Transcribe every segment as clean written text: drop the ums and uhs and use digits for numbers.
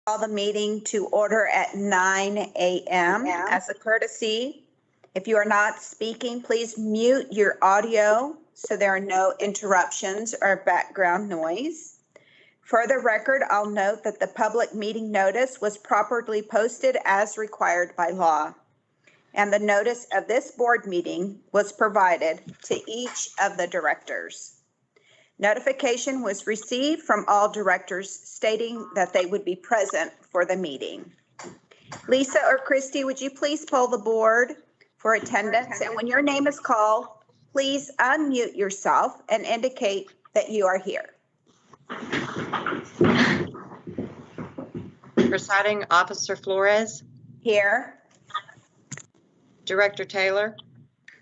Call the meeting to order at 9 a.m. As a courtesy, if you are not speaking, please mute your audio so there are no interruptions or background noise. For the record, I'll note that the public meeting notice was properly posted as required by law, and the notice of this board meeting was provided to each of the directors. Notification was received from all directors stating that they would be present for the meeting. Lisa or Christy, would you please poll the board for attendance? And when your name is called, please unmute yourself and indicate that you are here. Presiding Officer Flores. Here. Director Taylor.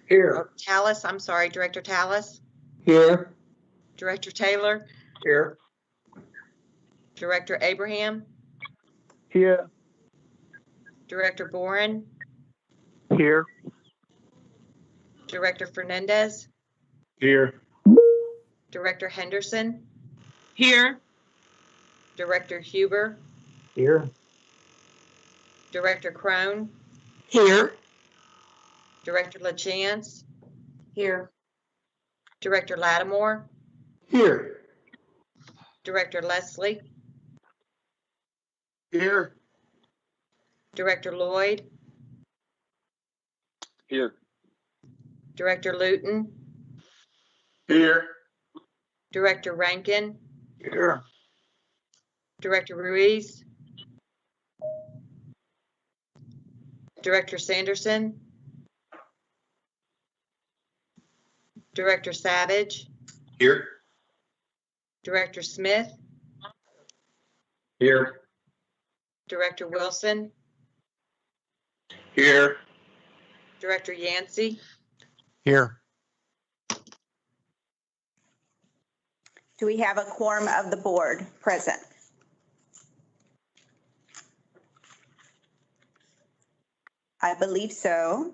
Here. Tallis, I'm sorry, Director Tallis. Here. Director Taylor. Here. Director Abraham. Here. Director Boren. Here. Director Fernandez. Here. Director Henderson. Here. Director Huber. Here. Director Crone. Here. Director LaChance. Here. Director Lattimore. Here. Director Leslie. Here. Director Lloyd. Here. Director Luton. Here. Director Rankin. Here. Director Ruiz. Director Sanderson. Director Savage. Here. Director Smith. Here. Director Wilson. Here. Director Yancey. Here. Do we have a quorum of the board present? I believe so.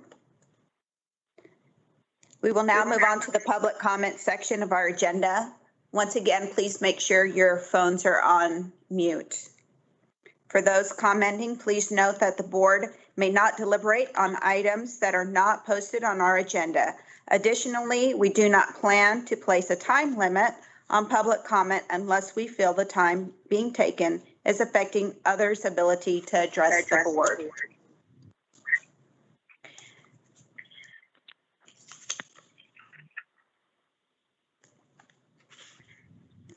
We will now move on to the public comment section of our agenda. Once again, please make sure your phones are on mute. For those commenting, please note that the board may not deliberate on items that are not posted on our agenda. Additionally, we do not plan to place a time limit on public comment unless we feel the time being taken is affecting others' ability to address the board.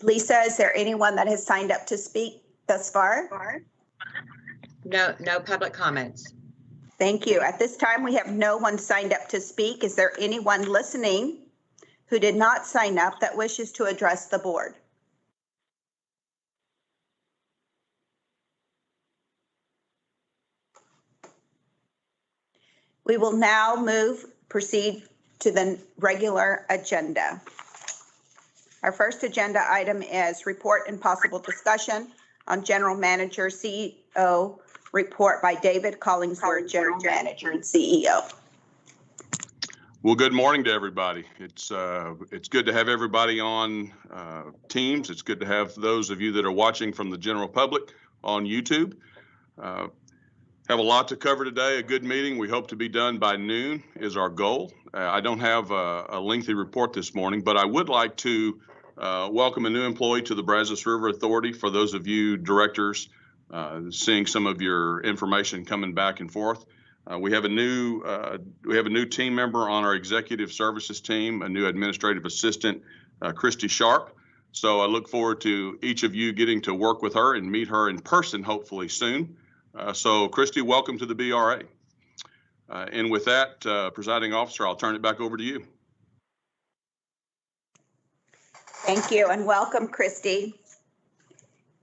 Lisa, is there anyone that has signed up to speak thus far? No public comments. Thank you. At this time, we have no one signed up to speak. Is there anyone listening who did not sign up that wishes to address the board? We will now proceed to the regular agenda. Our first agenda item is report and possible discussion on General Manager CEO report by David Collingsworth, General Manager and CEO. Well, good morning to everybody. It's good to have everybody on Teams. It's good to have those of you that are watching from the general public on YouTube. Have a lot to cover today, a good meeting. We hope to be done by noon is our goal. I don't have a lengthy report this morning, but I would like to welcome a new employee to the Brazos River Authority. For those of you directors, seeing some of your information coming back and forth. We have a new team member on our executive services team, a new administrative assistant, Christy Sharp. So I look forward to each of you getting to work with her and meet her in person, hopefully soon. So Christy, welcome to the BRA. And with that, presiding officer, I'll turn it back over to you. Thank you and welcome, Christy.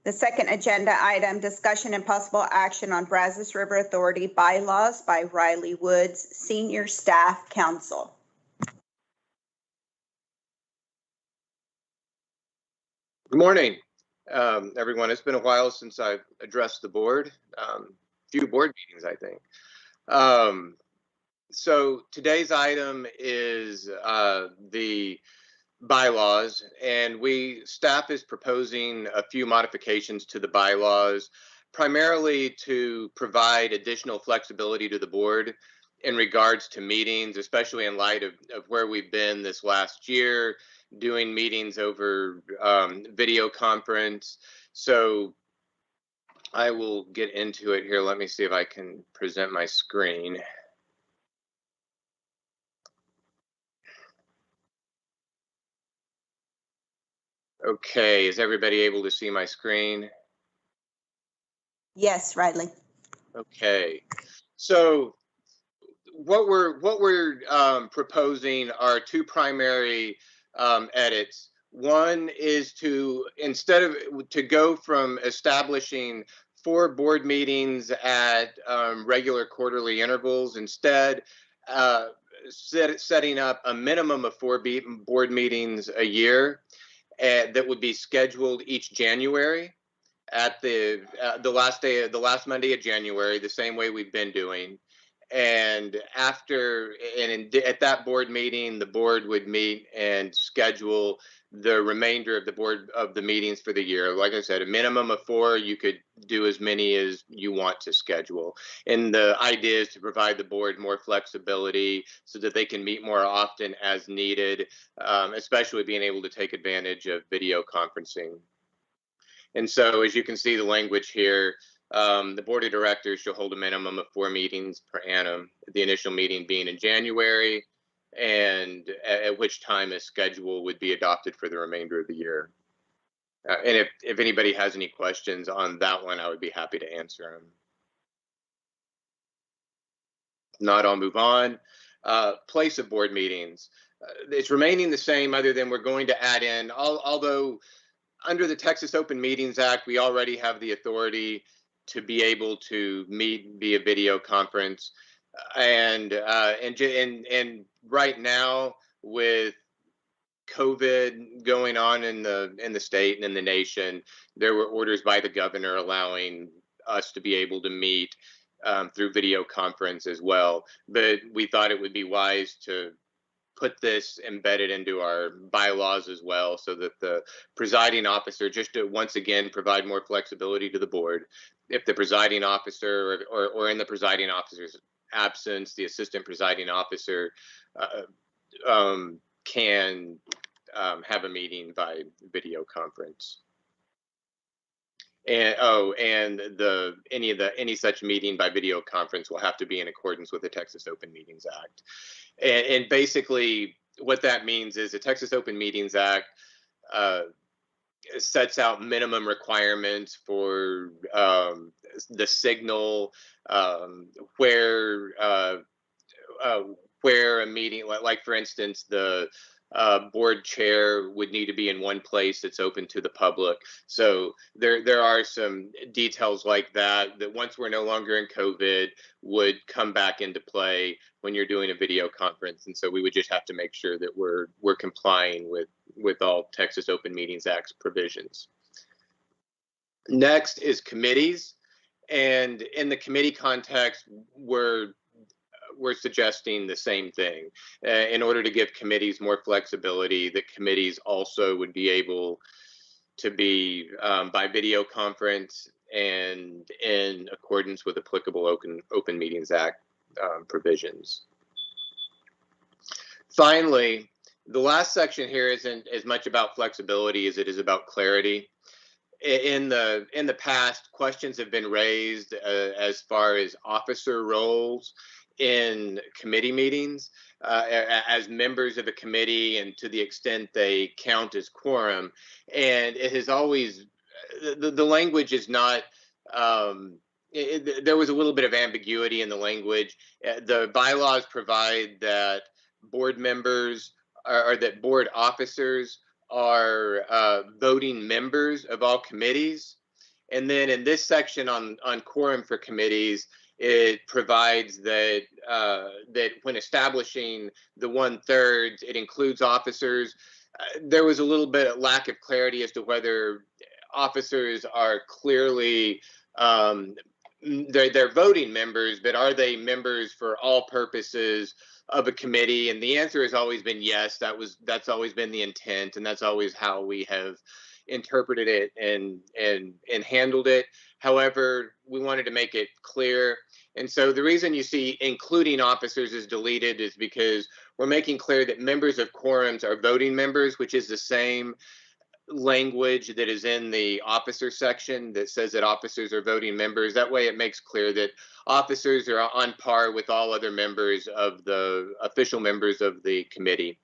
The second agenda item, discussion and possible action on Brazos River Authority bylaws by Riley Woods, Senior Staff Counsel. Good morning, everyone. It's been a while since I've addressed the board. Few board meetings, I think. So today's item is the bylaws, and staff is proposing a few modifications to the bylaws primarily to provide additional flexibility to the board in regards to meetings, especially in light of where we've been this last year, doing meetings over video conference. So I will get into it here. Let me see if I can present my screen. Okay, is everybody able to see my screen? Yes, Riley. Okay, so what we're proposing are two primary edits. One is to, instead of to go from establishing 4 board meetings at regular quarterly intervals, instead setting up a minimum of 4 board meetings a year that would be scheduled each January at the last Monday of January, the same way we've been doing. And at that board meeting, the board would meet and schedule the remainder of the meetings for the year. Like I said, a minimum of 4. You could do as many as you want to schedule. And the idea is to provide the board more flexibility so that they can meet more often as needed, especially being able to take advantage of video conferencing. And so, as you can see the language here, the board of directors shall hold a minimum of 4 meetings per annum, the initial meeting being in January, and at which time a schedule would be adopted for the remainder of the year. And if anybody has any questions on that one, I would be happy to answer them. If not, I'll move on. Place of board meetings. It's remaining the same, other than we're going to add in, although under the Texas Open Meetings Act, we already have the authority to be able to meet via video conference, and right now with COVID going on in the state and in the nation, there were orders by the governor allowing us to be able to meet through video conference as well. But we thought it would be wise to put this embedded into our bylaws as well, so that the presiding officer, just to once again provide more flexibility to the board, if the presiding officer or in the presiding officer's absence, the assistant presiding officer can have a meeting by video conference. And any such meeting by video conference will have to be in accordance with the Texas Open Meetings Act. And basically what that means is the Texas Open Meetings Act sets out minimum requirements for the signal, where a meeting, like for instance, the board chair would need to be in one place that's open to the public. So there are some details like that once we're no longer in COVID would come back into play when you're doing a video conference. And so we would just have to make sure that we're complying with all Texas Open Meetings Act provisions. Next is committees. And in the committee context, we're suggesting the same thing. In order to give committees more flexibility, the committees also would be able to be by video conference and in accordance with applicable Open Meetings Act provisions. Finally, the last section here isn't as much about flexibility as it is about clarity. In the past, questions have been raised as far as officer roles in committee meetings as members of a committee, and to the extent they count as quorum. And it has always, the language is not, there was a little bit of ambiguity in the language. The bylaws provide that board members or that board officers are voting members of all committees. And then in this section on quorum for committees, it provides that that when establishing the 1/3, it includes officers. There was a little bit of lack of clarity as to whether officers are clearly they're voting members, but are they members for all purposes of a committee? And the answer has always been yes. That's always been the intent, and that's always how we have interpreted it and handled it. However, we wanted to make it clear. And so the reason you see including officers is deleted is because we're making clear that members of quorums are voting members, which is the same language that is in the officer section that says that officers are voting members. That way it makes clear that officers are on par with all other members of the official members of the committee.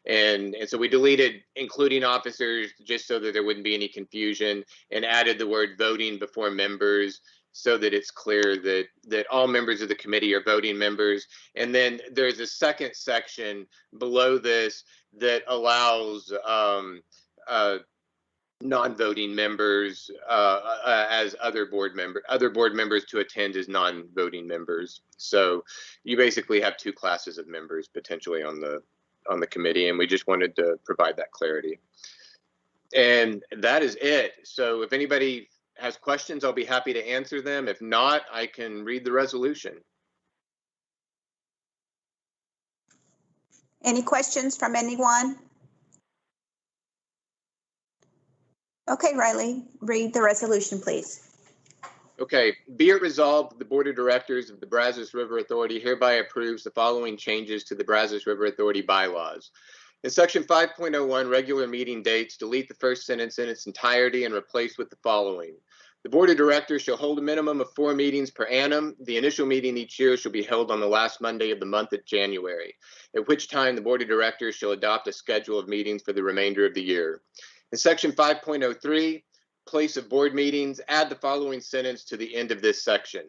And so we deleted including officers just so that there wouldn't be any confusion, and added the word voting before members so that it's clear that all members of the committee are voting members. And then there's a second section below this that allows non-voting members as other board members to attend as non-voting members. So you basically have two classes of members potentially on the committee, and we just wanted to provide that clarity. And that is it. So if anybody has questions, I'll be happy to answer them. If not, I can read the resolution. Any questions from anyone? Okay, Riley, read the resolution, please. Okay, be it resolved, the Board of Directors of the Brazos River Authority hereby approves the following changes to the Brazos River Authority bylaws. In section 5.01, regular meeting dates, delete the first sentence in its entirety and replace with the following. The Board of Directors shall hold a minimum of 4 meetings per annum. The initial meeting each year shall be held on the last Monday of the month of January, at which time the Board of Directors shall adopt a schedule of meetings for the remainder of the year. In section 5.03, place of board meetings, add the following sentence to the end of this section.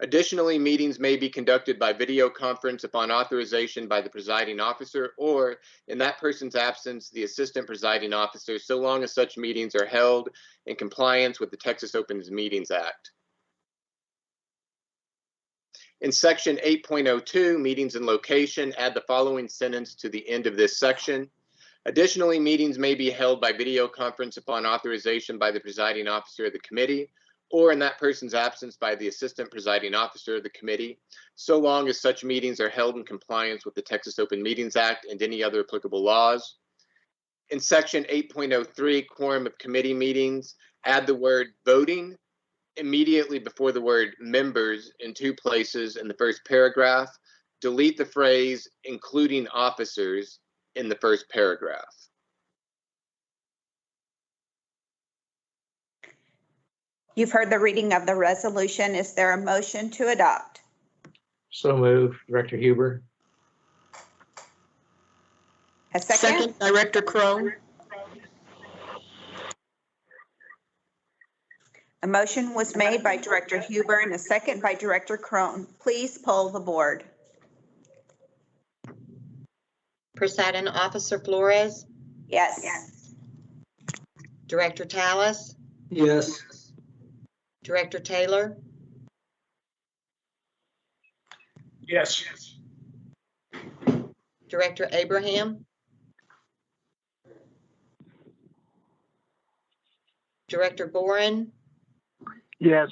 Additionally, meetings may be conducted by video conference upon authorization by the presiding officer, or in that person's absence, the assistant presiding officer, so long as such meetings are held in compliance with the Texas Open Meetings Act. In section 8.02, meetings and location, add the following sentence to the end of this section. Additionally, meetings may be held by video conference upon authorization by the presiding officer of the committee, or in that person's absence by the assistant presiding officer of the committee, so long as such meetings are held in compliance with the Texas Open Meetings Act and any other applicable laws. In section 8.03, quorum of committee meetings, add the word voting immediately before the word members in 2 places in the first paragraph. Delete the phrase including officers in the first paragraph. You've heard the reading of the resolution. Is there a motion to adopt? So moved, Director Huber. A second? Director Crone. A motion was made by Director Huber and a second by Director Crone. Please poll the board. Presiding Officer Flores, Yes. Director Tallis, Yes. Director Taylor, Yes. Director Abraham, Director Boren, Yes.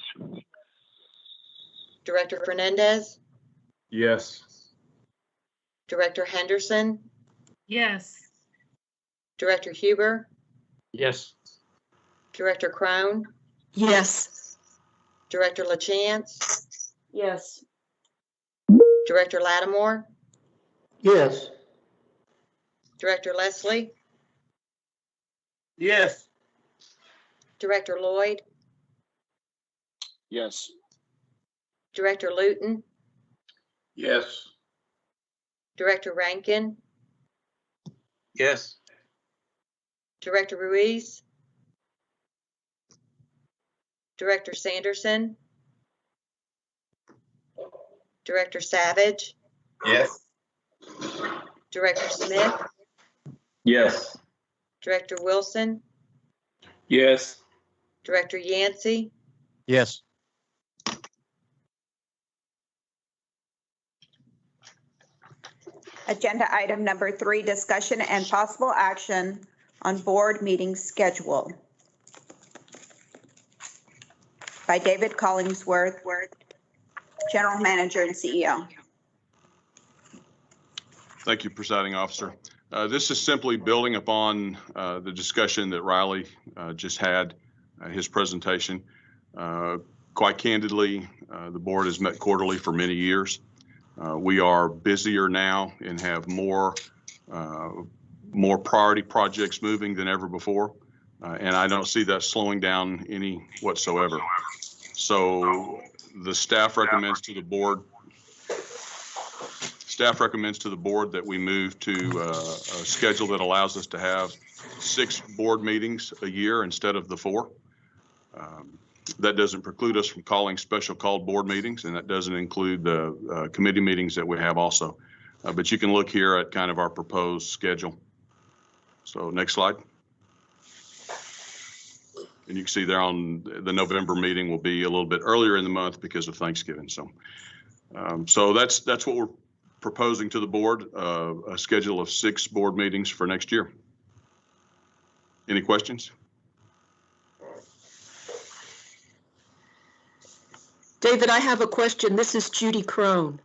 Director Fernandez, Yes. Director Henderson, Yes. Director Huber, Yes. Director Crone, Yes. Director LaChance, Yes. Director Lattimore, Yes. Director Leslie, Yes. Director Lloyd, Yes. Director Luton, Yes. Director Rankin, Yes. Director Ruiz, Director Sanderson, Director Savage, Yes. Director Smith, Yes. Director Wilson, Yes. Director Yancey, Yes. Agenda item number 3, discussion and possible action on board meeting schedule. By David Collingsworth, General Manager and CEO. Thank you, Presiding Officer. This is simply building upon the discussion that Riley just had, his presentation. Quite candidly, the board has met quarterly for many years. We are busier now and have more priority projects moving than ever before. And I don't see that slowing down any whatsoever. So the staff recommends to the board that we move to a schedule that allows us to have 6 board meetings a year instead of the 4. That doesn't preclude us from calling special called board meetings, and that doesn't include the committee meetings that we have also. But you can look here at kind of our proposed schedule. So next slide. And you can see there on the November meeting will be a little bit earlier in the month because of Thanksgiving. So, so that's what we're proposing to the board, a schedule of 6 board meetings for next year. Any questions? David, I have a question. This is Judy Crone.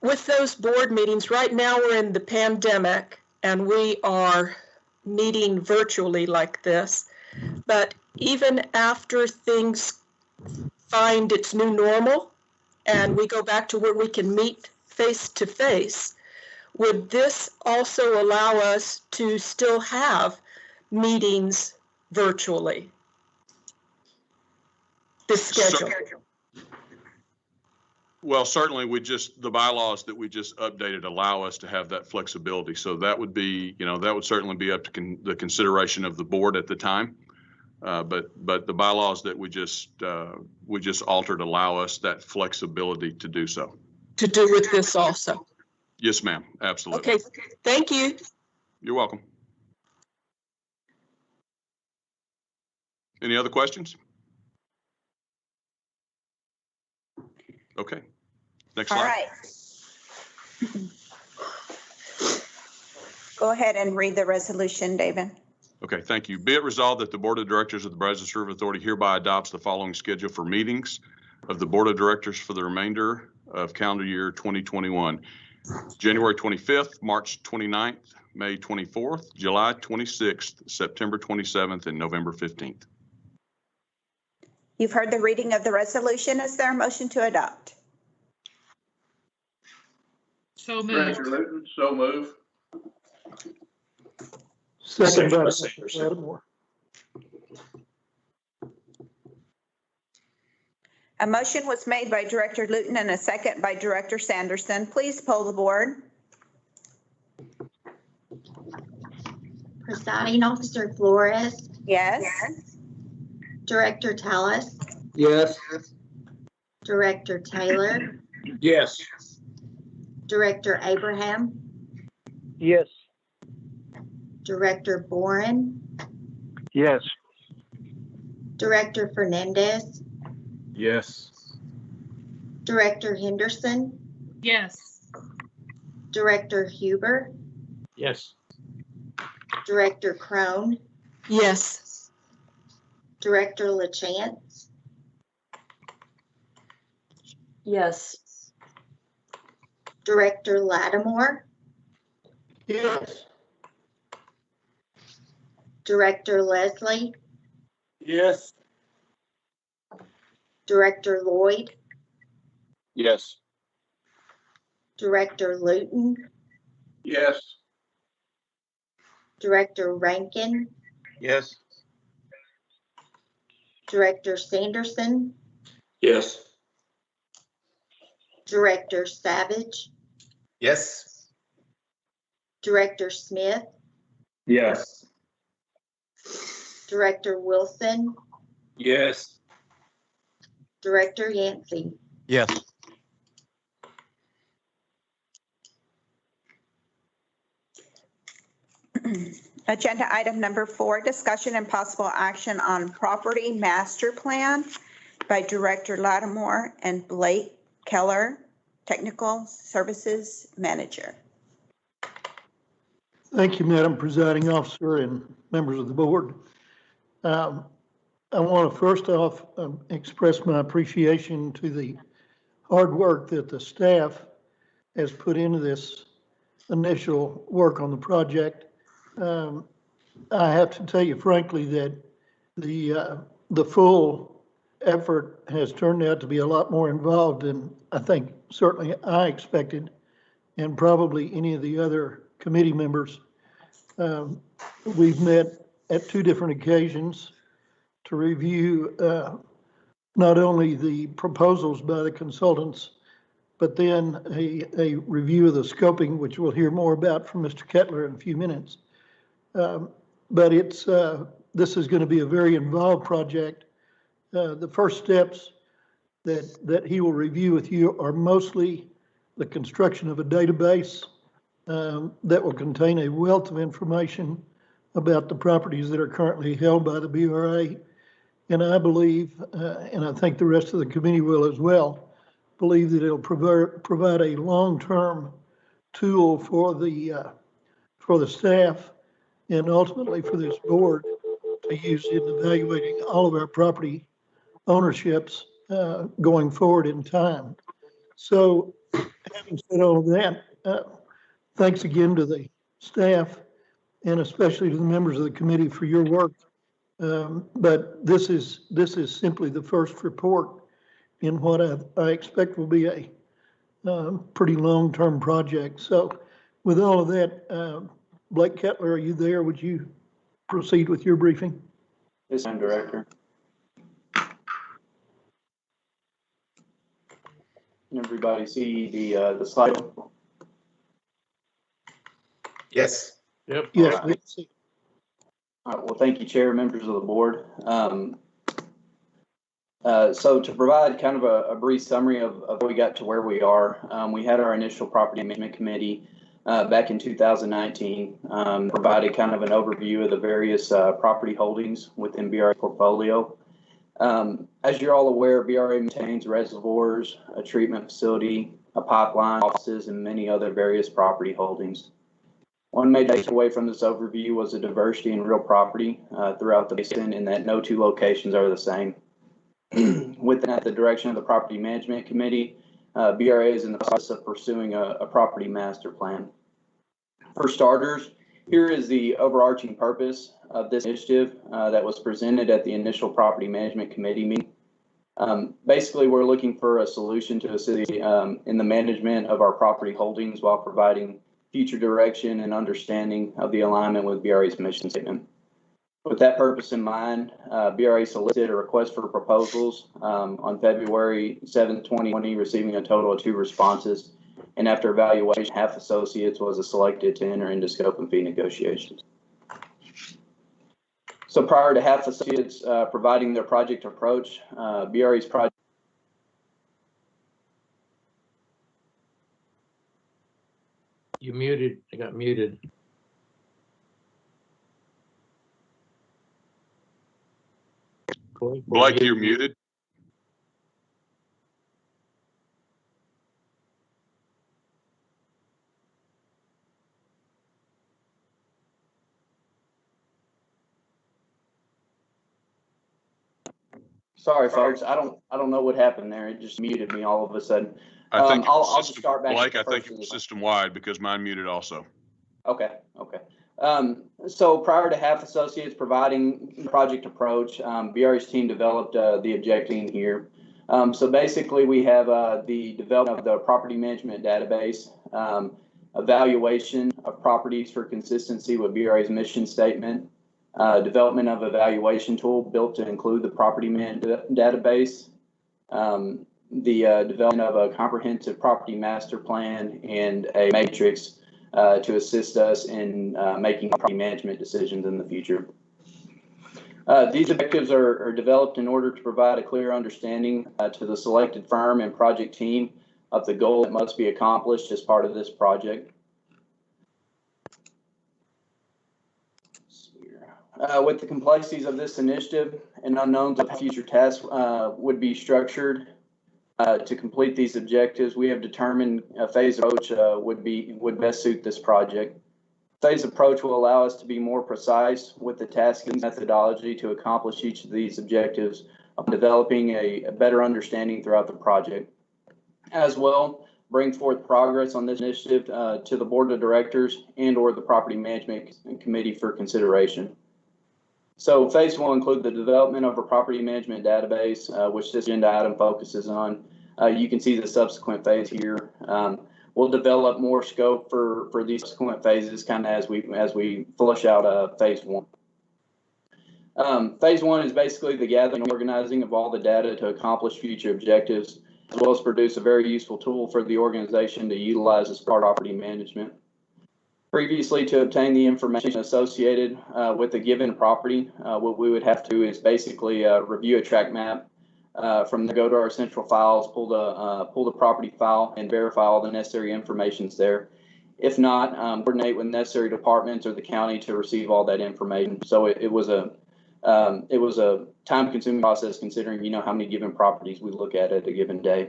With those board meetings, right now we're in the pandemic and we are meeting virtually like this. But even after things find its new normal and we go back to where we can meet face to face, would this also allow us to still have meetings virtually? This schedule. Well, certainly the bylaws that we just updated allow us to have that flexibility. So that would be, that would certainly be up to the consideration of the board at the time. But the bylaws that we just altered allow us that flexibility to do so. To do with this also. Yes, ma'am. Absolutely. Okay, thank you. You're welcome. Any other questions? Okay. Next slide. All right. Go ahead and read the resolution, David. Okay, thank you. Be it resolved that the Board of Directors of the Brazos River Authority hereby adopts the following schedule for meetings of the Board of Directors for the remainder of calendar year 2021. January 25th, March 29th, May 24th, July 26th, September 27th, and November 15th. You've heard the reading of the resolution. Is there a motion to adopt? So moved. Director Luton, so move. Second by Director Lattimore. A motion was made by Director Luton and a second by Director Sanderson. Please poll the board. Presiding Officer Flores, Yes. Director Tallis, Yes. Director Taylor, Yes. Director Abraham, Yes. Director Boren, Yes. Director Fernandez, Yes. Director Henderson, Yes. Director Huber, Yes. Director Crone, Yes. Director LaChance, Yes. Director Lattimore, Yes. Director Leslie, Yes. Director Lloyd, Yes. Director Luton, Yes. Director Rankin, Yes. Director Sanderson, Yes. Director Savage, Yes. Director Smith, Yes. Director Wilson, Yes. Director Yancey. Yes. Agenda item number 4, discussion and possible action on property master plan by Director Lattimore and Blake Keller, Technical Services Manager. Thank you, Madam Presiding Officer and members of the board. I want to first off express my appreciation to the hard work that the staff has put into this initial work on the project. I have to tell you frankly that the full effort has turned out to be a lot more involved than I think certainly I expected, and probably any of the other committee members. We've met at 2 different occasions to review not only the proposals by the consultants, but then a review of the scoping, which we'll hear more about from Mr. Kettler in a few minutes. But this is going to be a very involved project. The first steps that he will review with you are mostly the construction of a database that will contain a wealth of information about the properties that are currently held by the BRA. And I believe, and I think the rest of the committee will as well, believe that it'll provide a long-term tool for the staff and ultimately for this board to use in evaluating all of our property ownerships going forward in time. So having said all of that, thanks again to the staff and especially to the members of the committee for your work. But this is simply the first report in what I expect will be a pretty long-term project. So with all of that, Blake Kettler, are you there? Would you proceed with your briefing? Yes, I'm Director. Can everybody see the slide? Yes. Yep. Yes. All right, well, thank you, Chair, members of the board. So to provide kind of a brief summary of how we got to where we are, we had our initial property management committee back in 2019, provided kind of an overview of the various property holdings within BRA portfolio. As you're all aware, BRA maintains reservoirs, a treatment facility, a pipeline, offices, and many other various property holdings. One major takeaway from this overview was the diversity in real property throughout the basin, and that no 2 locations are the same. With that, at the direction of the Property Management Committee, BRA is in the process of pursuing a property master plan. For starters, here is the overarching purpose of this initiative that was presented at the initial Property Management Committee meeting. Basically, we're looking for a solution to assist in the management of our property holdings while providing future direction and understanding of the alignment with BRA's mission statement. With that purpose in mind, BRA solicited a request for proposals on February 7, 2020, receiving a total of 2 responses. And after evaluation, HAF Associates was selected to enter into scope and fee negotiations. So prior to HAF Associates providing their project approach, BRA's project. You muted. I got muted. Blake, you're muted. Sorry, folks. I don't know what happened there. It just muted me all of a sudden. I think I'll just start back. Blake, I think it was system-wide because mine muted also. Okay. So prior to HAF Associates providing project approach, BRA's team developed the objective here. So basically, we have the development of the property management database, evaluation of properties for consistency with BRA's mission statement, development of evaluation tool built to include the property management database, the development of a comprehensive property master plan, and a matrix to assist us in making property management decisions in the future. These objectives are developed in order to provide a clear understanding to the selected firm and project team of the goal that must be accomplished as part of this project. With the complexities of this initiative and unknowns of future tasks would be structured to complete these objectives, we have determined a phased approach would best suit this project. Phased approach will allow us to be more precise with the task and methodology to accomplish each of these objectives, developing a better understanding throughout the project. As well, bring forth progress on this initiative to the board of directors and or the property management committee for consideration. So phase one will include the development of a property management database, which this agenda item focuses on. You can see the subsequent phase here. We'll develop more scope for these subsequent phases kind of as we flush out phase one. Phase one is basically the gathering and organizing of all the data to accomplish future objectives, as well as produce a very useful tool for the organization to utilize as part of property management. Previously, to obtain the information associated with a given property, what we would have to do is basically review a track map. From there, go to our central files, pull the property file, and verify all the necessary information's there. If not, coordinate with necessary departments or the county to receive all that information. So it was a time-consuming process, considering how many given properties we look at a given day.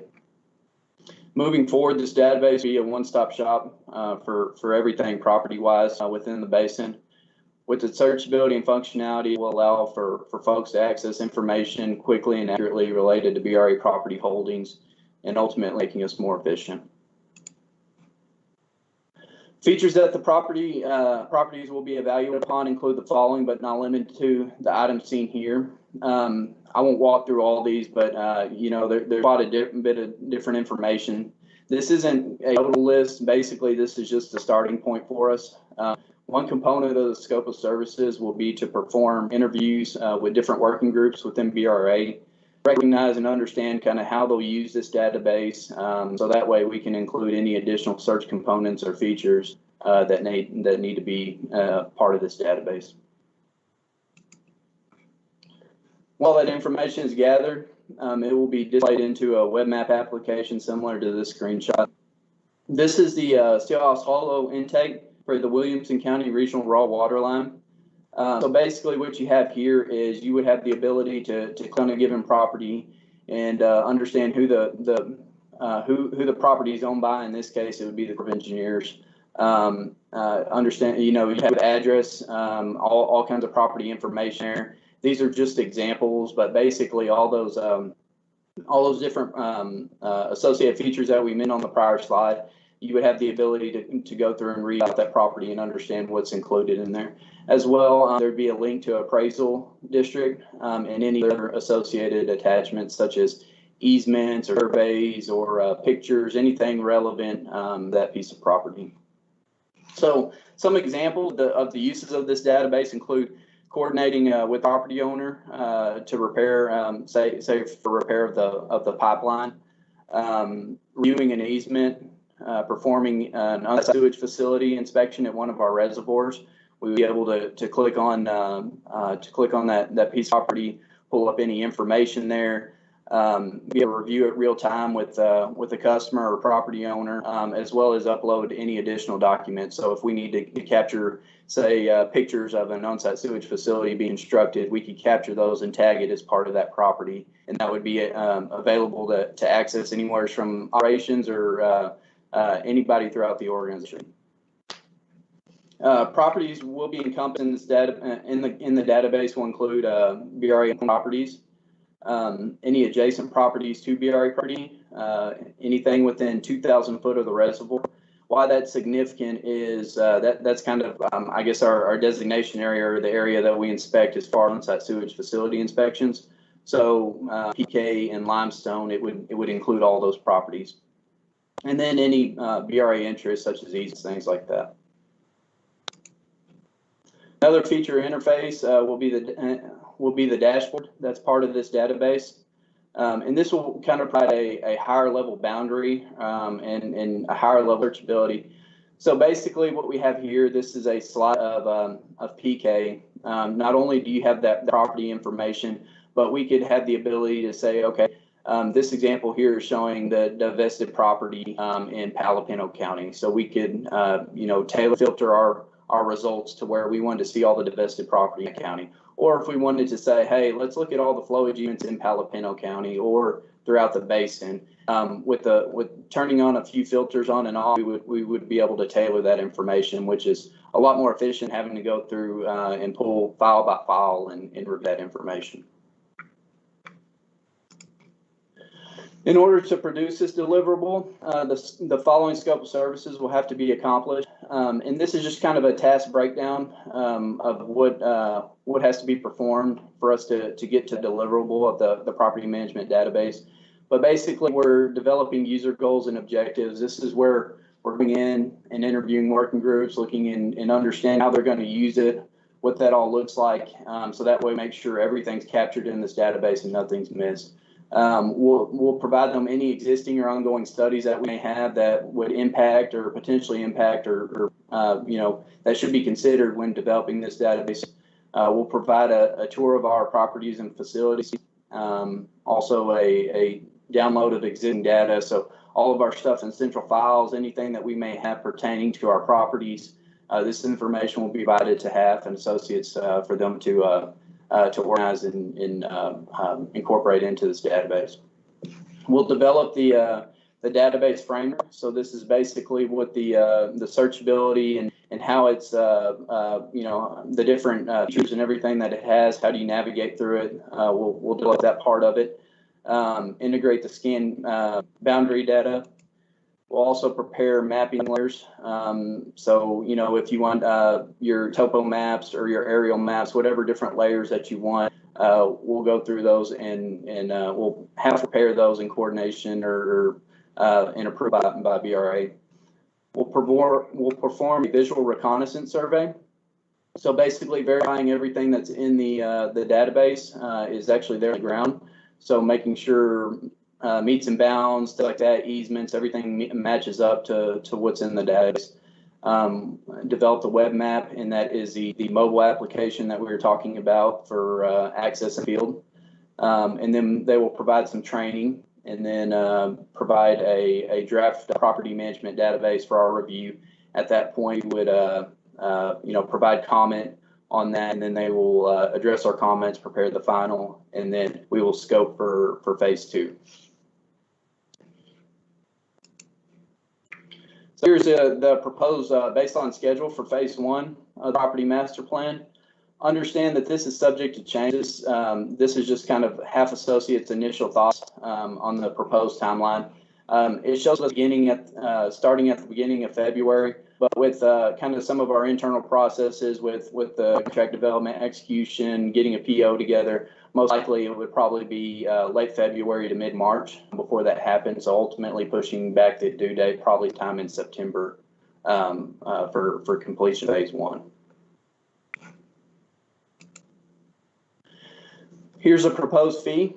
Moving forward, this database will be a one-stop shop for everything property-wise within the basin. With its searchability and functionality, it will allow for folks to access information quickly and accurately related to BRA property holdings, and ultimately making us more efficient. Features that the properties will be evaluated upon include the following, but not limited to the items seen here. I won't walk through all these, but there's quite a bit of different information. This isn't a total list. Basically, this is just a starting point for us. One component of the scope of services will be to perform interviews with different working groups within BRA, recognize and understand kind of how they'll use this database, so that way we can include any additional search components or features that need to be part of this database. While that information is gathered, it will be displayed into a web map application similar to this screenshot. This is the Steelhouse Hollow intake for the Williamson County Regional Raw Water Line. So basically what you have here is you would have the ability to click on a given property and understand who the property is owned by. In this case, it would be the Corps of Engineers. Understand, you have the address, all kinds of property information there. These are just examples, but basically all those different associated features that we mentioned on the prior slide, you would have the ability to go through and read out that property and understand what's included in there. As well, there'd be a link to appraisal district and any other associated attachments such as easements or surveys or pictures, anything relevant that piece of property. So some examples of the uses of this database include coordinating with property owner to repair, say for repair of the pipeline, reviewing an easement, performing an on-site sewage facility inspection at one of our reservoirs. We'll be able to click on that piece of property, pull up any information there, be able to review it real time with the customer or property owner, as well as upload any additional documents. So if we need to capture, say, pictures of an on-site sewage facility being constructed, we could capture those and tag it as part of that property, and that would be available to access anywhere from operations or anybody throughout the organization. Properties will be encompassed in this data in the database will include BRA properties, any adjacent properties to BRA property, anything within 2,000 foot of the reservoir. Why that's significant is that's kind of I guess our designation area, or the area that we inspect as far as on-site sewage facility inspections. So PK and limestone, it would include all those properties, and then any BRA interests such as easements, things like that. Another feature interface will be the dashboard that's part of this database, and this will kind of provide a higher level boundary and a higher level searchability. So basically, what we have here, this is a slide of PK. Not only do you have that property information, but we could have the ability to say, okay, this example here is showing the divested property in Palapino County. So we could, tailor filter our results to where we wanted to see all the divested property in the county. Or if we wanted to say, hey, let's look at all the flowage units in Palapino County or throughout the basin, with turning on a few filters on and off, we would be able to tailor that information, which is a lot more efficient having to go through and pull file by file and review that information. In order to produce this deliverable, the following scope of services will have to be accomplished. And this is just kind of a task breakdown of what has to be performed for us to get to deliverable of the property management database. But basically, we're developing user goals and objectives. This is where we're going in and interviewing working groups, looking and understanding how they're going to use it, what that all looks like. So that way, make sure everything's captured in this database and nothing's missed. We'll provide them any existing or ongoing studies that we may have that would impact or potentially impact or that should be considered when developing this database. We'll provide a tour of our properties and facilities, also a download of existing data. So all of our stuff in central files, anything that we may have pertaining to our properties, this information will be provided to HAF and associates for them to organize and incorporate into this database. We'll develop the database framework. So this is basically what the searchability and how it's the different features and everything that it has. How do you navigate through it? We'll develop that part of it. Integrate the scan boundary data. We'll also prepare mapping layers. So, if you want your topo maps or your aerial maps, whatever different layers that you want, we'll go through those and we'll have to prepare those in coordination or and approved by BRA. We'll perform a visual reconnaissance survey. So basically verifying everything that's in the database is actually there on the ground. So making sure meets and bounds, stuff like that, easements, everything matches up to what's in the database. Developed a web map, and that is the mobile application that we were talking about for access and field. And then they will provide some training and then provide a draft property management database for our review. At that point, we would provide comment on that, and then they will address our comments, prepare the final, and then we will scope for phase 2. So here's the proposed baseline schedule for phase 1 of the property master plan. Understand that this is subject to changes. This is just kind of HAF Associates' initial thoughts on the proposed timeline. It shows us starting at the beginning of February, but with kind of some of our internal processes with the contract development, execution, getting a PO together, most likely it would probably be late February to mid-March before that happens. So ultimately pushing back the due date probably time in September for completion of phase 1. Here's a proposed fee.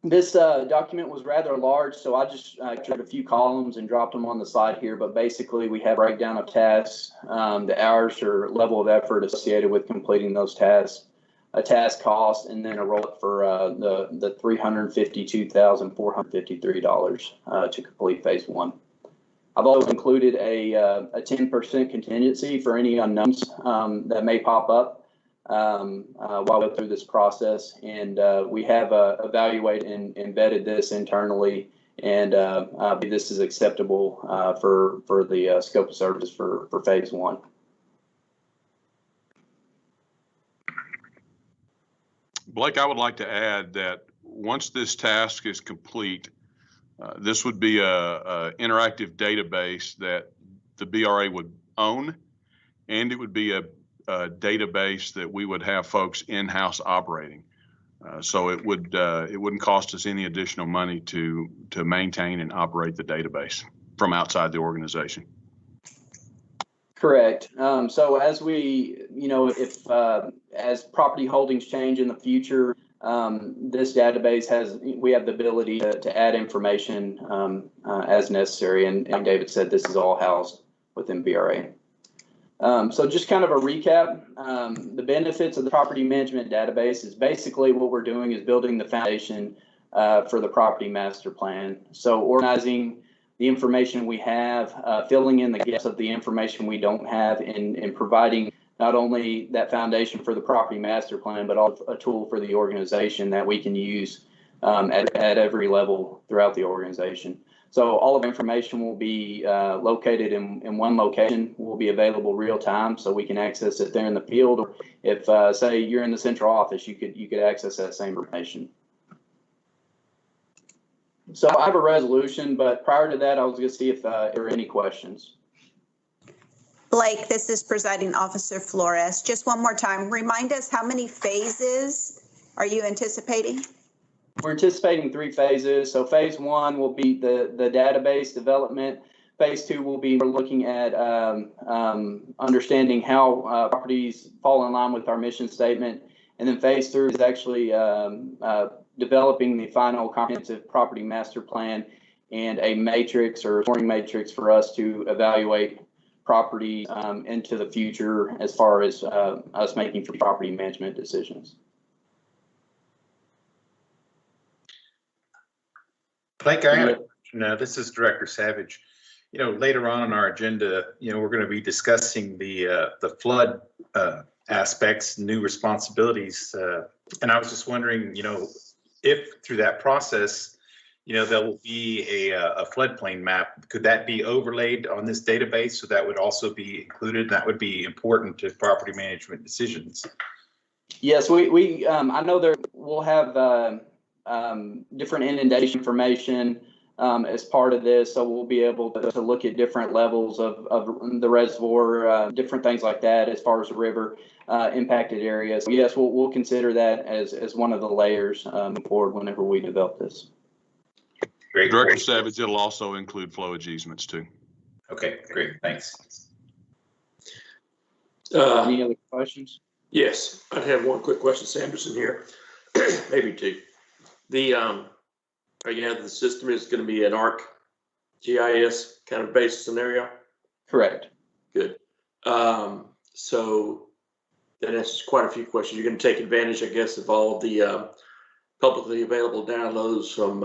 This document was rather large, so I just created a few columns and dropped them on the side here. But basically, we have a breakdown of tasks, the hours or level of effort associated with completing those tasks, a task cost, and then a roll-up for the $352,453 to complete phase 1. I've also included a 10% contingency for any unknowns that may pop up while we're through this process, and we have evaluated and vetted this internally, and this is acceptable for the scope of service for phase 1. Blake, I would like to add that once this task is complete, this would be a interactive database that the BRA would own, and it would be a database that we would have folks in-house operating. So it wouldn't cost us any additional money to maintain and operate the database from outside the organization. Correct. So as we, as property holdings change in the future, this database we have the ability to add information as necessary. And David said this is all housed within BRA. So just kind of a recap, the benefits of the property management database is basically what we're doing is building the foundation for the property master plan. So organizing the information we have, filling in the gaps of the information we don't have, and providing not only that foundation for the property master plan, but also a tool for the organization that we can use at every level throughout the organization. So all of the information will be located in one location, will be available real time, so we can access it there in the field. Or if say you're in the central office, you could access that same information. So I have a resolution, but prior to that, I was going to see if there were any questions. Blake, this is Presiding Officer Flores. Just one more time, remind us how many phases are you anticipating? We're anticipating 3 phases. So phase 1 will be the database development. Phase 2 will be, we're looking at understanding how properties fall in line with our mission statement. And then phase 3 is actually developing the final comprehensive property master plan and a matrix or scoring matrix for us to evaluate property into the future as far as us making property management decisions. Blake, I have a question. This is Director Savage. Later on in our agenda, we're going to be discussing the flood aspects, new responsibilities. And I was just wondering, if through that process, there will be a floodplain map. Could that be overlaid on this database? So that would also be included. That would be important to property management decisions. Yes, we I know there we'll have different inundation information as part of this, so we'll be able to look at different levels of the reservoir, different things like that as far as the river impacted areas. So yes, we'll consider that as one of the layers forward whenever we develop this. Great. Director Savage, it'll also include flowage easements too. Okay, great, thanks. Any other questions? Yes, I have one quick question, Sanderson here, maybe two. The system is going to be an ARC GIS kind of based scenario? Correct. Good. So that answers quite a few questions. You're going to take advantage, I guess, of all of the publicly available downloads from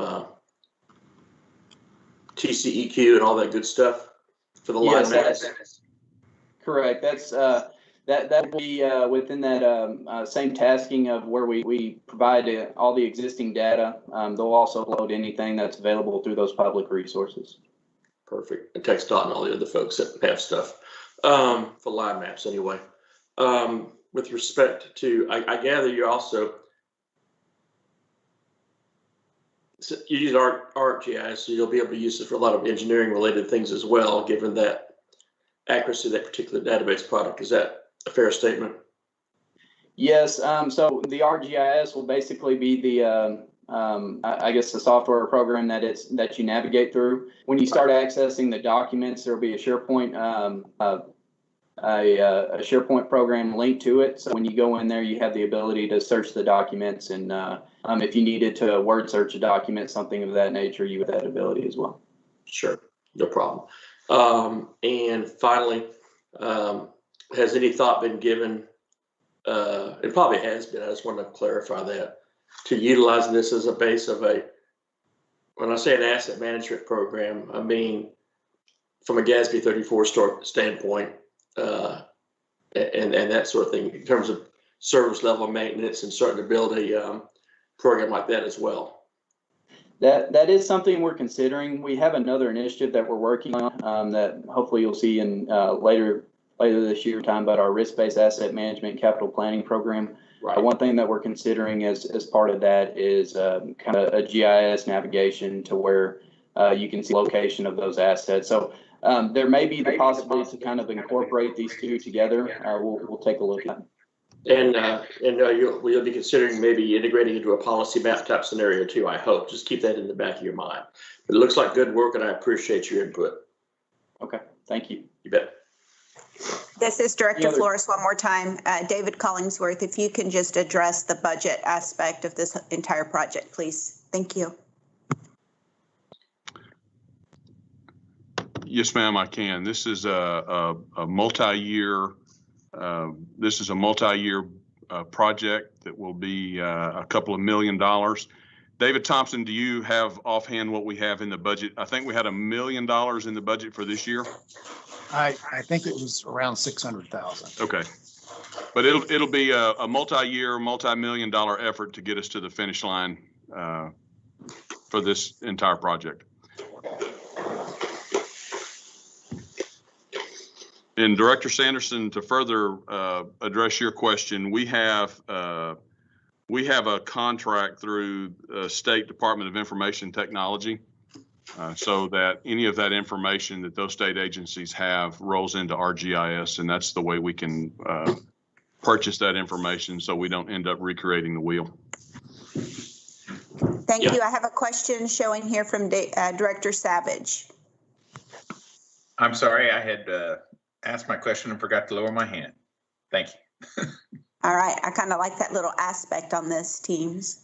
TCEQ and all that good stuff for the line maps? Correct. That's that will be within that same tasking of where we provide all the existing data. They'll also upload anything that's available through those public resources. Perfect. And TxDOT and all the other folks that have stuff for line maps anyway. With respect to, I gather you also you use ArcGIS, so you'll be able to use it for a lot of engineering related things as well, given that accuracy of that particular database product. Is that a fair statement? Yes. So the ArcGIS will basically be the I guess the software program that you navigate through. When you start accessing the documents, there will be a SharePoint a SharePoint program linked to it. So when you go in there, you have the ability to search the documents, and if you needed to word search a document, something of that nature, you have that ability as well. Sure, no problem. And finally, has any thought been given? It probably has been. I just want to clarify that, to utilizing this as a base of when I say an asset management program, I mean from a GASB 34 standpoint, and that sort of thing, in terms of service level maintenance and starting to build a program like that as well. That is something we're considering. We have another initiative that we're working on that hopefully you'll see in later this year, talking about our risk-based asset management capital planning program. Right. One thing that we're considering as part of that is kind of a GIS navigation to where you can see location of those assets. So there may be the possibility to kind of incorporate these two together. We'll take a look at it. And you'll be considering maybe integrating into a policy map type scenario too, I hope. Just keep that in the back of your mind. It looks like good work, and I appreciate your input. Okay, thank you. You bet. This is Director Flores one more time. David Collingsworth, if you can just address the budget aspect of this entire project, please. Thank you. Yes, ma'am, I can. This is a multi-year. This is a multi-year project that will be a couple of $1 million. David Thompson, do you have offhand what we have in the budget? I think we had $1 million in the budget for this year. I think it was around 600,000. Okay, but it'll be a multi-year, multi-million-dollar effort to get us to the finish line for this entire project. And Director Sanderson, to further address your question, we have We have a contract through State Department of Information Technology, so that any of that information that those state agencies have rolls into ArcGIS, and that's the way we can purchase that information so we don't end up recreating the wheel. Thank Yeah. you. I have a question showing here from Director Savage. I'm sorry, I had asked my question and forgot to lower my hand. Thank you. All right, I kind of like that little aspect on this, teams.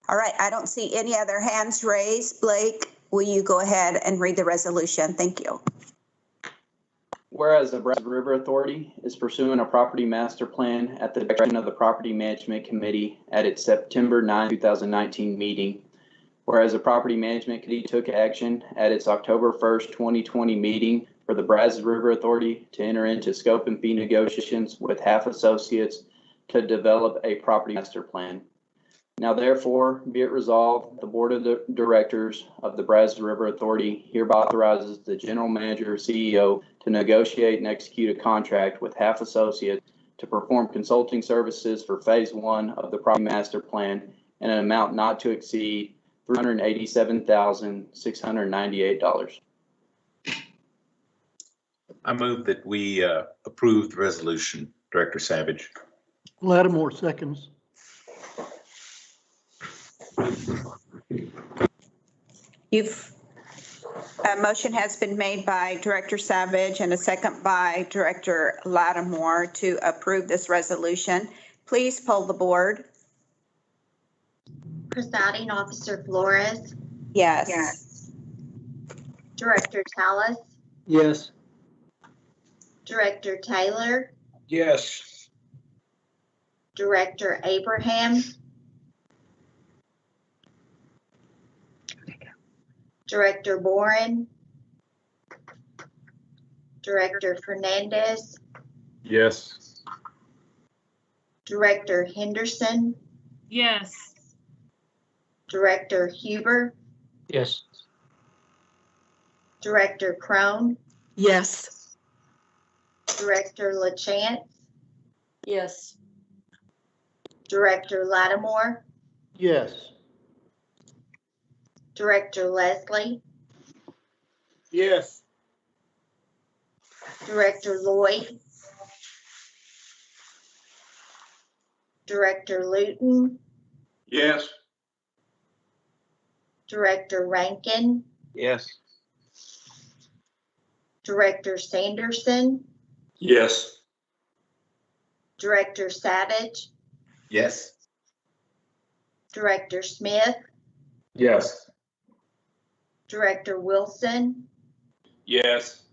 All right, I don't see any other hands raised. Blake, will you go ahead and read the resolution? Thank you. Whereas the Brazos River Authority is pursuing a property master plan at the direction of the Property Management Committee at its September 9, 2019 meeting. Whereas the Property Management Committee took action at its October 1st, 2020 meeting for the Brazos River Authority to enter into scope and fee negotiations with half associates to develop a property master plan. Now therefore, be it resolved, the Board of Directors of the Brazos River Authority hereby authorizes the General Manager or CEO to negotiate and execute a contract with half associates to perform consulting services for Phase 1 of the Property Master Plan in an amount not to exceed $387,698. I move that we approve the resolution, Director Savage. Lattimore seconds. A motion has been made by Director Savage and a second by Director Lattimore to approve this resolution. Please poll the board. Presiding Officer Flores, Yes. Director Tallis, Yes. Director Taylor, Yes. Director Abraham, Director Boren, Director Fernandez, Yes. Director Henderson, Yes. Director Huber, Yes. Director Crone, Yes. Director LaChance, Yes. Director Lattimore, Yes. Director Leslie, Yes. Director Lloyd, Director Luton, Yes. Director Rankin, Yes. Director Sanderson, Yes. Director Savage, Yes. Director Smith, Yes. Director Wilson, Yes.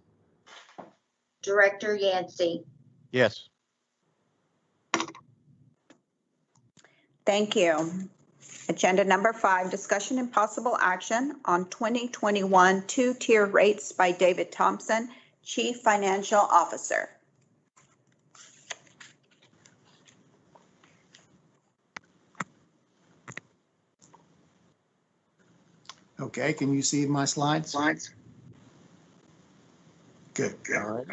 Director Yancey. Yes. Thank you. Agenda number 5, discussion and possible action on 2021 two-tier rates by David Thompson, Chief Financial Officer. Okay, can you see my slides? Good, all right.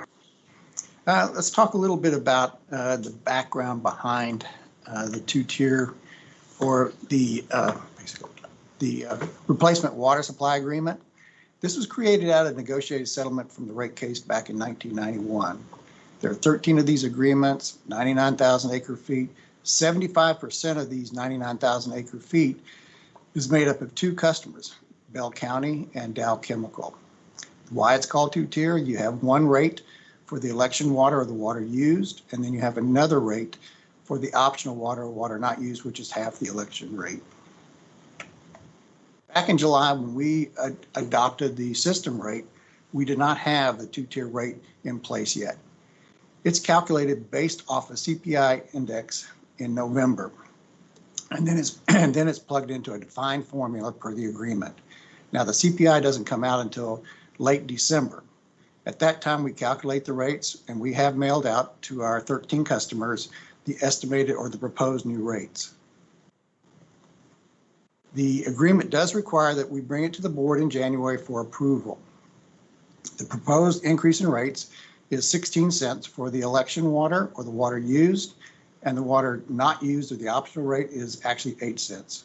Let's talk a little bit about the background behind the two-tier or the replacement water supply agreement. This was created out of negotiated settlement from the rate case back in 1991. There are 13 of these agreements, 99,000 acre feet. 75% of these 99,000 acre feet is made up of 2 customers, Bell County and Dow Chemical. Why it's called two-tier, you have one rate for the election water or the water used, and then you have another rate for the optional water or water not used, which is half the election rate. Back in July, when we adopted the system rate, we did not have the two-tier rate in place yet. It's calculated based off a CPI index in November, and then it's plugged into a defined formula per the agreement. Now the CPI doesn't come out until late December. At that time, we calculate the rates, and we have mailed out to our 13 customers the estimated or the proposed new rates. The agreement does require that we bring it to the board in January for approval. The proposed increase in rates is 16 cents for the election water or the water used, and the water not used or the optional rate is actually 8 cents.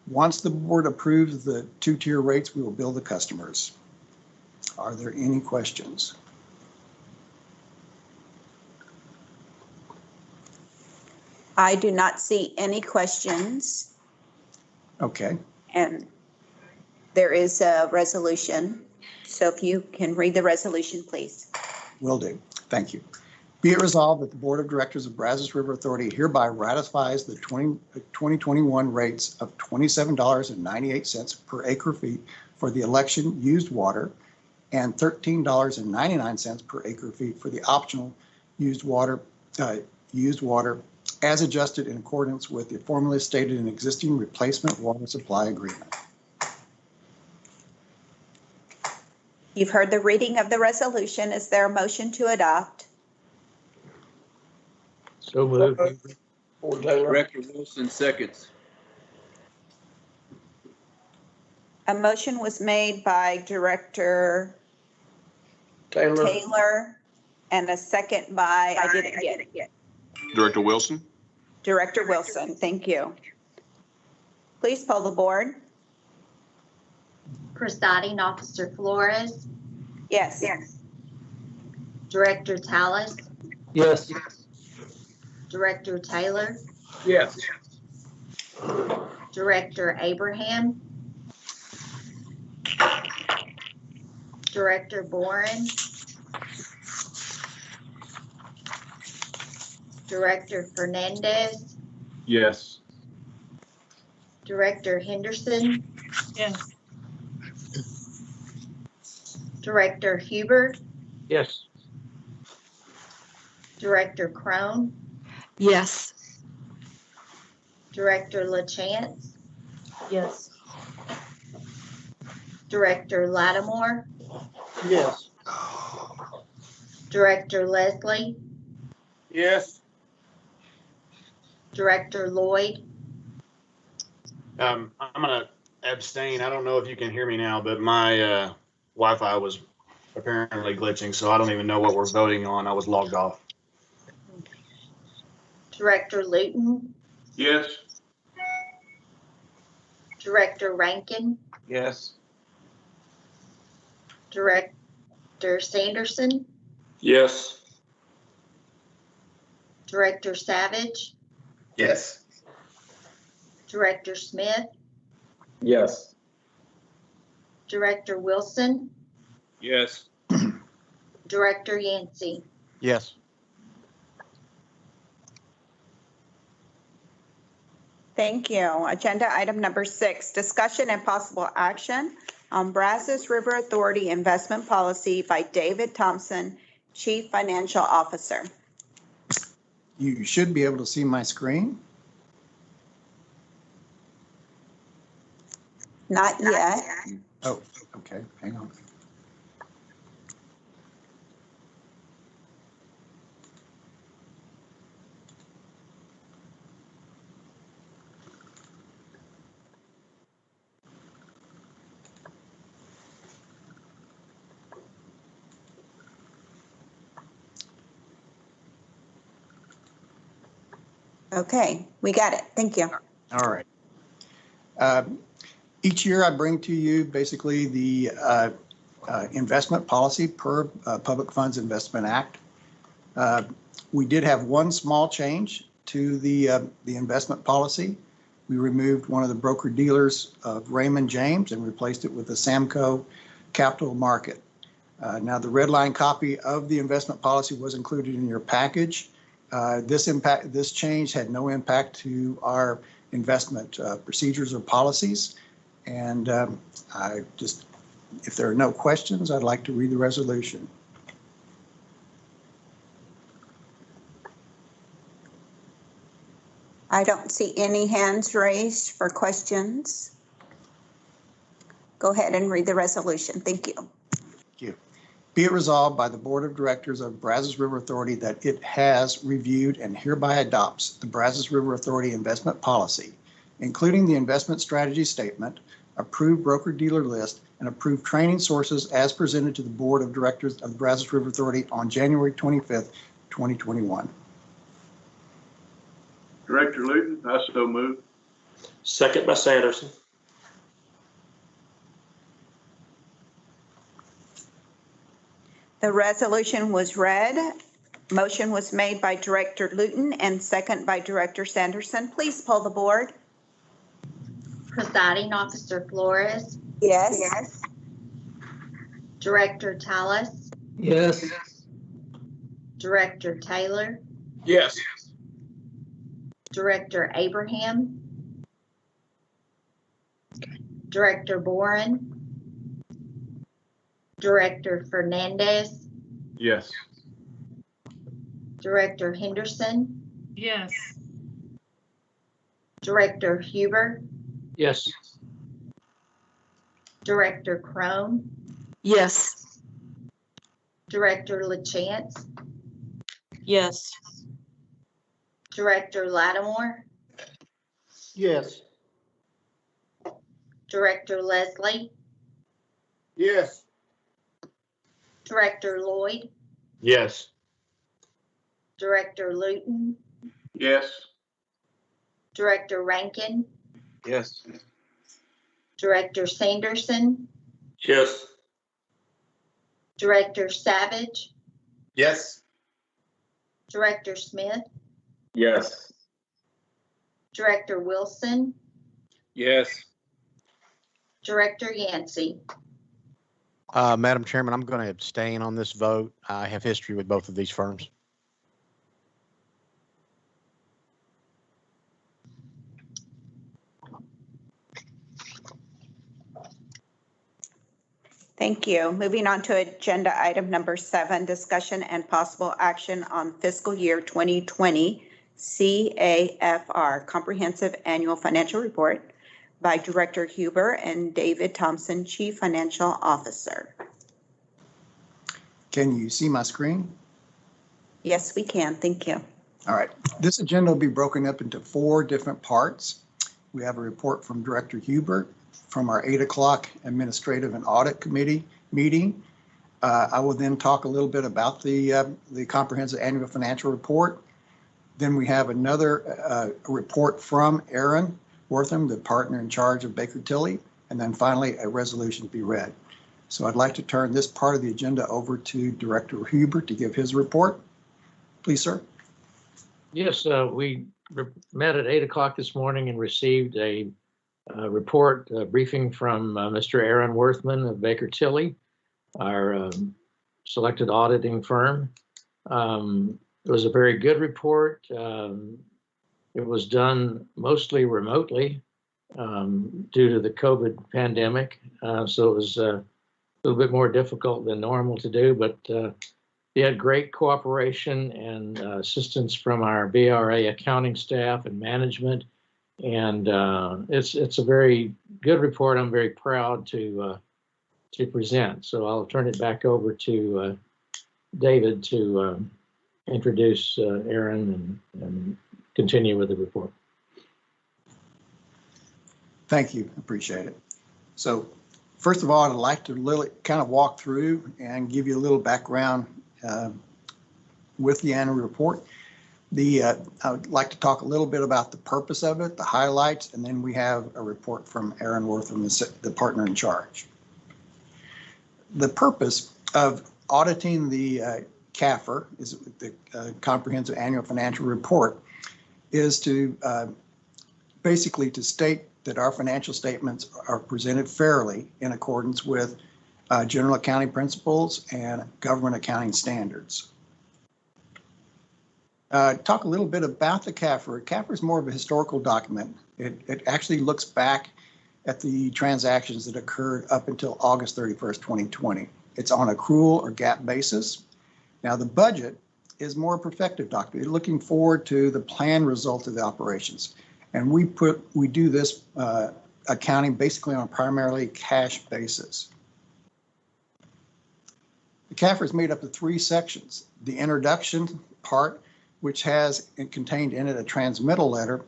Once the board approves the two-tier rates, we will bill the customers. Are there any questions? I do not see any questions, Okay. and there is a resolution. So if you can read the resolution, please. Will do. Thank you. Be it resolved that the Board of Directors of Brazos River Authority hereby ratifies the 2021 rates of $27.98 per acre feet for the election used water and $13.99 per acre feet for the optional used water as adjusted in accordance with the formula stated in existing replacement water supply agreement. You've heard the reading of the resolution. Is there a motion to adopt? So moved. Director Wilson seconds. A motion was made by Director Taylor and a second by, I didn't get. Director Wilson? Director Wilson, thank you. Please poll the board. Presiding Officer Flores, Yes. Director Tallis, Yes. Director Taylor, Yes. Director Abraham, Director Boren, Director Fernandez, Yes. Director Henderson, Yes. Director Huber, Yes. Director Crone, Yes. Director LaChance, Yes. Director Lattimore, Yes. Director Leslie, Yes. Director Lloyd, I'm gonna abstain. I don't know if you can hear me now, but my Wi-Fi was apparently glitching, so I don't even know what we're voting on. I was logged off. Director Luton, Yes. Director Rankin, Yes. Director Sanderson, Yes. Director Savage, Yes. Director Smith, Yes. Director Wilson, Yes. Director Yancey. Yes. Thank you. Agenda item number 6, discussion and possible action on Brazos River Authority investment policy by David Thompson, Chief Financial Officer. You should be able to see my screen. Not yet. Oh, okay. Hang on. Okay, we got it. Thank you. All right. Each year I bring to you basically the investment policy per Public Funds Investment Act. We did have one small change to the investment policy. We removed one of the broker dealers of Raymond James and replaced it with the Samco Capital Market. Now the red line copy of the investment policy was included in your package. This change had no impact to our investment procedures or policies. And if there are no questions, I'd like to read the resolution. I don't see any hands raised for questions. Go ahead and read the resolution. Thank you. Thank you. Be it resolved by the Board of Directors of Brazos River Authority that it has reviewed and hereby adopts the Brazos River Authority investment policy, including the investment strategy statement, approved broker-dealer list, and approved training sources as presented to the Board of Directors of the Brazos River Authority on January 25th, 2021. Luton. I so move. Second by Sanderson. The resolution was read. Motion was made by Director Luton and second by Director Sanderson. Please poll the board. Presiding Officer Flores, Yes. Director Tallis, Yes. Director Taylor, Yes. Director Abraham, Director Boren, Director Fernandez, Yes. Director Henderson, Yes. Director Huber, Yes. Director Crone, Yes. Director LaChance, Yes. Director Lattimore, Yes. Director Leslie, Yes. Director Lloyd, Yes. Director Luton, Yes. Director Rankin, Yes. Director Sanderson, Yes. Director Savage, Yes. Director Smith, Yes. Director Wilson, Yes. Director Yancey. Madam Chairman, I'm going to abstain on this vote. I have history with both of these firms. Thank you. Moving on to agenda item number 7, discussion and possible action on fiscal year 2020 CAFR, Comprehensive Annual Financial Report by Director Huber and David Thompson, Chief Financial Officer. Can you see my screen? Yes, we can. Thank you. All right. This agenda will be broken up into 4 different parts. We have a report from Director Hubert from our 8 o'clock Administrative and Audit Committee meeting. I will then talk a little bit about the Comprehensive Annual Financial Report. Then we have another report from Aaron Wortham, the partner in charge of Baker Tilly, and then finally a resolution to be read. So I'd like to turn this part of the agenda over to Director Hubert to give his report. Please, sir. Yes, we met at 8 o'clock this morning and received a report briefing from Mr. Aaron Worthman of Baker Tilly, our selected auditing firm. It was a very good report. It was done mostly remotely due to the COVID pandemic, so it was a little bit more difficult than normal to do, but we had great cooperation and assistance from our BRA accounting staff and management, and it's a very good report. I'm very proud to present. So I'll turn it back over to David to introduce Aaron and continue with the report. Thank you. Appreciate it. So first of all, I'd like to kind of walk through and give you a little background with the annual report. I would like to talk a little bit about the purpose of it, the highlights, and then we have a report from Aaron Wortham, the partner in charge. The purpose of auditing the CAFR, is the Comprehensive Annual Financial Report, is to basically to state that our financial statements are presented fairly in accordance with general accounting principles and government accounting standards. Talk a little bit about the CAFR. CAFR is more of a historical document. It actually looks back at the transactions that occurred up until August 31st, 2020. It's on accrual or GAAP basis. Now the budget is more a prospective document, looking forward to the planned result of the operations. And we do this accounting basically on a primarily cash basis. The CAFR is made up of 3 sections. The introduction part, which has contained in it a transmittal letter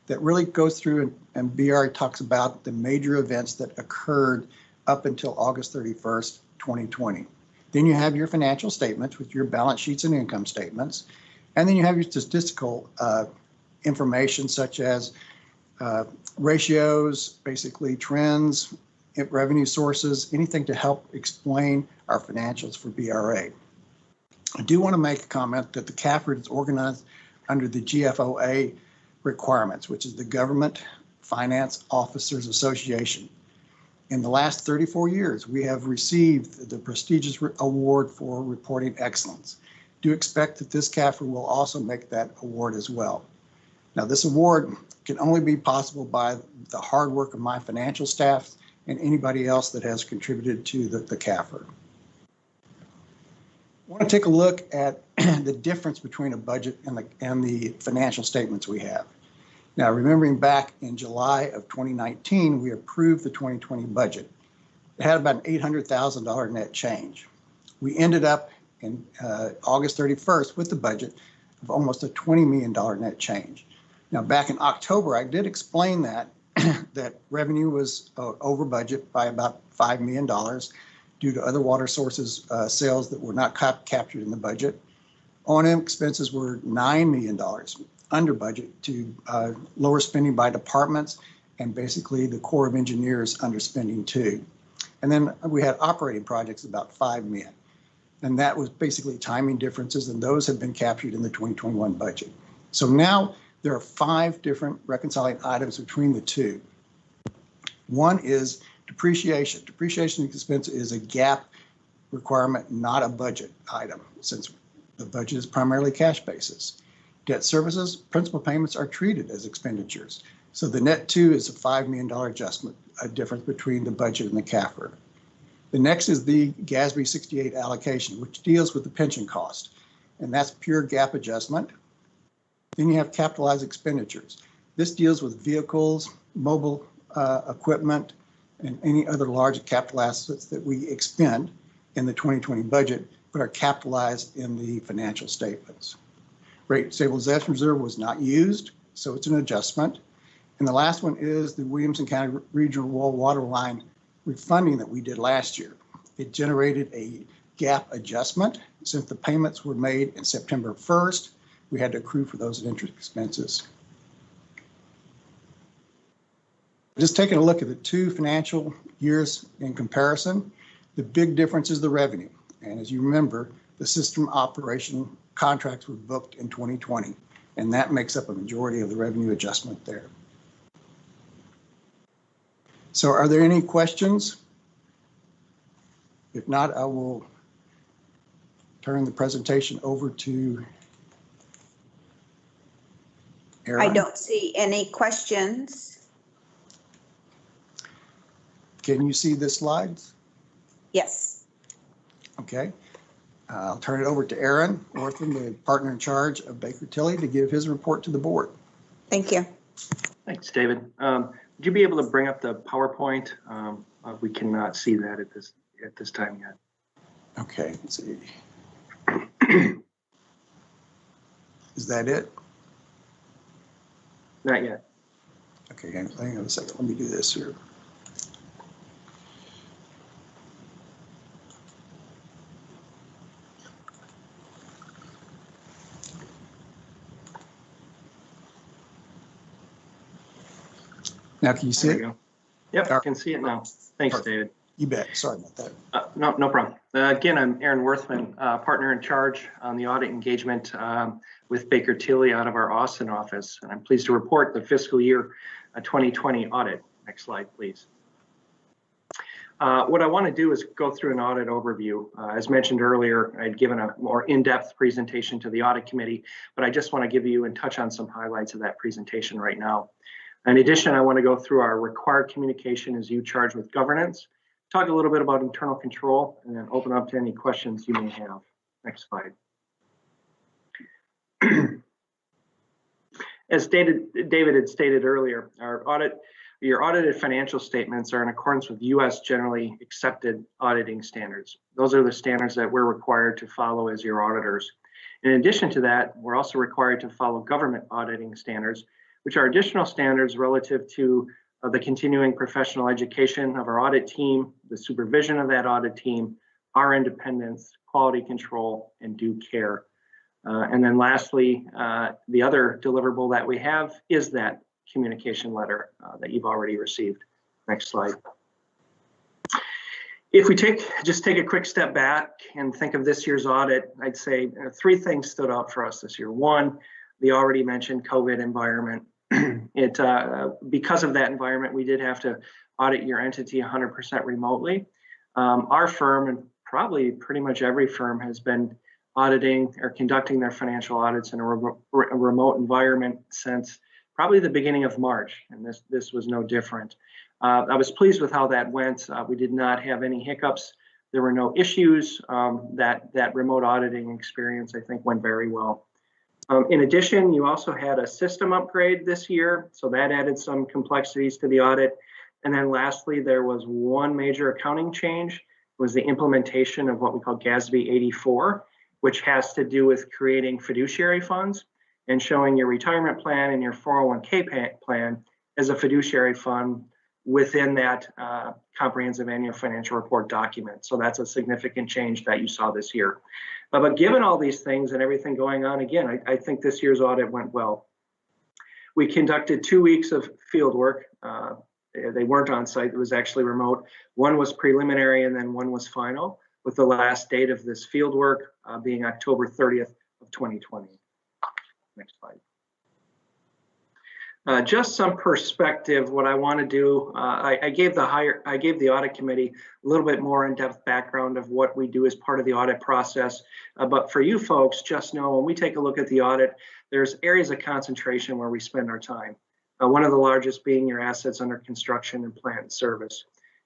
that really goes through and BR talks about the major events that occurred up until August 31st, 2020. Then you have your financial statements with your balance sheets and income statements. And then you have your statistical information such as ratios, basically trends, revenue sources, anything to help explain our financials for BRA. I do want to make a comment that the CAFR is organized under the GFOA requirements, which is the Government Finance Officers Association. In the last 34 years, we have received the prestigious award for reporting excellence. Do expect that this CAFR will also make that award as well. Now, this award can only be possible by the hard work of my financial staff and anybody else that has contributed to the CAFR. I want to take a look at the difference between a budget and the financial statements we have. Now, remembering back in July of 2019, we approved the 2020 budget. It had about an $800,000 net change. We ended up in August 31st with the budget of almost a $20 million net change. Now, back in October, I did explain that that revenue was over budget by about $5 million due to other water sources sales that were not captured in the budget. O&M expenses were $9 million under budget to lower spending by departments and basically the Corps of Engineers underspending too. And then we had operating projects about $5 million. And that was basically timing differences, and those have been captured in the 2021 budget. So now there are 5 different reconciling items between the two. One is depreciation. Depreciation expense is a GAAP requirement, not a budget item, since the budget is primarily cash basis. Debt services, principal payments are treated as expenditures. So the net 2 is a $5 million adjustment, a difference between the budget and the CAFR. The next is the GASB 68 allocation, which deals with the pension cost, and that's pure GAAP adjustment. Then you have capitalized expenditures. This deals with vehicles, mobile equipment, and any other large capital assets that we expend in the 2020 budget, but are capitalized in the financial statements. Rate stabilization reserve was not used, so it's an adjustment. And the last one is the Williamson County Regional Rural Water Line refunding that we did last year. It generated a GAAP adjustment. Since the payments were made in September 1st, we had to accrue for those interest expenses. Just taking a look at the 2 financial years in comparison, the big difference is the revenue. And as you remember, the system operation contracts were booked in 2020, and that makes up a majority of the revenue adjustment there. So are there any questions? If not, I will turn the presentation over to Erin. I don't see any questions. Can you see the slides? Yes. Okay. I'll turn it over to Aaron Worthman, the partner in charge of Baker Tilly, to give his report to the board. Thank you. Thanks, David. Would you be able to bring up the PowerPoint? We cannot see that at this time yet. Okay, let's see. Is that it? Not yet. Okay, hang on a second. Let me do this here. Now, can you see it? Yep, I can see it now. Thanks, Perfect. David. You bet. Sorry about that. No problem. Again, I'm Aaron Worthman, partner in charge on the audit engagement with Baker Tilly out of our Austin office. And I'm pleased to report the fiscal year 2020 audit. Next slide, please. What I want to do is go through an audit overview. As mentioned earlier, I'd given a more in-depth presentation to the audit committee, but I just want to give you and touch on some highlights of that presentation right now. In addition, I want to go through our required communication as you charged with governance, talk a little bit about internal control, and then open up to any questions you may have. Next slide. As David had stated earlier, your audited financial statements are in accordance with U.S. generally accepted auditing standards. Those are the standards that we're required to follow as your auditors. In addition to that, we're also required to follow government auditing standards, which are additional standards relative to the continuing professional education of our audit team, the supervision of that audit team, our independence, quality control, and due care. And then lastly, the other deliverable that we have is that communication letter that you've already received. Next slide. If we just take a quick step back and think of this year's audit, I'd say three things stood out for us this year. One, the already mentioned COVID environment. Because of that environment, we did have to audit your entity 100% remotely. Our firm, and probably pretty much every firm, has been auditing or conducting their financial audits in a remote environment since probably the beginning of March, and this was no different. I was pleased with how that went. We did not have any hiccups. There were no issues. That remote auditing experience, I think, went very well. In addition, you also had a system upgrade this year, so that added some complexities to the audit. And then lastly, there was one major accounting change. It was the implementation of what we call GASB 84, which has to do with creating fiduciary funds and showing your retirement plan and your 401k plan as a fiduciary fund within that comprehensive annual financial report document. So that's a significant change that you saw this year. But given all these things and everything going on, again, I think this year's audit went well. We conducted 2 weeks of field work. They weren't on site, it was actually remote. One was preliminary and then one was final, with the last date of this field work being October 30th of 2020. Next slide. Just some perspective, what I want to do, I gave the audit committee a little bit more in-depth background of what we do as part of the audit process. But for you folks, just know when we take a look at the audit, there's areas of concentration where we spend our time. One of the largest being your assets under construction and plant and service.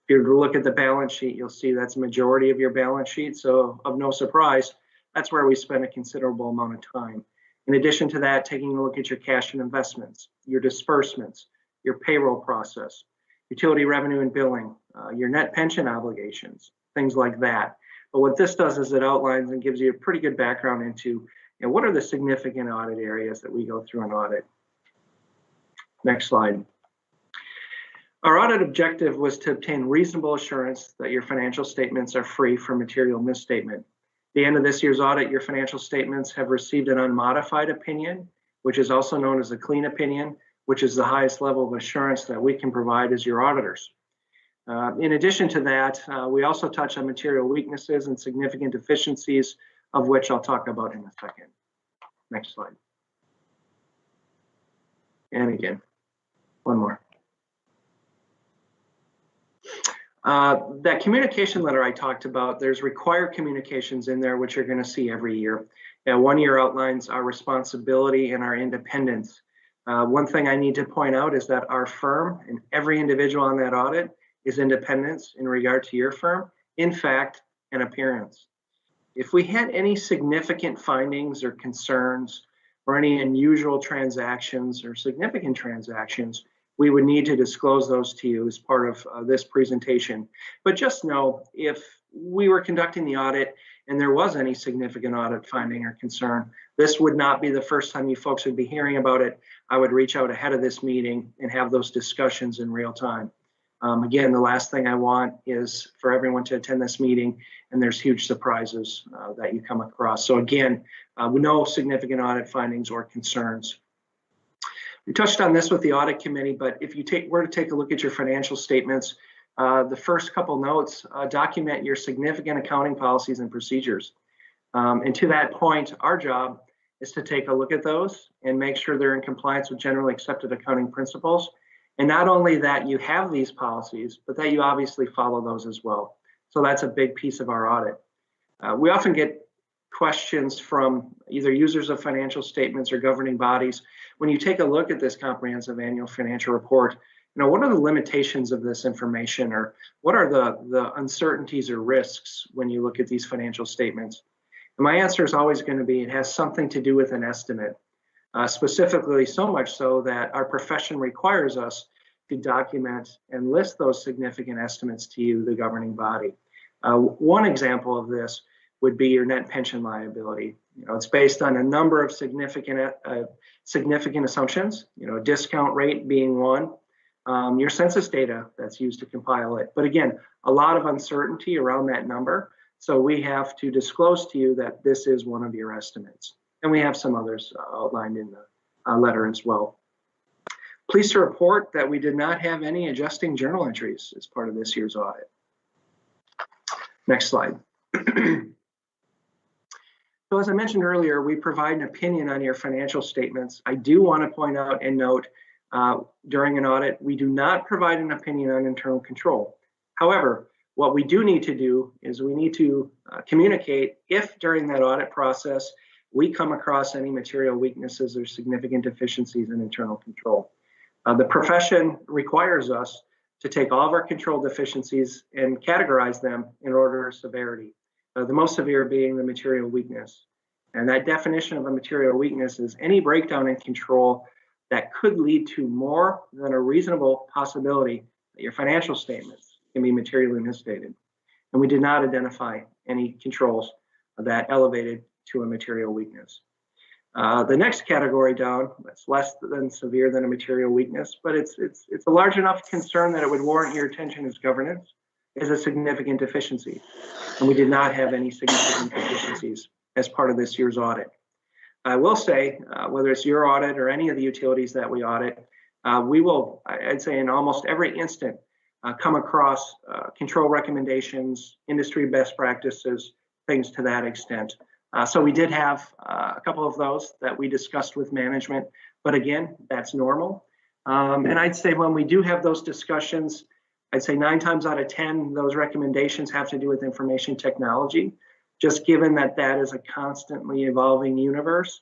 If you look at the balance sheet, you'll see that's a majority of your balance sheet. So of no surprise, that's where we spend a considerable amount of time. In addition to that, taking a look at your cash and investments, your disbursements, your payroll process, utility revenue and billing, your net pension obligations, things like that. But what this does is it outlines and gives you a pretty good background into what are the significant audit areas that we go through an audit. Next slide. Our audit objective was to obtain reasonable assurance that your financial statements are free from material misstatement. At the end of this year's audit, your financial statements have received an unmodified opinion, which is also known as a clean opinion, which is the highest level of assurance that we can provide as your auditors. In addition to that, we also touch on material weaknesses and significant deficiencies, of which I'll talk about in a second. Next slide. And again, one more. That communication letter I talked about, there's required communications in there, which you're going to see every year. 1 year outlines our responsibility and our independence. One thing I need to point out is that our firm and every individual on that audit is independent in regard to your firm, in fact, and appearance. If we had any significant findings or concerns or any unusual transactions or significant transactions, we would need to disclose those to you as part of this presentation. But just know, if we were conducting the audit and there was any significant audit finding or concern, this would not be the first time you folks would be hearing about it. I would reach out ahead of this meeting and have those discussions in real time. Again, the last thing I want is for everyone to attend this meeting and there's huge surprises that you come across. So again, no significant audit findings or concerns. We touched on this with the audit committee, but if you were to take a look at your financial statements, the first couple notes document your significant accounting policies and procedures. And to that point, our job is to take a look at those and make sure they're in compliance with generally accepted accounting principles. And not only that you have these policies, but that you obviously follow those as well. So that's a big piece of our audit. We often get questions from either users of financial statements or governing bodies. When you take a look at this comprehensive annual financial report, what are the limitations of this information, or what are the uncertainties or risks when you look at these financial statements? And my answer is always going to be, it has something to do with an estimate, specifically so much so that our profession requires us to document and list those significant estimates to you, the governing body. One example of this would be your net pension liability. It's based on a number of significant assumptions, a discount rate being one, your census data that's used to compile it. But again, a lot of uncertainty around that number. So we have to disclose to you that this is one of your estimates. And we have some others outlined in the letter as well. Pleased to report that we did not have any adjusting journal entries as part of this year's audit. Next slide. So as I mentioned earlier, we provide an opinion on your financial statements. I do want to point out and note during an audit, we do not provide an opinion on internal control. However, what we do need to do is we need to communicate if during that audit process we come across any material weaknesses or significant deficiencies in internal control. The profession requires us to take all of our control deficiencies and categorize them in order of severity. The most severe being the material weakness. And that definition of a material weakness is any breakdown in control that could lead to more than a reasonable possibility that your financial statements can be materially misstated. And we did not identify any controls that elevated to a material weakness. The next category down, that's less than severe than a material weakness, but it's a large enough concern that it would warrant your attention as governance, is a significant deficiency. And we did not have any significant deficiencies as part of this year's audit. I will say, whether it's your audit or any of the utilities that we audit, we will, I'd say in almost every instant, come across control recommendations, industry best practices, things to that extent. So we did have a couple of those that we discussed with management, but again, that's normal. And I'd say when we do have those discussions, I'd say 9 times out of 10, those recommendations have to do with information technology. Just given that that is a constantly evolving universe,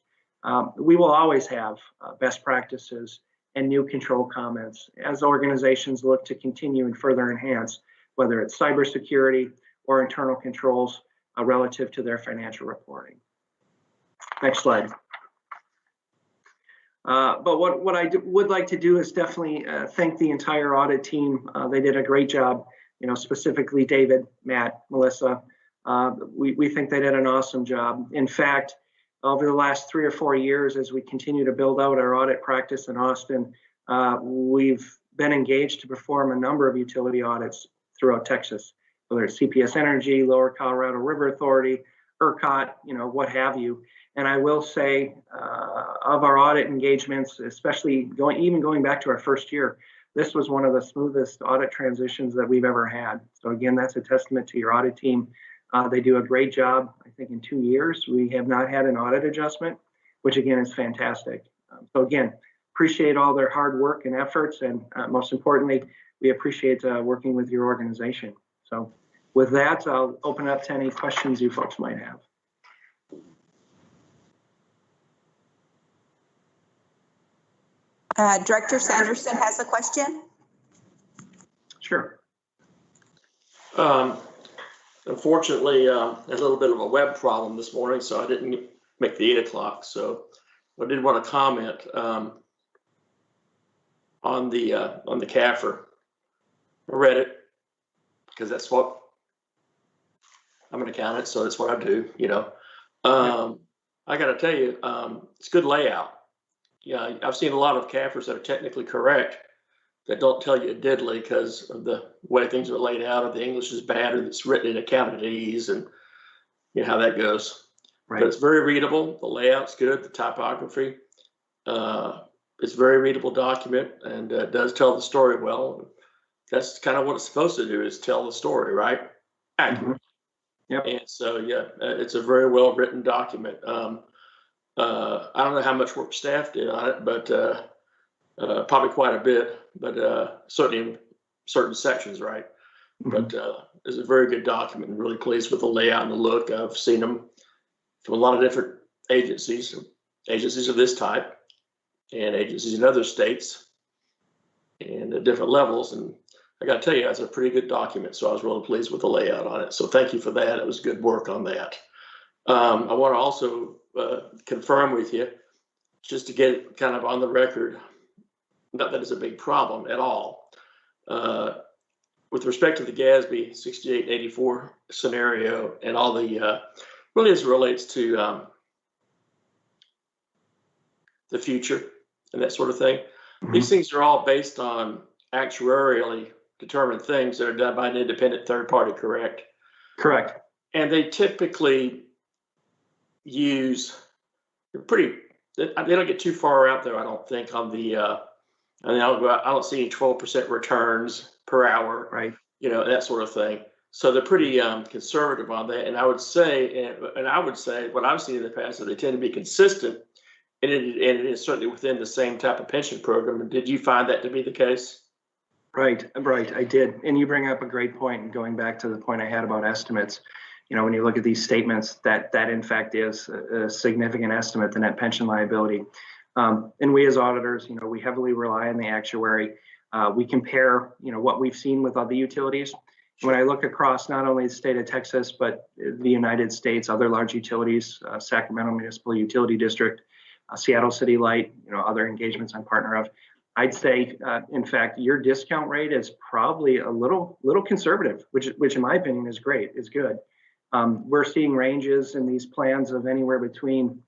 we will always have best practices and new control comments as organizations look to continue and further enhance, whether it's cybersecurity or internal controls relative to their financial reporting. Next slide. But what I would like to do is definitely thank the entire audit team. They did a great job, specifically David, Matt, Melissa. We think they did an awesome job. In fact, over the last 3 or 4 years, as we continue to build out our audit practice in Austin, we've been engaged to perform a number of utility audits throughout Texas, whether it's CPS Energy, Lower Colorado River Authority, ERCOT, what have you. And I will say, of our audit engagements, especially going back to our first year, this was one of the smoothest audit transitions that we've ever had. So again, that's a testament to your audit team. They do a great job. I think in 2 years, we have not had an audit adjustment, which again is fantastic. So again, appreciate all their hard work and efforts. And most importantly, we appreciate working with your organization. So with that, I'll open up to any questions you folks might have. Director Sanderson has a question. Sure. Unfortunately, a little bit of a web problem this morning, so I didn't make the 8 o'clock. So I did want to comment on the CAFR. I read it because that's what I'm an accountant, so that's what I do. I got to tell you, it's good layout. Yeah, I've seen a lot of CAFRs that are technically correct that don't tell you a diddly because of the way things are laid out, or the English is bad, or it's written in accountanese, and how that goes. Right. But it's very readable. The layout's good. The typography. It's a very readable document, and does tell the story well. That's kind of what it's supposed to do, is tell the story, right? Accurate. Mm-hmm. Yep. And so, yeah, it's a very well written document. I don't know how much work staff did on it, but probably quite a bit, but certainly in certain sections, right? Mm-hmm. But it's a very good document, and really pleased with the layout and the look. I've seen them from a lot of different agencies of this type, and agencies in other states, and at different levels. And I got to tell you, it's a pretty good document, so I was really pleased with the layout on it. So thank you for that. It was good work on that. I want to also confirm with you, just to get it kind of on the record, not that it's a big problem at all. With respect to the GASB 6884 scenario and all the, really as it relates to the future and that sort of thing, mm-hmm. These things are all based on actuarially determined things that are done by an independent third party, correct? Correct. And they typically use pretty, they don't get too far out there, I don't think, on the, I mean, I don't see any 12% returns per hour, Right. you know, that sort of thing. So they're pretty conservative on that. And I would say, what I've seen in the past is they tend to be consistent, and it is certainly within the same type of pension program. Did you find that to be the case? Right, I did. And you bring up a great point, and going back to the point I had about estimates. You know, when you look at these statements, that in fact is a significant estimate, the net pension liability. And we as auditors, you know, we heavily rely on the actuary. We compare, you know, what we've seen with other utilities. When I look across not only the state of Texas, but the United States, other large utilities, Sacramento Municipal Utility District, Seattle City Light, you know, other engagements I'm partner of, I'd say, in fact, your discount rate is probably a little conservative, which in my opinion is great, is good. We're seeing ranges in these plans of anywhere between,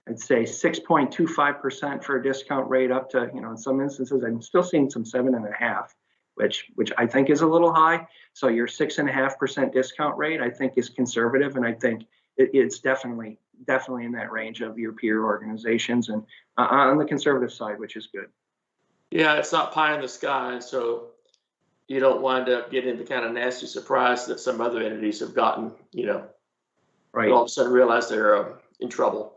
I'd say, 6.25% for a discount rate up to, you know, in some instances, I'm still seeing some 7.5%, which I think is a little high. So your 6.5% discount rate, I think, is conservative, and I think it's definitely in that range of your peer organizations, and on the conservative side, which is good. Yeah, it's not pie in the sky, so you don't wind up getting the kind of nasty surprise that some other entities have gotten, you know, right. All of a sudden realize they're in trouble.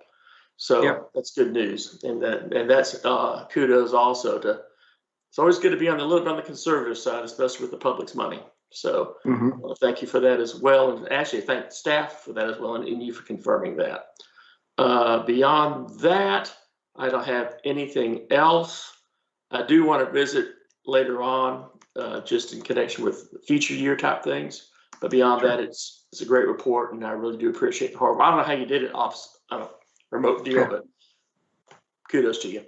So Yep. That's good news, and that's kudos also to. It's always good to be a little bit on the conservative side, especially with the public's money. So well, thank you for that as well, and actually thank staff for that as well, and you for confirming that. Beyond that, I don't have anything else. I do want to visit later on, just in connection with future year type things. But beyond that, it's a great report, and I really do appreciate the hard work. I don't know how you did it off remote deal, but kudos to you.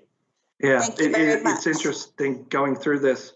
Yeah, Thank you very much. It's interesting going through this.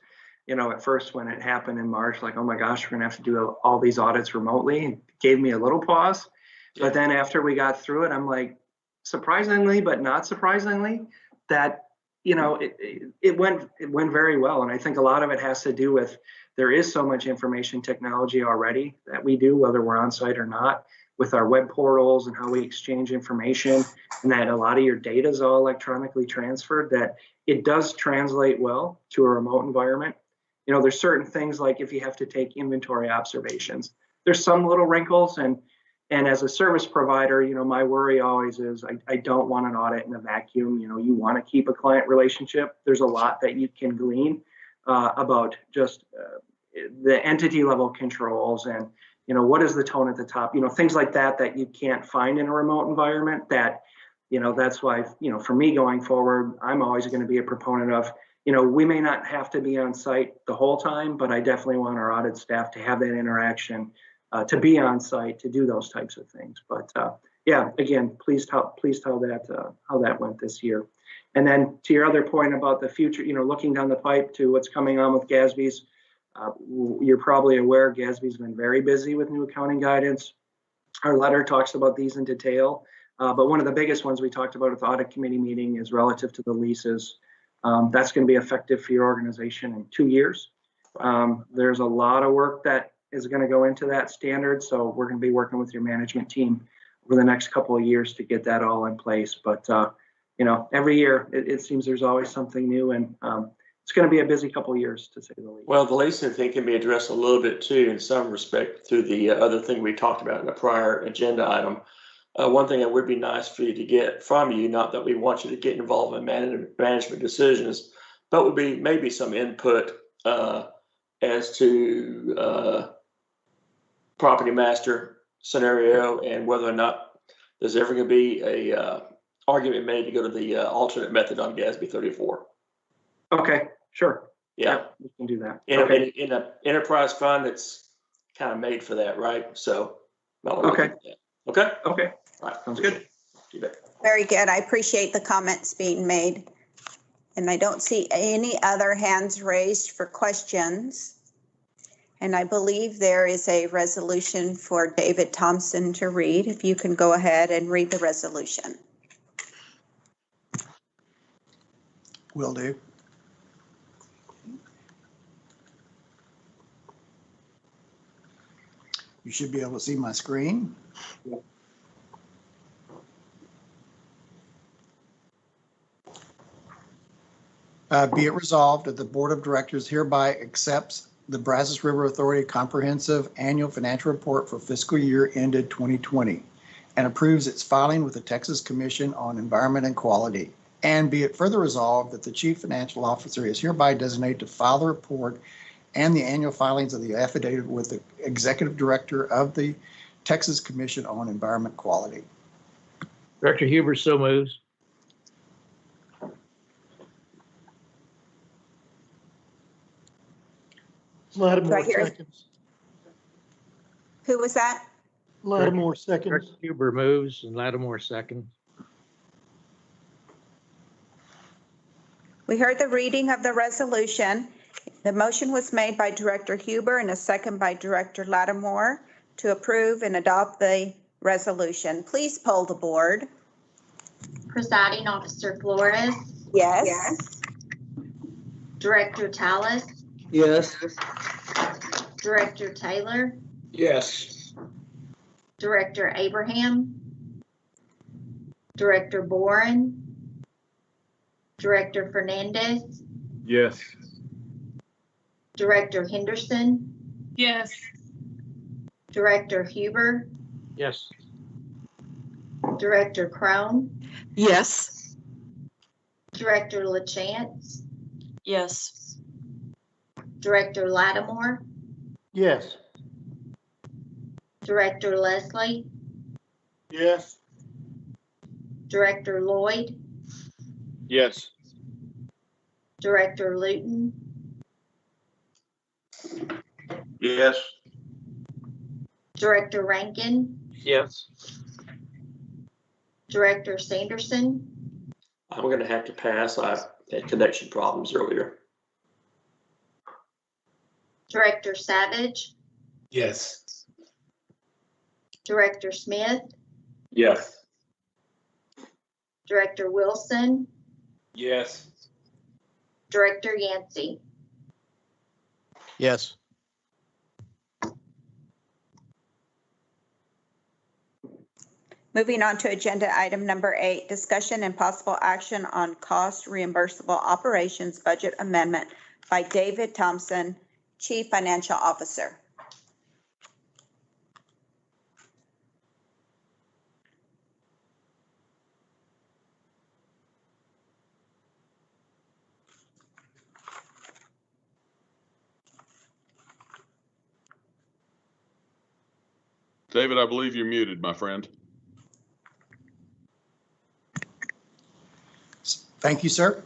You know, at first when it happened in March, like, oh my gosh, we're gonna have to do all these audits remotely. It gave me a little pause. Yeah. But then after we got through it, I'm like, surprisingly, but not surprisingly, that, you know, it went very well. And I think a lot of it has to do with, there is so much information technology already that we do, whether we're on site or not, with our web portals and how we exchange information, and that a lot of your data is all electronically transferred, that it does translate well to a remote environment. You know, there's certain things like if you have to take inventory observations, there's some little wrinkles, and as a service provider, you know, my worry always is I don't want an audit in a vacuum. You know, you want to keep a client relationship. There's a lot that you can glean about just the entity level controls, and, you know, what is the tone at the top, you know, things like that you can't find in a remote environment. That, you know, that's why, you know, for me going forward, I'm always going to be a proponent of, you know, we may not have to be on site the whole time, but I definitely want our audit staff to have that interaction, to be on site, to do those types of things. But yeah, again, please tell that how that went this year. And then to your other point about the future, you know, looking down the pipe to what's coming on with GASB's, you're probably aware GASB's been very busy with new accounting guidance. Our letter talks about these in detail, but one of the biggest ones we talked about at the audit committee meeting is relative to the leases. That's going to be effective for your organization in 2 years. There's a lot of work that is going to go into that standard, so we're going to be working with your management team over the next couple of years to get that all in place. But you know, every year it seems there's always something new, and it's going to be a busy couple of years, to say the least. Well, the leasing thing can be addressed a little bit too, in some respect, through the other thing we talked about in a prior agenda item. One thing that would be nice for you to get from you, not that we want you to get involved in management decisions, but would be maybe some input as to property master scenario, and whether or not there's ever going to be a argument made to go to the alternate method on GASB 34. Okay, sure. Yeah, we can do that. In an enterprise fund, it's kind of made for that, right? So, okay. Okay. Okay. All right. Sounds good. You bet. Very good. I appreciate the comments being made. And I don't see any other hands raised for questions. And I believe there is a resolution for David Thompson to read. If you can go ahead and read the resolution. Will do. You should be able to see my screen. Be it resolved that the Board of Directors hereby accepts the Brazos River Authority Comprehensive Annual Financial Report for fiscal year ended 2020 and approves its filing with the Texas Commission on Environment and Quality. And be it further resolved that the Chief Financial Officer is hereby designated to file the report and the annual filings of the affidavit with the Executive Director of the Texas Commission on Environment Quality. Director Huber so moves. Lattimore Right here. seconds. Who was that? Lattimore seconds. Director Huber moves and Lattimore second. We heard the reading of the resolution. The motion was made by Director Huber and a second by Director Lattimore to approve and adopt the resolution. Please poll the board. Presiding Officer Flores, Yes. Director Tallis, Yes. Director Taylor, Yes. Director Abraham, Director Boren, Director Fernandez, Yes. Director Henderson, Yes. Director Huber, Yes. Director Crone, Yes. Director LaChance, Yes. Director Lattimore, Yes. Director Leslie, Yes. Director Lloyd, Yes. Director Luton, Yes. Director Rankin, Yes. Director Sanderson, I'm gonna have to pass. I had connection problems earlier. Director Savage, Yes. Director Smith, Yes. Director Wilson, Yes. Director Yancey. Yes. Moving on to agenda item number 8, discussion and possible action on cost reimbursable operations budget amendment by David Thompson, Chief Financial Officer. David, I believe you're muted, my friend. Thank you, sir.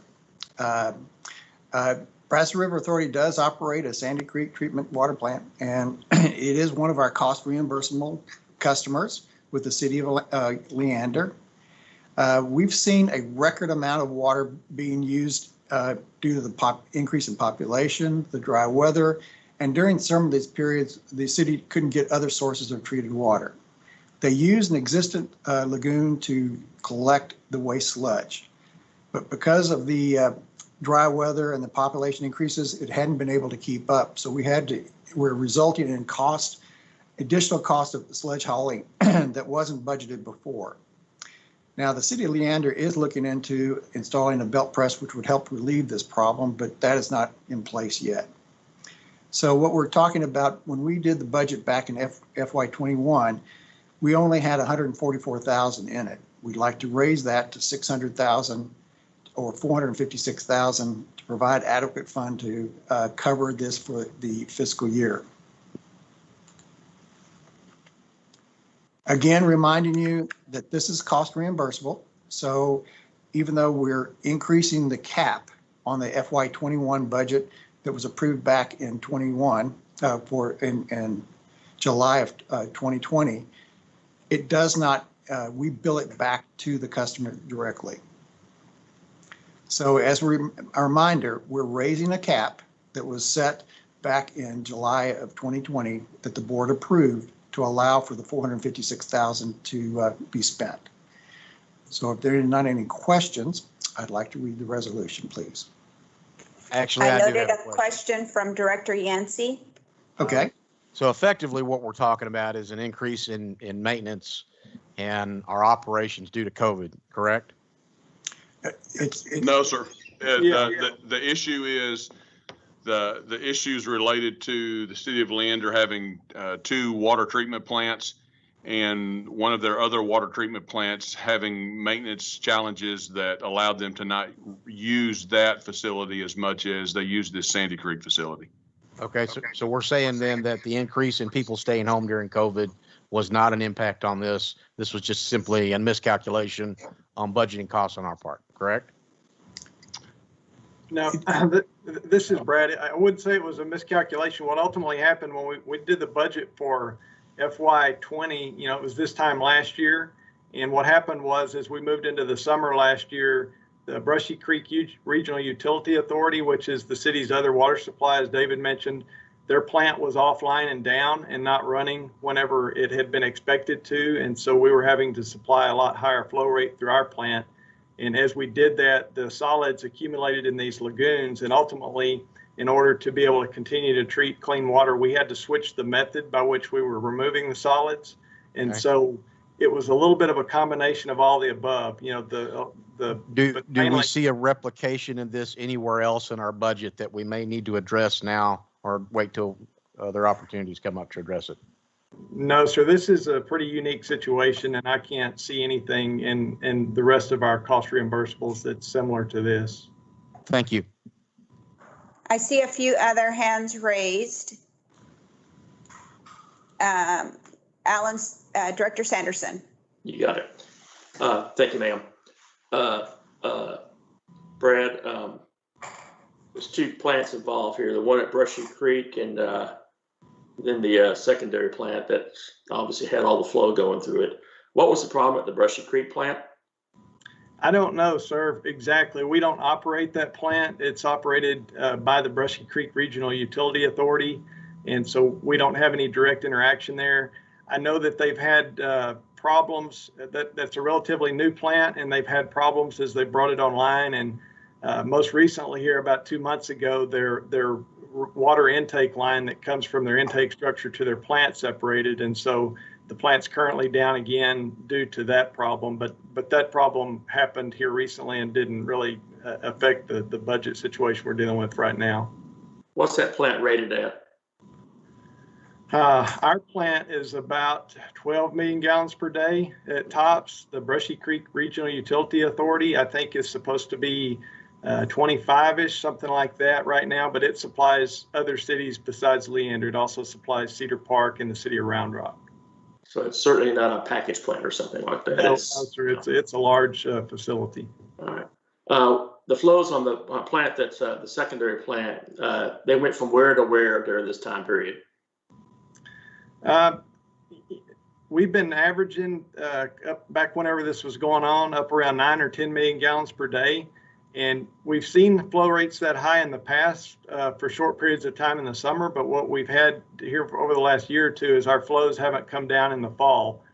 Brazos River Authority does operate a Sandy Creek treatment water plant, and it is one of our cost reimbursable customers with the city of Leander. We've seen a record amount of water being used due to the increase in population, the dry weather, and during some of these periods, the city couldn't get other sources of treated water. They used an existing lagoon to collect the waste sludge. But because of the dry weather and the population increases, it hadn't been able to keep up. So we're resulting in additional cost of sludge hauling that wasn't budgeted before. Now, the city of Leander is looking into installing a belt press, which would help relieve this problem, but that is not in place yet. So what we're talking about, when we did the budget back in FY21, we only had 144,000 in it. We'd like to raise that to 600,000 or 456,000 to provide adequate fund to cover this for the fiscal year. Again, reminding you that this is cost reimbursable. So even though we're increasing the cap on the FY21 budget that was approved back in 21 in July of 2020, it does not, we bill it back to the customer directly. So as a reminder, we're raising a cap that was set back in July of 2020 that the board approved to allow for the 456,000 to be spent. So if there are not any questions, I'd like to read the resolution, please. Actually, I I do noted have a question from Director Yancey. Okay. So effectively, what we're talking about is an increase in maintenance and our operations due to COVID, correct? No, sir. The issue is the issues related to the city of Leander having 2 water treatment plants and one of their other water treatment plants having maintenance challenges that allowed them to not use that facility as much as they use this Sandy Creek facility. Okay, so we're saying then that the increase in people staying home during COVID was not an impact on this. This was just simply a miscalculation on budgeting costs on our part, correct? No, this is Brad. I wouldn't say it was a miscalculation. What ultimately happened when we did the budget for FY20, it was this time last year. And what happened was, as we moved into the summer last year, the Brushy Creek Regional Utility Authority, which is the city's other water supply, as David mentioned, their plant was offline and down and not running whenever it had been expected to. And so we were having to supply a lot higher flow rate through our plant. And as we did that, the solids accumulated in these lagoons. And ultimately, in order to be able to continue to treat clean water, we had to switch the method by which we were removing the solids. And so it was a little bit of a combination of all the above. Do we see a replication of this anywhere else in our budget that we may need to address now, or wait till other opportunities come up to address it? No, sir. This is a pretty unique situation, and I can't see anything in the rest of our cost reimbursables that's similar to this. Thank you. I see a few other hands raised. Director Sanderson. You got it. Thank you, ma'am. Brad, there's 2 plants involved here, the one at Brushy Creek and then the secondary plant that obviously had all the flow going through it. What was the problem at the Brushy Creek plant? I don't know, sir, exactly. We don't operate that plant. It's operated by the Brushy Creek Regional Utility Authority, and so we don't have any direct interaction there. I know that they've had problems. That's a relatively new plant, and they've had problems as they brought it online. And most recently here, about 2 months ago, their water intake line that comes from their intake structure to their plant separated. And so the plant's currently down again due to that problem. But that problem happened here recently and didn't really affect the budget situation we're dealing with right now. What's that plant rated at? Our plant is about 12 million gallons per day at tops. The Brushy Creek Regional Utility Authority, I think, is supposed to be 25-ish, something like that right now, but it supplies other cities besides Leander. It also supplies Cedar Park and the city of Round Rock. So it's certainly not a package plant or something like that. No, sir, it's a large facility. All right. The flows on the plant that's the secondary plant, they went from where to where during this time period? We've been averaging up back whenever this was going on, up around 9 or 10 million gallons per day. And we've seen flow rates that high in the past for short periods of time in the summer. But what we've had here over the last year or two is our flows haven't come down in the fall,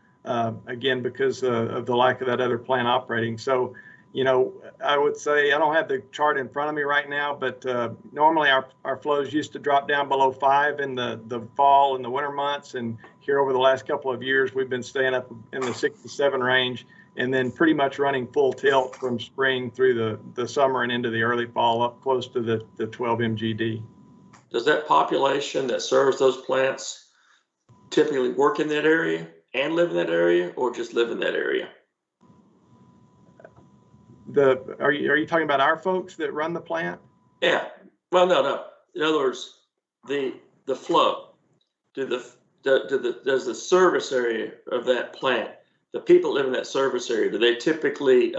again, because of the lack of that other plant operating. So, I would say, I don't have the chart in front of me right now, but normally our flows used to drop down below 5 in the fall and the winter months. And here over the last couple of years, we've been staying up in the 6 to 7 range, and then pretty much running full tilt from spring through the summer and into the early fall, up close to the 12 MGD. Does that population that serves those plants typically work in that area and live in that area, or just live in that area? Are you talking about our folks that run the plant? Yeah. Well, no. In other words, the flow. Does the service area of that plant, the people that live in that service area, do they typically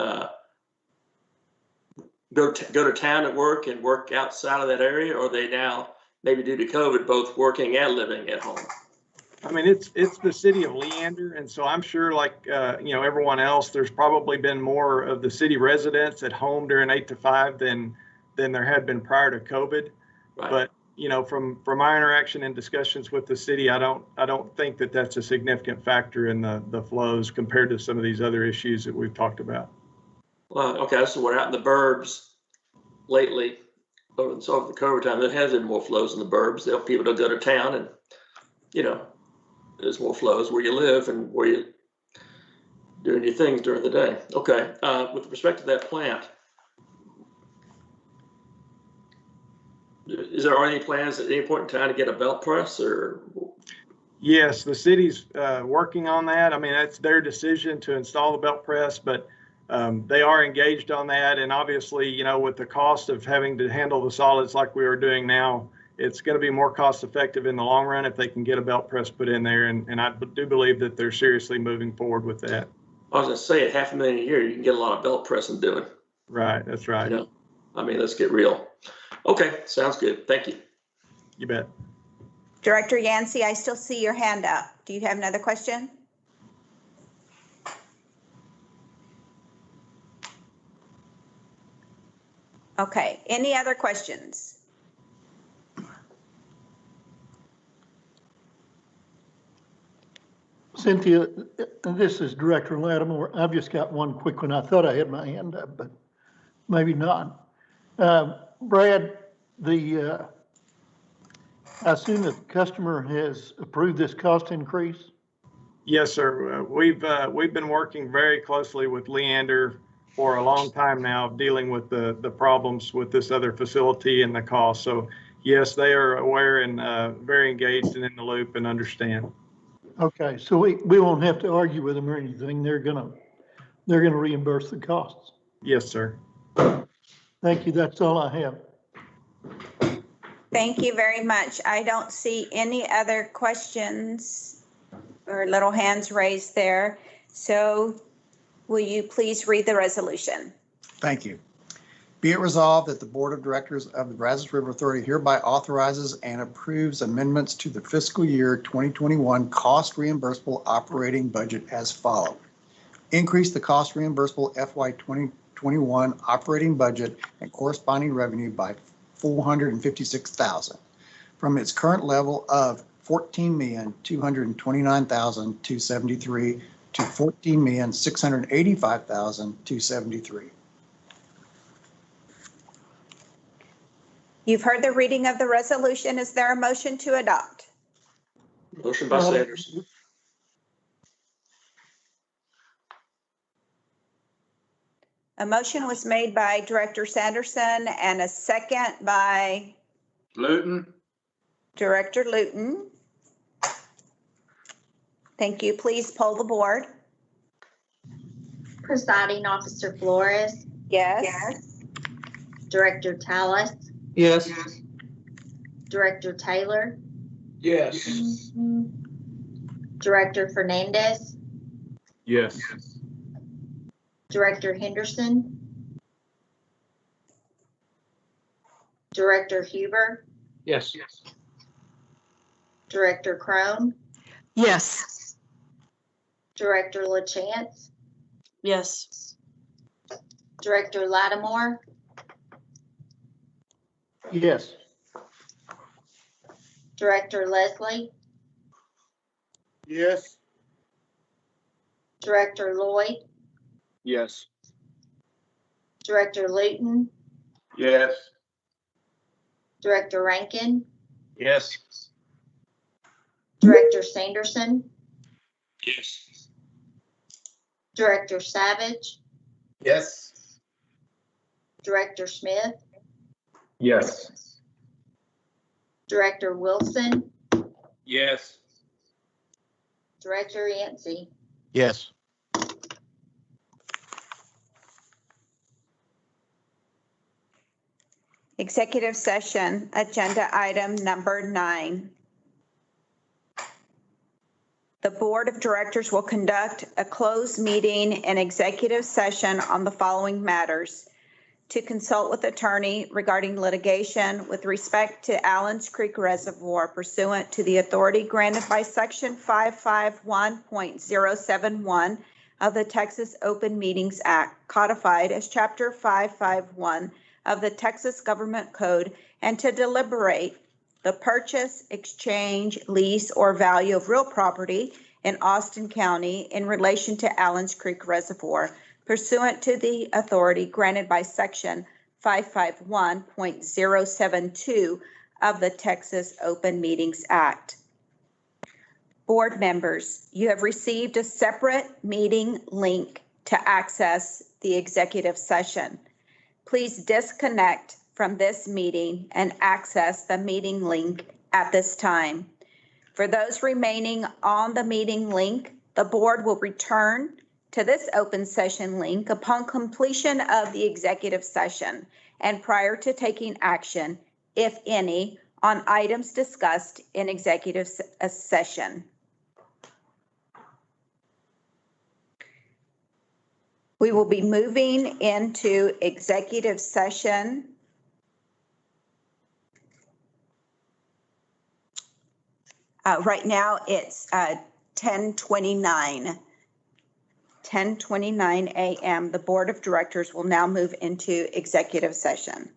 go to town at work and work outside of that area, or are they now, maybe due to COVID, both working and living at home? I mean, it's the city of Leander, and so I'm sure, like everyone else, there's probably been more of the city residents at home during 8 to 5 than there had been prior to COVID. Right. But from our interaction and discussions with the city, I don't think that that's a significant factor in the flows compared to some of these other issues that we've talked about. Well, okay, so we're out in the burbs lately over the COVID time. There has been more flows in the burbs. People don't go to town, and there's more flows where you live and where you're doing your things during the day. Okay, with respect to that plant, Is there any plans at any point in time to get a belt press or? Yes, the city's working on that. I mean, that's their decision to install the belt press, but they are engaged on that. And obviously, you know, with the cost of having to handle the solids like we are doing now, it's going to be more cost effective in the long run if they can get a belt press put in there. And I do believe that they're seriously moving forward with that. I was going to say, at $500,000 a year, you can get a lot of belt pressing doing. Right, that's right. You know, I mean, let's get real. Okay, sounds good. Thank you. You bet. Director Yancey, I still see your hand up. Do you have another question? Okay, any other questions? Cynthia, this is Director Lattimore. I've just got one quick one. I thought I had my hand up, but maybe not. Brad, I assume the customer has approved this cost increase? Yes, sir. We've been working very closely with Leander for a long time now, dealing with the problems with this other facility and the cost. So yes, they are aware and very engaged and in the loop and understand. Okay, so we won't have to argue with them or anything. They're gonna reimburse the costs. Yes, sir. Thank you. That's all I have. Thank you very much. I don't see any other questions or little hands raised there. So will you please read the resolution? Thank you. Be it resolved that the Board of Directors of the Brazos River Authority hereby authorizes and approves amendments to the fiscal year 2021 cost reimbursable operating budget as follows. Increase the cost reimbursable FY 2021 operating budget and corresponding revenue by $456,000 from its current level of $14,229,273 to $14,685,273. You've heard the reading of the resolution. Is there a motion to adopt? Motion by Sanderson. A motion was made by Director Sanderson and a second by Luton. Director Luton. Thank you. Please poll the board. Presiding Officer Flores, Yes. Director Tallis, Yes. Director Taylor, Yes. Director Fernandez, Yes. Director Henderson, Director Huber, Yes. Director Crone, Yes. Director LaChance, Yes. Director Lattimore, Yes. Director Leslie, Yes. Director Lloyd, Yes. Director Luton, Yes. Director Rankin, Yes. Director Sanderson, Yes. Director Savage, Yes. Director Smith, Yes. Director Wilson, Yes. Director Yancey. Yes. Executive session, agenda item number 9. The Board of Directors will conduct a closed meeting and executive session on the following matters: to consult with attorney regarding litigation with respect to Allen's Creek Reservoir pursuant to the authority granted by Section 551.071 of the Texas Open Meetings Act, codified as Chapter 551 of the Texas Government Code, and to deliberate the purchase, exchange, lease, or value of real property in Austin County in relation to Allen's Creek Reservoir pursuant to the authority granted by Section 551.072 of the Texas Open Meetings Act. Board members, you have received a separate meeting link to access the executive session. Please disconnect from this meeting and access the meeting link at this time. For those remaining on the meeting link, the board will return to this open session link upon completion of the executive session and prior to taking action, if any, on items discussed in executive session. We will be moving into executive session. Right now it's 10:29 a.m. The Board of Directors will now move into executive session.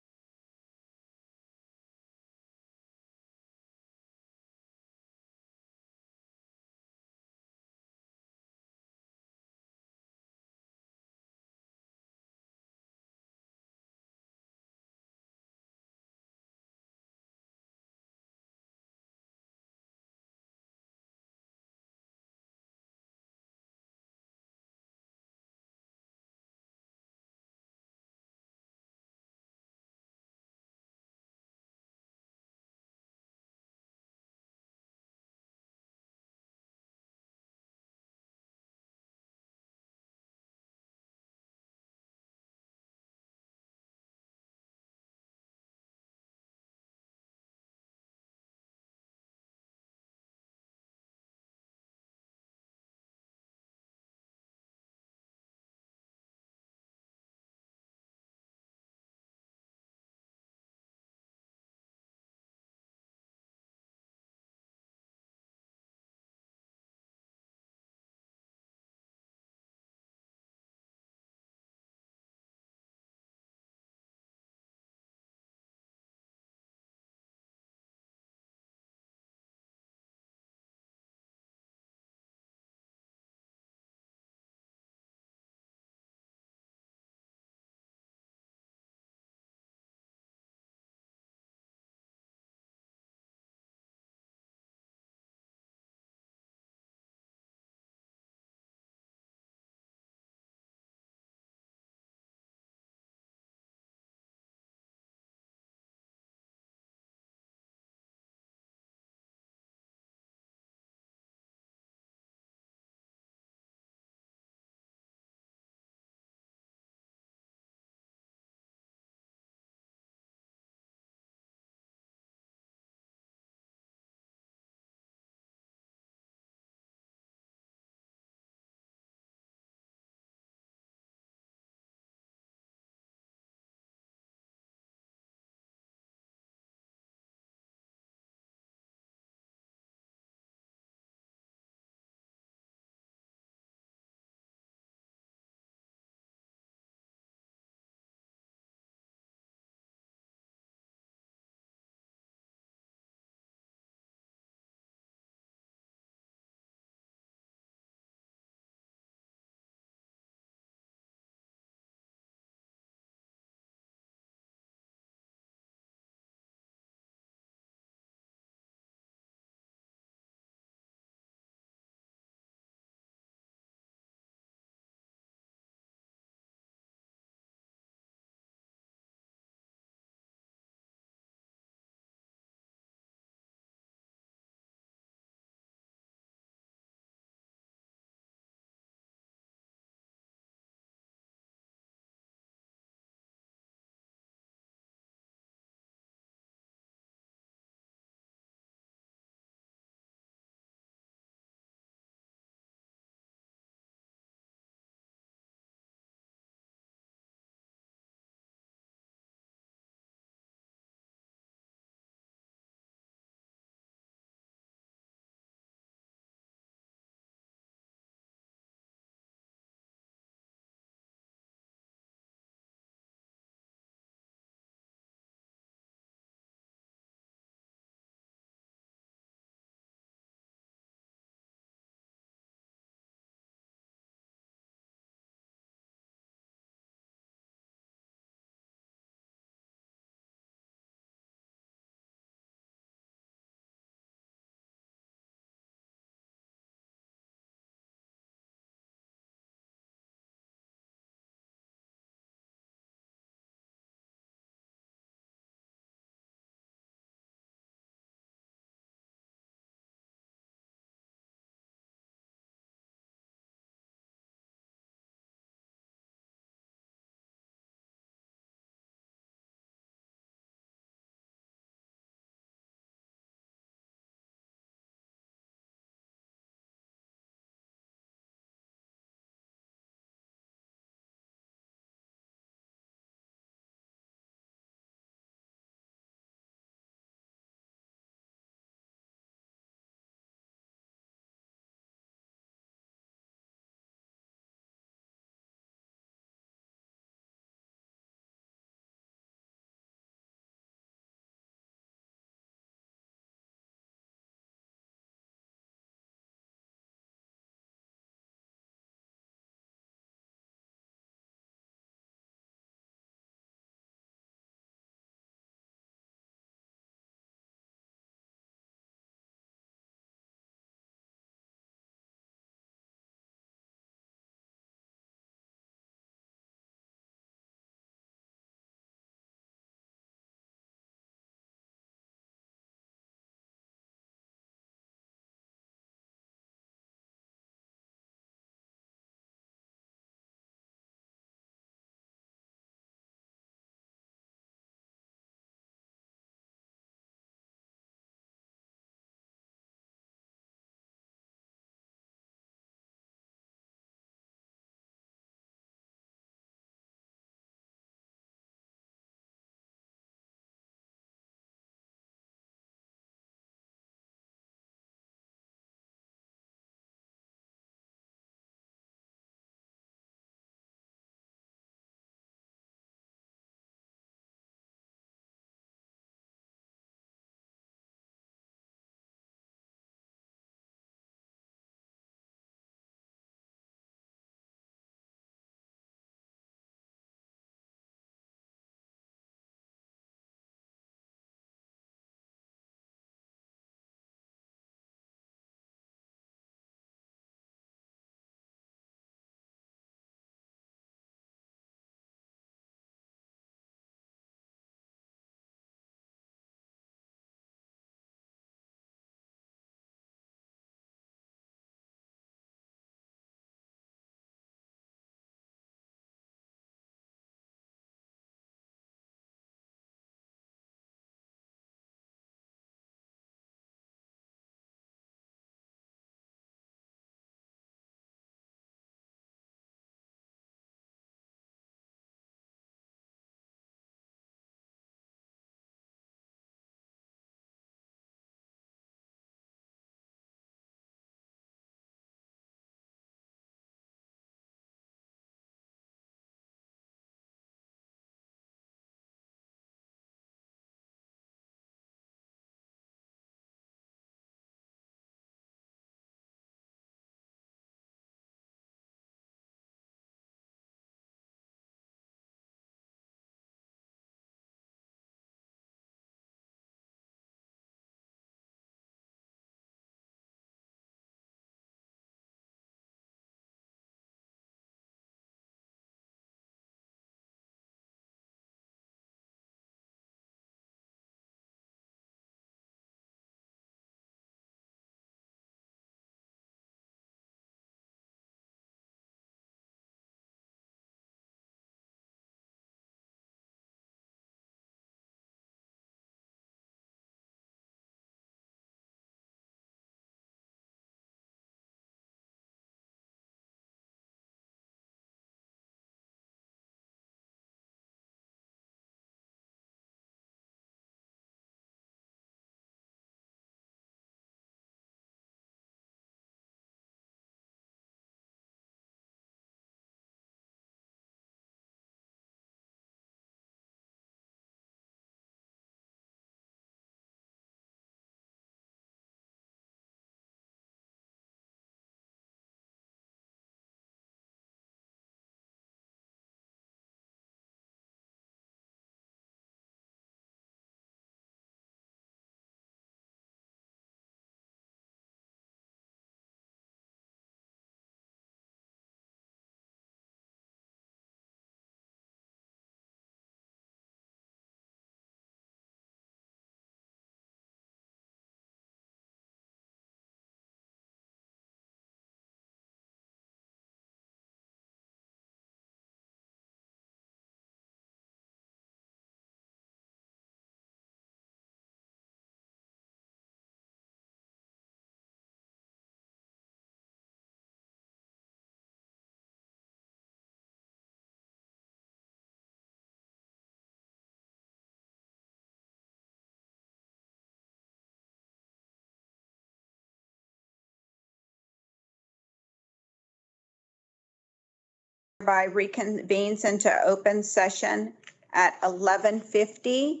By reconvenes into open session at 11:50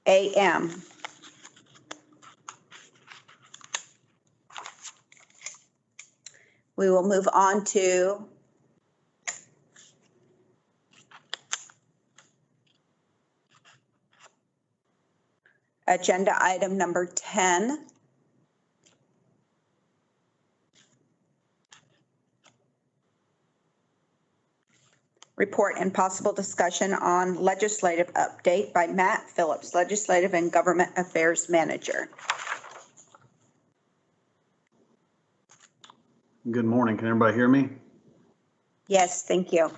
a.m. We will move on to agenda item number 10. Report and possible discussion on legislative update by Matt Phillips, Legislative and Government Affairs Manager. Good morning. Can everybody hear me? Yes, thank you.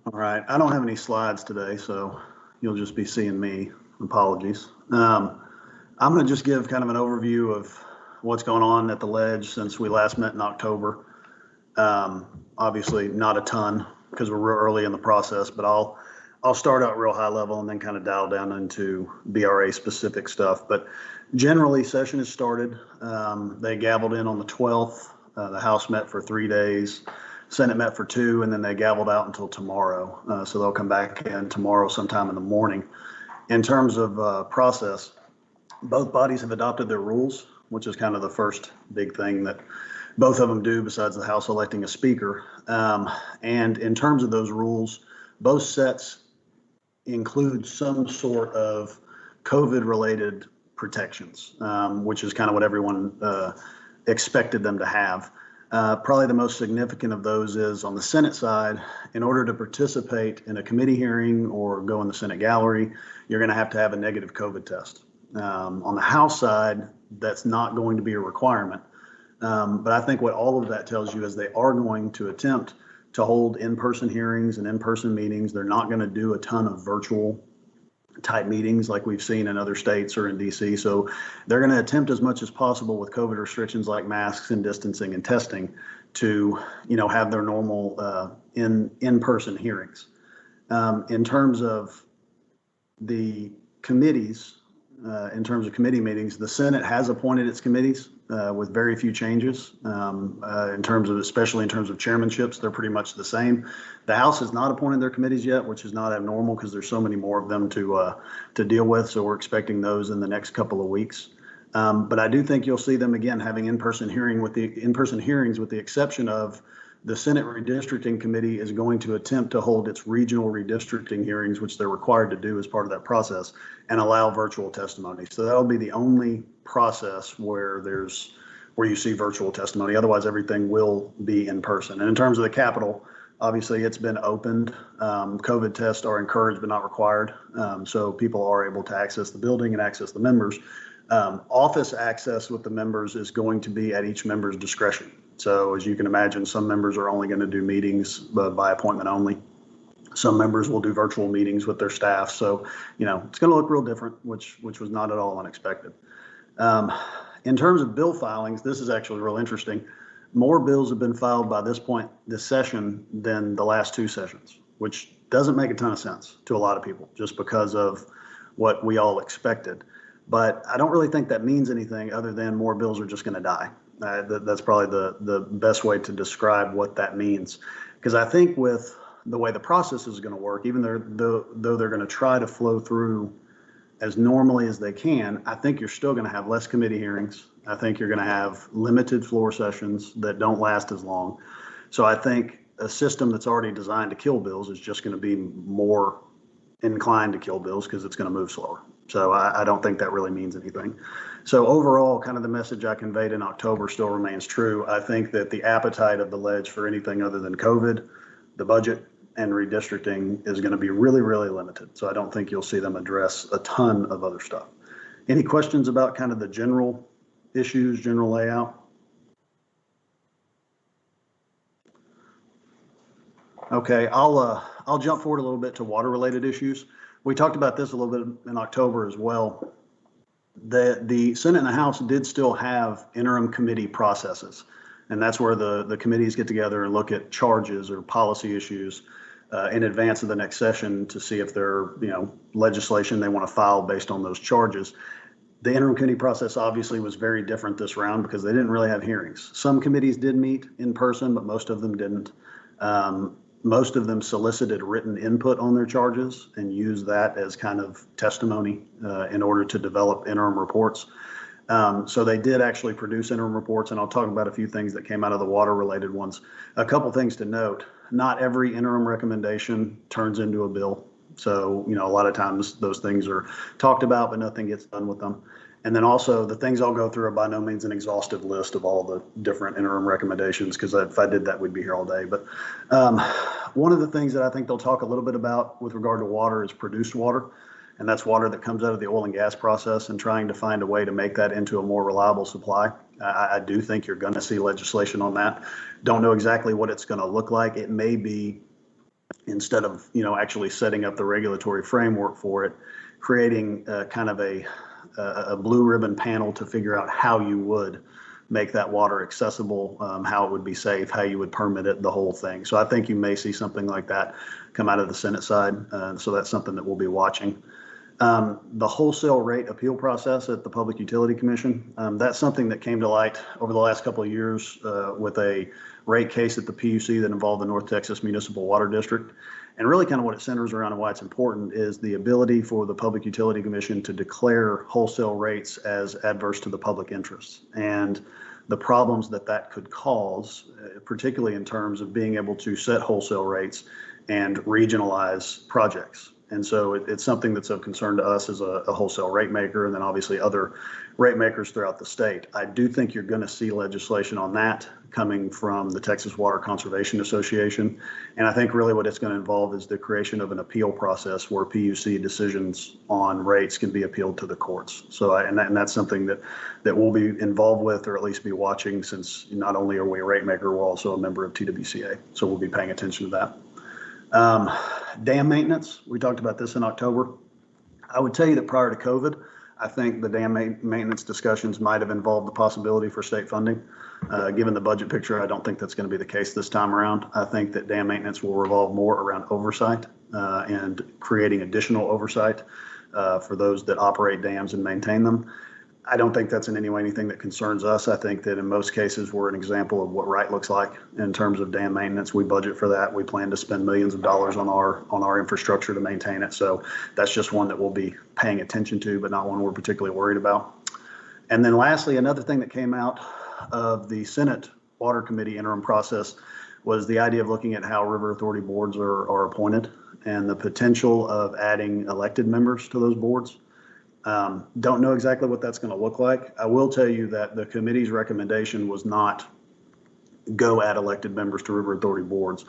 All right. I don't have any slides today, so you'll just be seeing me. Apologies. I'm going to just give kind of an overview of what's going on at the Ledge since we last met in October. Obviously not a ton because we're real early in the process, but I'll start out real high level and then kind of dial down into BRA specific stuff. But generally, session has started. They gavelled in on the 12th. The House met for 3 days, Senate met for 2, and then they gavelled out until tomorrow. So they'll come back in tomorrow sometime in the morning. In terms of process, both bodies have adopted their rules, which is kind of the first big thing that both of them do besides the House electing a speaker. And in terms of those rules, both sets include some sort of COVID-related protections, which is kind of what everyone expected them to have. Probably the most significant of those is on the Senate side, in order to participate in a committee hearing or go in the Senate gallery, you're going to have a negative COVID test. On the House side, that's not going to be a requirement. But I think what all of that tells you is they are going to attempt to hold in-person hearings and in-person meetings. They're not going to do a ton of virtual type meetings like we've seen in other states or in DC. So they're going to attempt as much as possible with COVID restrictions like masks and distancing and testing to, have their normal in-person hearings. In terms of the committees, in terms of committee meetings, the Senate has appointed its committees with very few changes. Especially in terms of chairmanships, they're pretty much the same. The House has not appointed their committees yet, which is not abnormal because there's so many more of them to deal with. So we're expecting those in the next couple of weeks. But I do think you'll see them again having in-person hearings with the exception of the Senate Redistricting Committee is going to attempt to hold its regional redistricting hearings, which they're required to do as part of that process, and allow virtual testimony. So that'll be the only process where you see virtual testimony. Otherwise, everything will be in person. And in terms of the Capitol, obviously it's been opened. COVID tests are encouraged but not required. So people are able to access the building and access the members. Office access with the members is going to be at each member's discretion. So as you can imagine, some members are only going to do meetings by appointment only. Some members will do virtual meetings with their staff. So, it's going to look real different, which was not at all unexpected. In terms of bill filings, this is actually real interesting. More bills have been filed by this point, this session, than the last 2 sessions, which doesn't make a ton of sense to a lot of people just because of what we all expected. But I don't really think that means anything other than more bills are just going to die. That's probably the best way to describe what that means. Because I think with the way the process is going to work, even though they're going to try to flow through as normally as they can, I think you're still going to have less committee hearings. I think you're going to have limited floor sessions that don't last as long. So I think a system that's already designed to kill bills is just going to be more inclined to kill bills because it's going to move slower. So I don't think that really means anything. So overall, kind of the message I conveyed in October still remains true. I think that the appetite of the Ledge for anything other than COVID, the budget, and redistricting is going to be really, really limited. So I don't think you'll see them address a ton of other stuff. Any questions about kind of the general issues, general layout? Okay, I'll jump forward a little bit to water-related issues. We talked about this a little bit in October as well. The Senate and the House did still have interim committee processes, and that's where the committees get together and look at charges or policy issues in advance of the next session to see if there are legislation they want to file based on those charges. The interim committee process obviously was very different this round because they didn't really have hearings. Some committees did meet in person, but most of them didn't. Most of them solicited written input on their charges and used that as kind of testimony in order to develop interim reports. So they did actually produce interim reports, and I'll talk about a few things that came out of the water-related ones. A couple things to note: not every interim recommendation turns into a bill. So, you know, a lot of times those things are talked about, but nothing gets done with them. And then also the things I'll go through are by no means an exhaustive list of all the different interim recommendations, because if I did that, we'd be here all day. But one of the things that I think they'll talk a little bit about with regard to water is produced water. And that's water that comes out of the oil and gas process, and trying to find a way to make that into a more reliable supply. I do think you're going to see legislation on that. Don't know exactly what it's going to look like. It may be, instead of, you know, actually setting up the regulatory framework for it, creating kind of a blue ribbon panel to figure out how you would make that water accessible, how it would be safe, how you would permit it, the whole thing. So I think you may see something like that come out of the Senate side. So that's something that we'll be watching. The wholesale rate appeal process at the Public Utility Commission, that's something that came to light over the last couple of years with a rate case at the PUC that involved the North Texas Municipal Water District. And really kind of what it centers around and why it's important is the ability for the Public Utility Commission to declare wholesale rates as adverse to the public interest, and the problems that that could cause, particularly in terms of being able to set wholesale rates and regionalize projects. And so it's something that's of concern to us as a wholesale rate maker, and then obviously other rate makers throughout the state. I do think you're going to see legislation on that coming from the Texas Water Conservation Association. And I think really what it's going to involve is the creation of an appeal process where PUC decisions on rates can be appealed to the courts. So, and that's something that we'll be involved with, or at least be watching, since not only are we a rate maker, we're also a member of TWCA. So we'll be paying attention to that. Dam maintenance, we talked about this in October. I would tell you that prior to COVID, I think the dam maintenance discussions might have involved the possibility for state funding. Given the budget picture, I don't think that's going to be the case this time around. I think that dam maintenance will revolve more around oversight and creating additional oversight for those that operate dams and maintain them. I don't think that's in any way anything that concerns us. I think that in most cases, we're an example of what right looks like in terms of dam maintenance. We budget for that. We plan to spend millions of dollars on our infrastructure to maintain it. So that's just one that we'll be paying attention to, but not one we're particularly worried about. And then lastly, another thing that came out of the Senate Water Committee interim process was the idea of looking at how river authority boards are appointed and the potential of adding elected members to those boards. Don't know exactly what that's going to look like. I will tell you that the committee's recommendation was not go add elected members to river authority boards.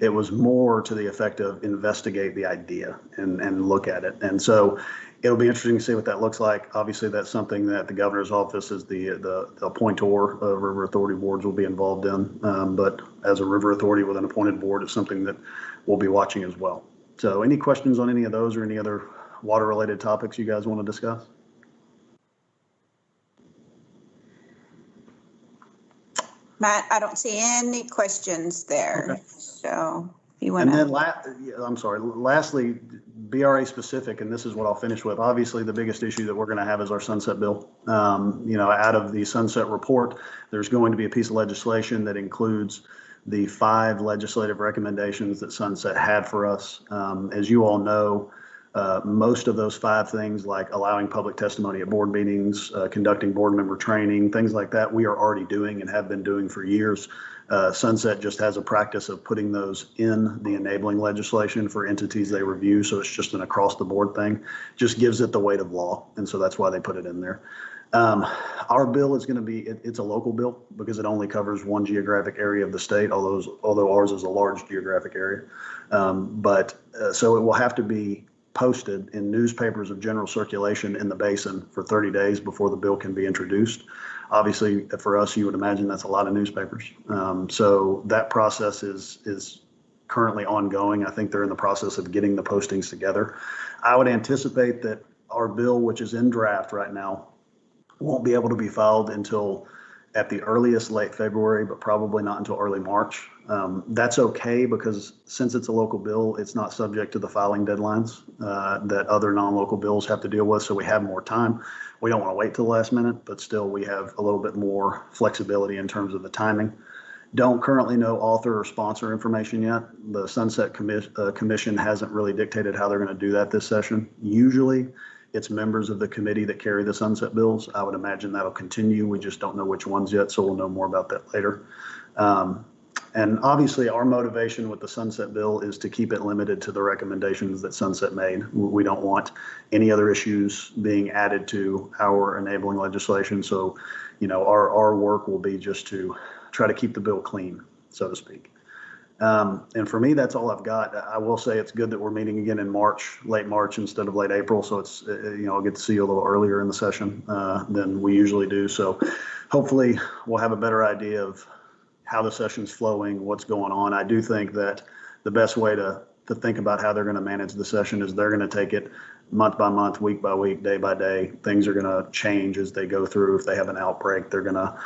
It was more to the effect of investigate the idea and look at it. And so it'll be interesting to see what that looks like. Obviously, that's something that the governor's office, as the appointor of river authority boards, will be involved in. But as a river authority with an appointed board, it's something that we'll be watching as well. So any questions on any of those or any other water-related topics you guys want to discuss? Matt, I don't see any questions there. Okay. So if you want to. And then lastly, BRA specific, and this is what I'll finish with. Obviously, the biggest issue that we're going to have is our sunset bill. Out of the sunset report, there's going to be a piece of legislation that includes the 5 legislative recommendations that Sunset had for us. As you all know, most of those 5 things, like allowing public testimony at board meetings, conducting board member training, things like that, we are already doing and have been doing for years. Sunset just has a practice of putting those in the enabling legislation for entities they review. So it's just an across the board thing, just gives it the weight of law. And so that's why they put it in there. Our bill is going to be, it's a local bill because it only covers one geographic area of the state, although ours is a large geographic area. So it will have to be posted in newspapers of general circulation in the basin for 30 days before the bill can be introduced. Obviously, for us, you would imagine that's a lot of newspapers. So that process is currently ongoing. I think they're in the process of getting the postings together. I would anticipate that our bill, which is in draft right now, won't be able to be filed until at the earliest late February, but probably not until early March. That's okay because since it's a local bill, it's not subject to the filing deadlines that other non-local bills have to deal with. So we have more time. We don't want to wait till the last minute, but still we have a little bit more flexibility in terms of the timing. Don't currently know author or sponsor information yet. The Sunset Commission hasn't really dictated how they're going to do that this session. Usually it's members of the committee that carry the sunset bills. I would imagine that'll continue. We just don't know which ones yet, so we'll know more about that later. And obviously our motivation with the sunset bill is to keep it limited to the recommendations that Sunset made. We don't want any other issues being added to our enabling legislation. So, our work will be just to try to keep the bill clean, so to speak. And for me, that's all I've got. I will say it's good that we're meeting again in March, late March instead of late April. So it's, I'll get to see you a little earlier in the session than we usually do. So hopefully we'll have a better idea of how the session's flowing, what's going on. I do think that the best way to think about how they're going to manage the session is they're going to take it month by month, week by week, day by day. Things are going to change as they go through. If they have an outbreak, they're going to,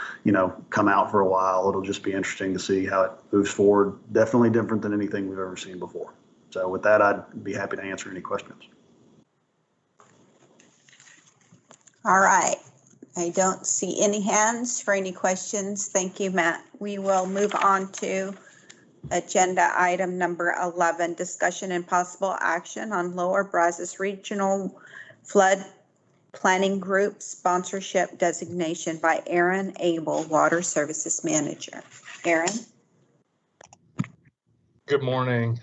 come out for a while. It'll just be interesting to see how it moves forward. Definitely different than anything we've ever seen before. So with that, I'd be happy to answer any questions. All right. I don't see any hands for any questions. Thank you, Matt. We will move on to agenda item number 11, discussion and possible action on Lower Brazos Regional Flood Planning Group sponsorship designation by Aaron Abel, Water Services Manager. Aaron? Good morning,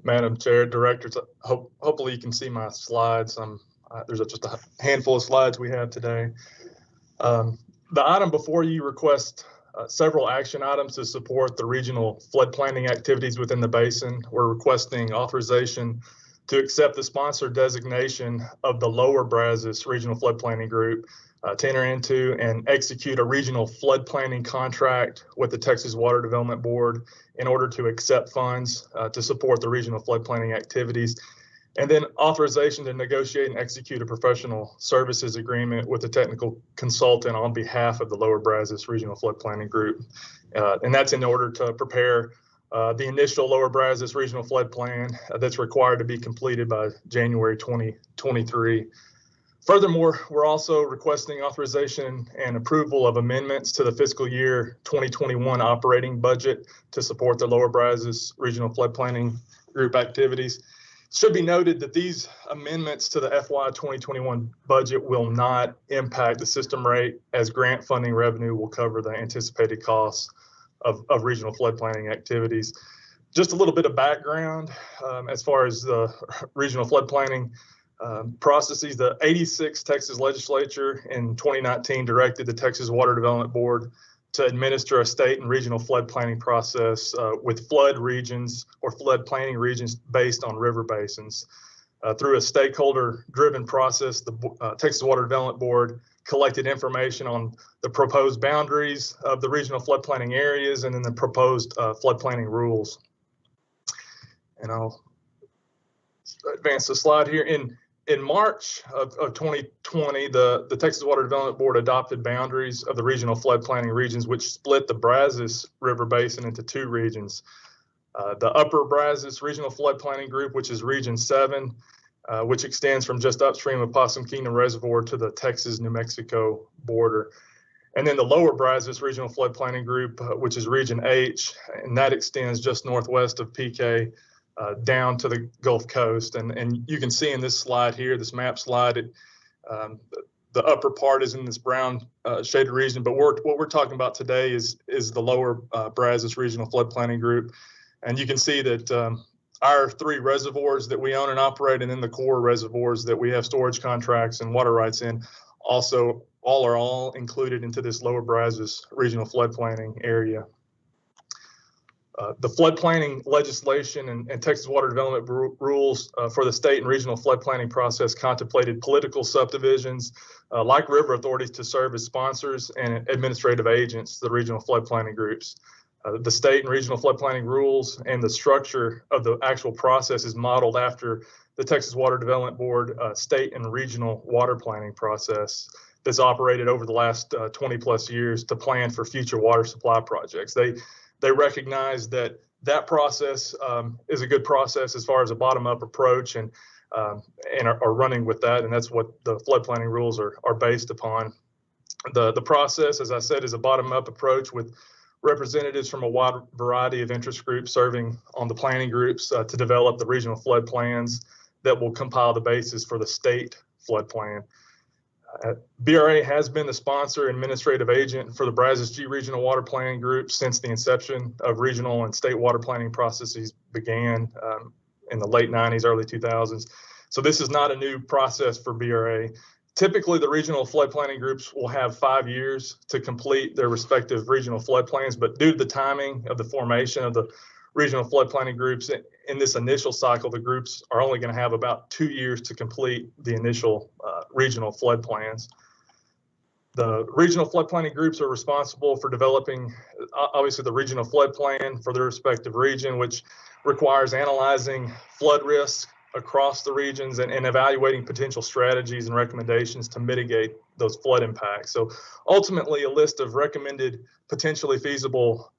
Madam Chair, Directors. Hopefully you can see my slides. There's just a handful of slides we have today. The item before you requests several action items to support the regional flood planning activities within the basin. We're requesting authorization to accept the sponsor designation of the Lower Brazos Regional Flood Planning Group to enter into and execute a regional flood planning contract with the Texas Water Development Board in order to accept funds to support the regional flood planning activities. And then authorization to negotiate and execute a professional services agreement with a technical consultant on behalf of the Lower Brazos Regional Flood Planning Group. And that's in order to prepare the initial Lower Brazos Regional Flood Plan that's required to be completed by January 2023. Furthermore, we're also requesting authorization and approval of amendments to the fiscal year 2021 operating budget to support the Lower Brazos Regional Flood Planning Group activities. It should be noted that these amendments to the FY 2021 budget will not impact the system rate, as grant funding revenue will cover the anticipated costs of regional flood planning activities. Just a little bit of background as far as the regional flood planning processes. The 86th Texas legislature in 2019 directed the Texas Water Development Board to administer a state and regional flood planning process with flood regions or flood planning regions based on river basins. Through a stakeholder-driven process, the Texas Water Development Board collected information on the proposed boundaries of the regional flood planning areas and then the proposed flood planning rules. And I'll advance the slide here. In March of 2020, the Texas Water Development Board adopted boundaries of the regional flood planning regions, which split the Brazos River Basin into two regions. The Upper Brazos Regional Flood Planning Group, which is Region 7, which extends from just upstream of Possum Kingdom Reservoir to the Texas-New Mexico border. And then the Lower Brazos Regional Flood Planning Group, which is Region H, and that extends just northwest of PK down to the Gulf Coast. And you can see in this slide here, this map slide, the upper part is in this brown shaded region, but what we're talking about today is the Lower Brazos Regional Flood Planning Group. And you can see that our three reservoirs that we own and operate, and then the core reservoirs that we have storage contracts and water rights in, also all included into this Lower Brazos Regional Flood Planning area. The flood planning legislation and Texas Water Development rules for the state and regional flood planning process contemplated political subdivisions like river authorities to serve as sponsors and administrative agents to the regional flood planning groups. The state and regional flood planning rules and the structure of the actual process is modeled after the Texas Water Development Board state and regional water planning process. that's operated over the last 20 plus years to plan for future water supply projects. They recognize that process is a good process as far as a bottom-up approach, and are running with that, and that's what the flood planning rules are based upon. The process, as I said, is a bottom-up approach with representatives from a wide variety of interest groups serving on the planning groups to develop the regional flood plans that will compile the basis for the state flood plan. BRA has been the sponsor and administrative agent for the Brazos G Regional Water Planning Group since the inception of regional and state water planning processes began in the late 90s, early 2000s. So this is not a new process for BRA. Typically, the regional flood planning groups will have 5 years to complete their respective regional flood plans, but due to the timing of the formation of the regional flood planning groups in this initial cycle, the groups are only going to have about 2 years to complete the initial regional flood plans. The regional flood planning groups are responsible for developing, obviously, the regional flood plan for their respective region, which requires analyzing flood risk across the regions and evaluating potential strategies and recommendations to mitigate those flood impacts. So ultimately, a list of recommended potentially feasible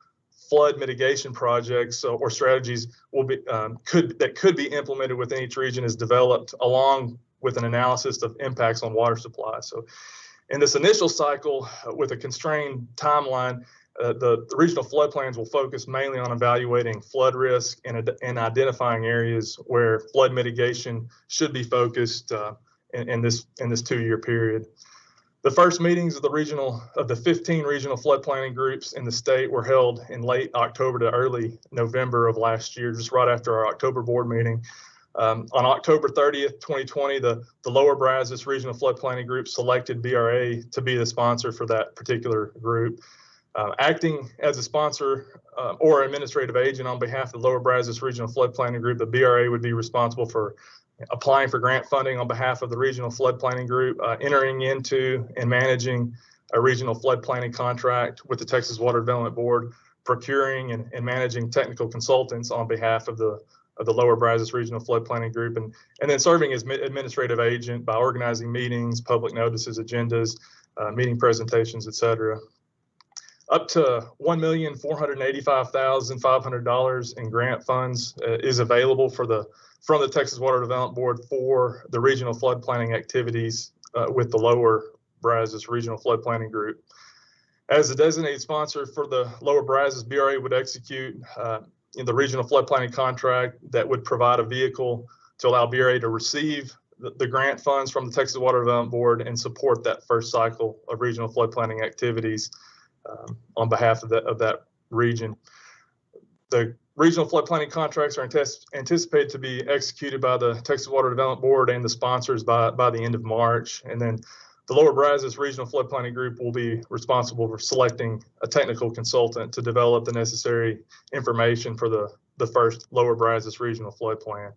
flood mitigation projects or strategies will be could be implemented within each region is developed along with an analysis of impacts on water supply. So in this initial cycle with a constrained timeline, the regional flood plans will focus mainly on evaluating flood risk and identifying areas where flood mitigation should be focused in this 2-year period. The first meetings of the 15 regional flood planning groups in the state were held in late October to early November of last year, just right after our October board meeting. On October 30th, 2020, the Lower Brazos Regional Flood Planning Group selected BRA to be the sponsor for that particular group. Acting as a sponsor or administrative agent on behalf of the Lower Brazos Regional Flood Planning Group, the BRA would be responsible for applying for grant funding on behalf of the Regional Flood Planning Group, entering into and managing a regional flood planning contract with the Texas Water Development Board, procuring and managing technical consultants on behalf of the Lower Brazos Regional Flood Planning Group, and then serving as administrative agent by organizing meetings, public notices, agendas, meeting presentations, et cetera. Up to $1,485,500 in grant funds is available from the Texas Water Development Board for the regional flood planning activities with the Lower Brazos Regional Flood Planning Group. As a designated sponsor for the Lower Brazos, BRA would execute in the regional flood planning contract that would provide a vehicle to allow BRA to receive the grant funds from the Texas Water Development Board and support that first cycle of regional flood planning activities on behalf of that region. The regional flood planning contracts are anticipated to be executed by the Texas Water Development Board and the sponsors by the end of March. And then the Lower Brazos Regional Flood Planning Group will be responsible for selecting a technical consultant to develop the necessary information for the first Lower Brazos Regional Flood Plan.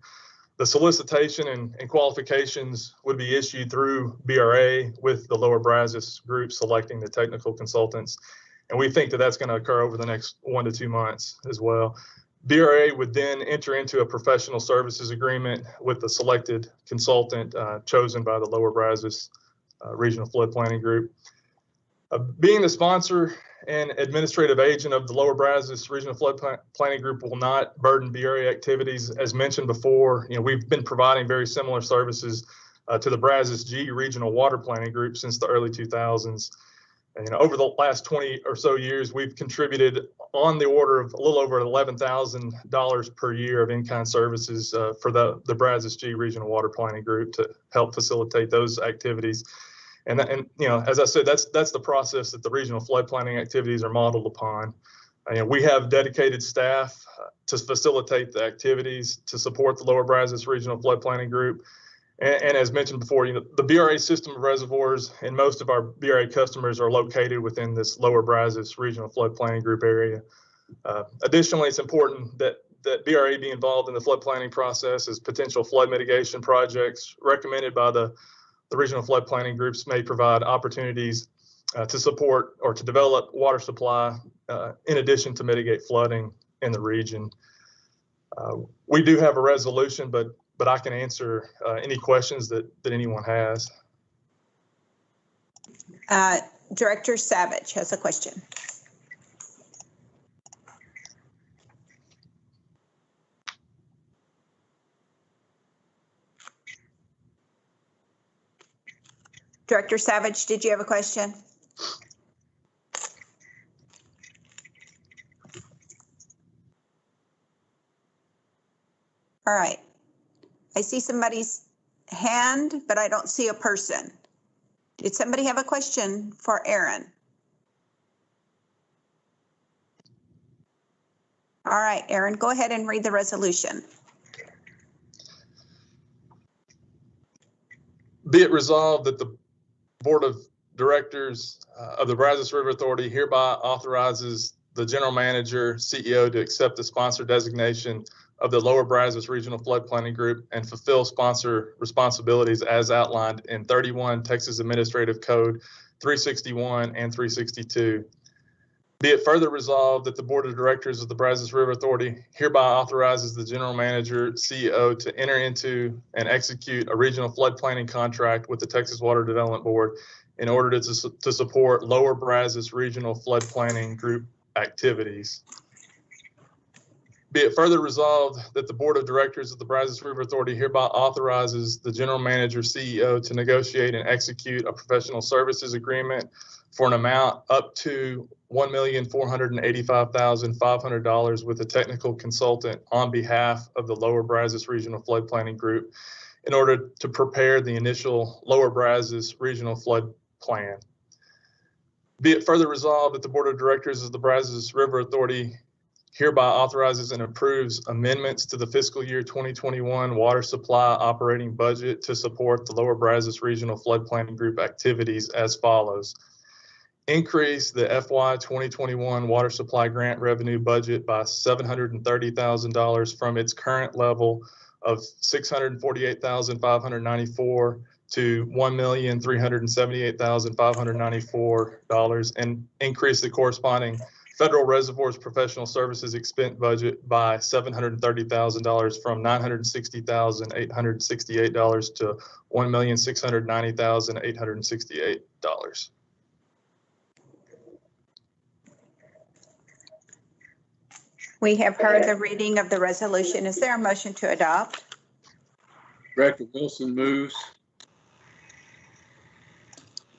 The solicitation and qualifications would be issued through BRA with the Lower Brazos group selecting the technical consultants. And we think that that's going to occur over the next 1 to 2 months as well. BRA would then enter into a professional services agreement with the selected consultant chosen by the Lower Brazos Regional Flood Planning Group. Being the sponsor and administrative agent of the Lower Brazos Regional Flood Planning Group will not burden BRA activities. As mentioned before, we've been providing very similar services to the Brazos G Regional Water Planning Group since the early 2000s. And, over the last 20 or so years, we've contributed on the order of a little over $11,000 per year of in-kind services for the Brazos G Regional Water Planning Group to help facilitate those activities. And as I said, that's the process that the regional flood planning activities are modeled upon. We have dedicated staff to facilitate the activities to support the Lower Brazos Regional Flood Planning Group. And as mentioned before, the BRA system of reservoirs and most of our BRA customers are located within this Lower Brazos Regional Flood Planning Group area. Additionally, it's important that BRA be involved in the flood planning process as potential flood mitigation projects recommended by the regional flood planning groups may provide opportunities to support or to develop water supply in addition to mitigate flooding in the region. We do have a resolution, but I can answer any questions that anyone has. Director Savage has a question. Director Savage, did you have a question? All right. I see somebody's hand, but I don't see a person. Did somebody have a question for Aaron? All right, Aaron, go ahead and read the resolution. Be it resolved that the Board of Directors of the Brazos River Authority hereby authorizes the General Manager, CEO to accept the sponsor designation of the Lower Brazos Regional Flood Planning Group and fulfill sponsor responsibilities as outlined in 31 Texas Administrative Code 361 and 362. Be it further resolved that the Board of Directors of the Brazos River Authority hereby authorizes the General Manager, CEO to enter into and execute a regional flood planning contract with the Texas Water Development Board in order to support Lower Brazos Regional Flood Planning Group activities. Be it further resolved that the Board of Directors of the Brazos River Authority hereby authorizes the General Manager, CEO to negotiate and execute a professional services agreement for an amount up to $1,485,500 with a technical consultant on behalf of the Lower Brazos Regional Flood Planning Group in order to prepare the initial Lower Brazos Regional Flood Plan. Be it further resolved that the Board of Directors of the Brazos River Authority hereby authorizes and approves amendments to the fiscal year 2021 water supply operating budget to support the Lower Brazos Regional Flood Planning Group activities as follows. Increase the FY 2021 water supply grant revenue budget by $730,000 from its current level of $648,594 to $1,378,594 and increase the corresponding Federal Reservoirs Professional Services expense budget by $730,000 from $960,868 to $1,690,868. We have heard the reading of the resolution. Is there a motion to adopt? Director Wilson moves.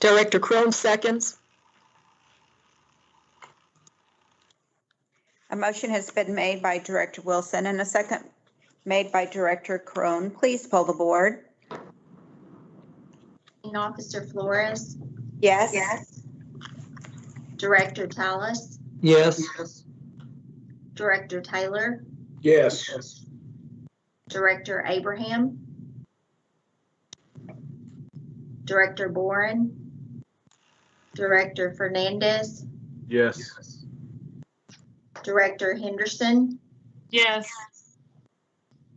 Director Crone seconds. A motion has been made by Director Wilson and a second made by Director Crone. Please poll the board. Officer Flores, Yes. Director Tallis, Yes. Director Taylor, Yes. Director Abraham, Director Boren, Director Fernandez, Yes. Director Henderson, Yes.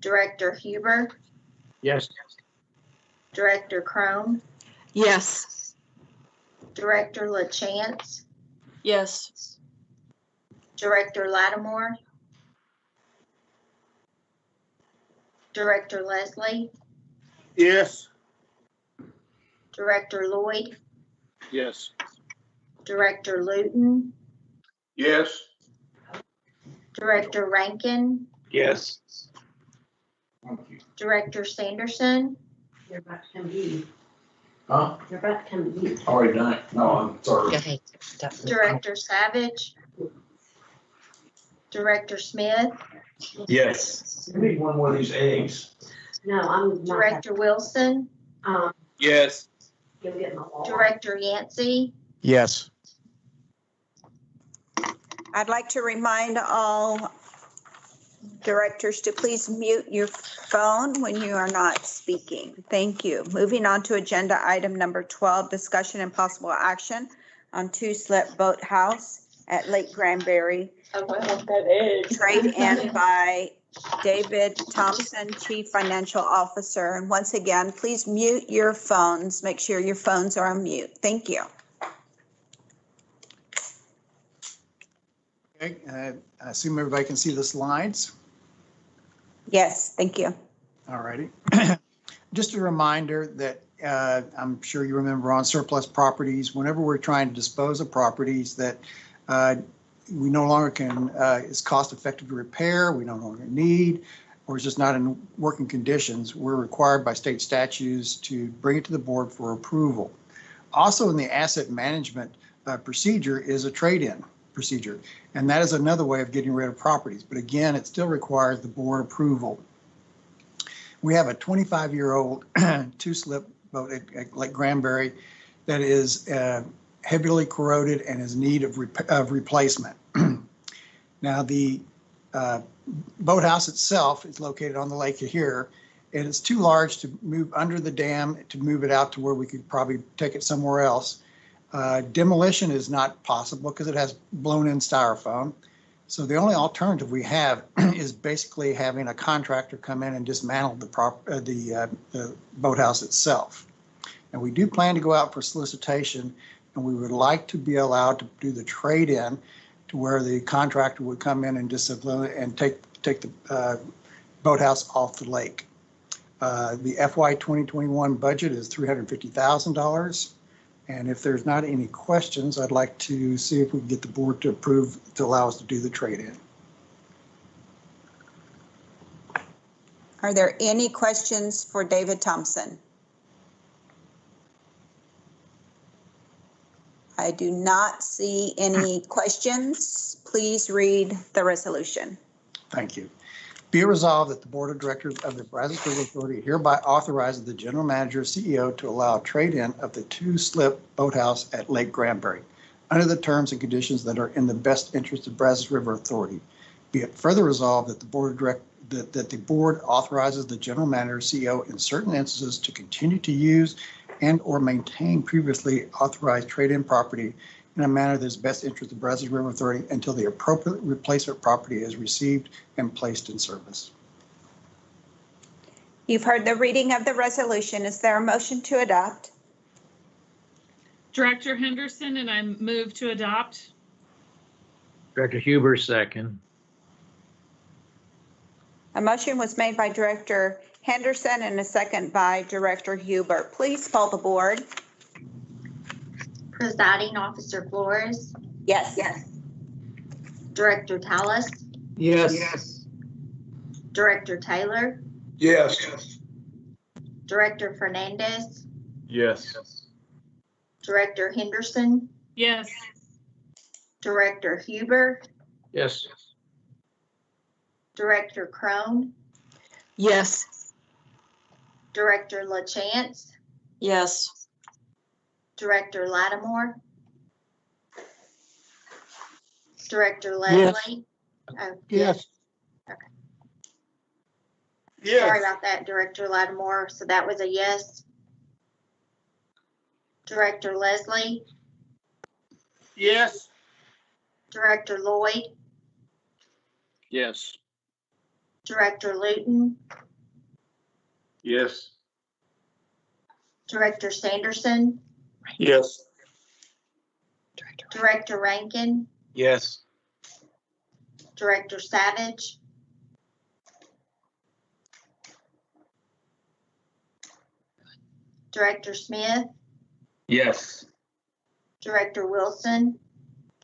Director Huber, Yes. Director Crone, Yes. Director LaChance, Yes. Director Lattimore, Director Leslie, Yes. Director Lloyd, Yes. Director Luton, Yes. Director Rankin, Yes. Director Sanderson, You're about to come to you. Huh? You're about to come to you. Already done it. No, I'm sorry. Director Savage, Director Smith, Yes. I need one more of these eggs. No, I'm not. Director Wilson, Yes. You'll get my wall. Director Yancey, Yes. I'd like to remind all directors to please mute your phone when you are not speaking. Thank you. Moving on to agenda item number 12, discussion and possible action on two-slip Boathouse at Lake Granbury. Trade in by David Thompson, Chief Financial Officer. And once again, please mute your phones. Make sure your phones are on mute. Thank you. Okay, I assume everybody can see the slides. Yes, thank you. All righty. Just a reminder that I'm sure you remember on surplus properties, whenever we're trying to dispose of properties that we no longer can, is cost effective to repair, we no longer need, or it's just not in working conditions, we're required by state statutes to bring it to the board for approval. Also in the asset management procedure is a trade-in procedure, and that is another way of getting rid of properties. But again, it still requires the board approval. We have a 25-year-old two-slip boat at Lake Granbury that is heavily corroded and is in need of replacement. Now, the boathouse itself is located on the lake here, and it's too large to move under the dam to move it out to where we could probably take it somewhere else. Demolition is not possible because it has blown-in styrofoam. So the only alternative we have is basically having a contractor come in and dismantle the boathouse itself. And we do plan to go out for solicitation, and we would like to be allowed to do the trade-in to where the contractor would come in and disable it and take the boathouse off the lake. The FY 2021 budget is $350,000. And if there's not any questions, I'd like to see if we can get the board to approve to allow us to do the trade-in. Are there any questions for David Thompson? I do not see any questions. Please read the resolution. Thank you. Be it resolved that the Board of Directors of the Brazos River Authority hereby authorizes the General Manager, CEO, to allow trade-in of the two-slip boathouse at Lake Granbury under the terms and conditions that are in the best interest of Brazos River Authority. Be it further resolved that the Board authorizes the General Manager, CEO, in certain instances to continue to use and or maintain previously authorized trade-in property in a manner that is best interest of Brazos River Authority until the appropriate replacement property is received and placed in service. You've heard the reading of the resolution. Is there a motion to adopt? Director Henderson, and I move to adopt. Director Huber, second. A motion was made by Director Henderson and a second by Director Huber. Please poll the board. Presiding Officer Flores, Yes. Director Tallis, Yes. Director Taylor, Yes. Director Fernandez, Yes. Director Henderson, Yes. Director Huber, Yes. Director Crone, Yes. Director LaChance, Yes. Director Lattimore, Director Leslie. Oh, Yes. Okay. Yes. Sorry about that, Director Lattimore. So that was a yes. Director Leslie, Yes. Director Lloyd, Yes. Director Luton, Yes. Director Sanderson, Yes. Director Rankin, Yes. Director Savage, Director Smith, Yes. Director Wilson,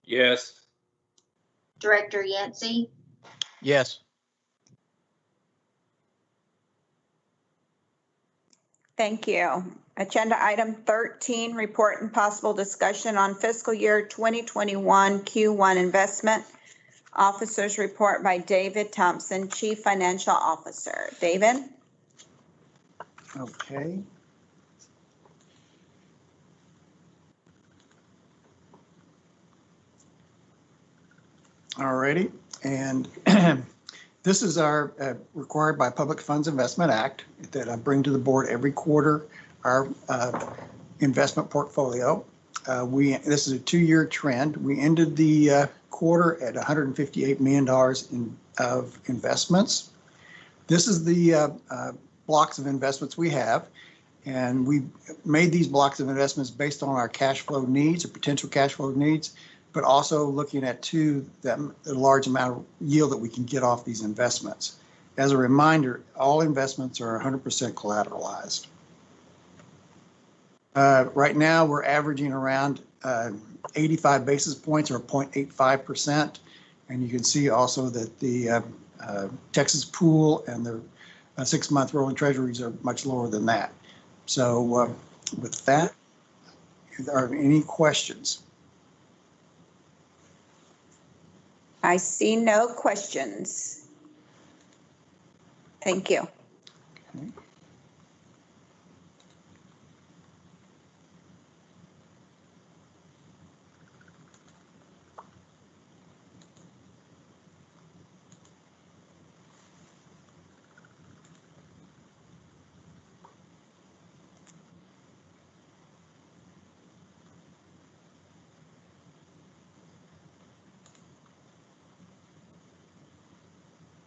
Yes. Director Yancey, Yes. Thank you. Agenda item 13, report and possible discussion on fiscal year 2021 Q1 investment. Officers report by David Thompson, Chief Financial Officer. David? Okay. All righty, and this is our required by Public Funds Investment Act that I bring to the board every quarter, our investment portfolio. This is a 2-year trend. We ended the quarter at $158 million of investments. This is the blocks of investments we have, and we made these blocks of investments based on our cash flow needs or potential cash flow needs, but also looking at the large amount of yield that we can get off these investments. As a reminder, all investments are 100% collateralized. Right now, we're averaging around 85 basis points or 0.85%. And you can see also that the Texas pool and the 6-month rolling treasuries are much lower than that. So with that, are there any questions? I see no questions. Thank you. Okay.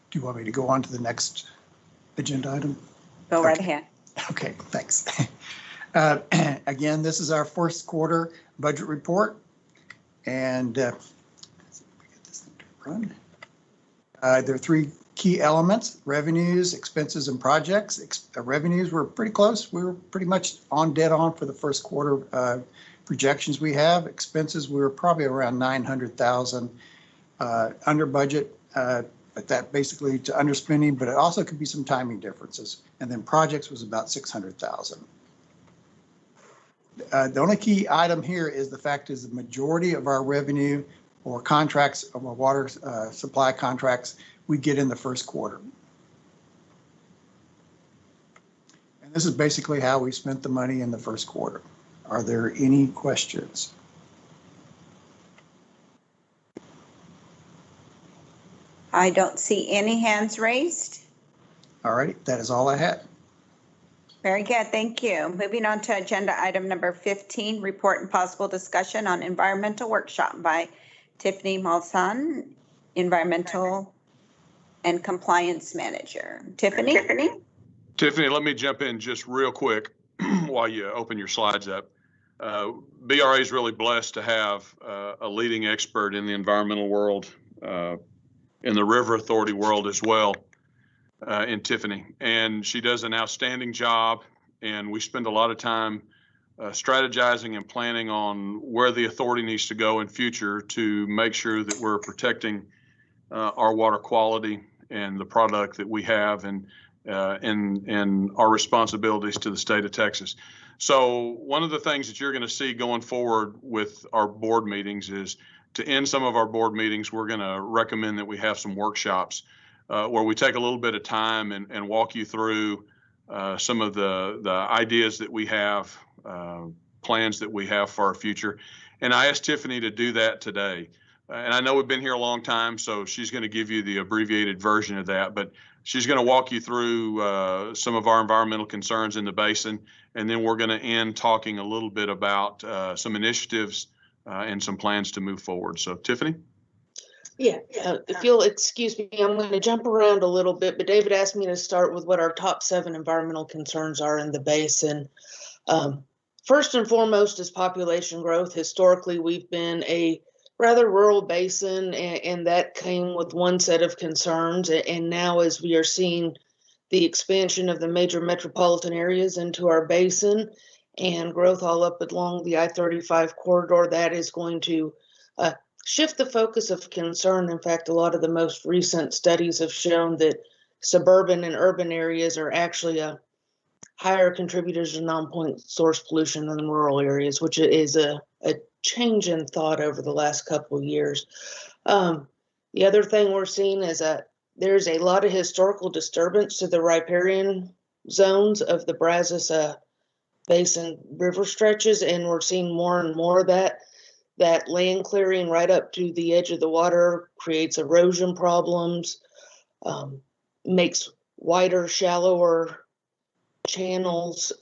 Do you want me to go on to the next agenda item? Go right ahead. Okay, thanks. Again, this is our first quarter budget report. And there are 3 key elements: revenues, expenses, and projects. Revenues were pretty close. We were pretty much dead on for the first quarter projections we have. Expenses, we were probably around 900,000 under budget. But that basically to underspending, but it also could be some timing differences. And then projects was about 600,000. The only key item here is the fact is the majority of our revenue or contracts of our water supply contracts we get in the first quarter. And this is basically how we spent the money in the first quarter. Are there any questions? I don't see any hands raised. All right, that is all I had. Very good, thank you. Moving on to agenda item number 15, report and possible discussion on environmental workshop by Tiffany Malsan, Environmental and Compliance Manager. Tiffany? Tiffany, let me jump in just real quick while you open your slides up. BRA is really blessed to have a leading expert in the environmental world, in the river authority world as well, in Tiffany. And she does an outstanding job. And we spend a lot of time strategizing and planning on where the authority needs to go in future to make sure that we're protecting our water quality and the product that we have and our responsibilities to the state of Texas. So one of the things that you're going to see going forward with our board meetings is to end some of our board meetings, we're going to recommend that we have some workshops where we take a little bit of time and walk you through some of the ideas that we have, plans that we have for our future. And I asked Tiffany to do that today. And I know we've been here a long time, so she's going to give you the abbreviated version of that. But she's going to walk you through some of our environmental concerns in the basin. And then we're going to end talking a little bit about some initiatives and some plans to move forward. So, Tiffany? Yeah, if you'll excuse me, I'm going to jump around a little bit, but David asked me to start with what our top 7 environmental concerns are in the basin. First and foremost is population growth. Historically, we've been a rather rural basin, and that came with one set of concerns. And now as we are seeing the expansion of the major metropolitan areas into our basin and growth all up along the I-35 corridor, that is going to shift the focus of concern. In fact, a lot of the most recent studies have shown that suburban and urban areas are actually higher contributors to non-point source pollution than rural areas, which is a change in thought over the last couple of years. The other thing we're seeing is that there's a lot of historical disturbance to the riparian zones of the Brazos Basin river stretches, and we're seeing more and more of that land clearing right up to the edge of the water creates erosion problems, makes wider, shallower channels,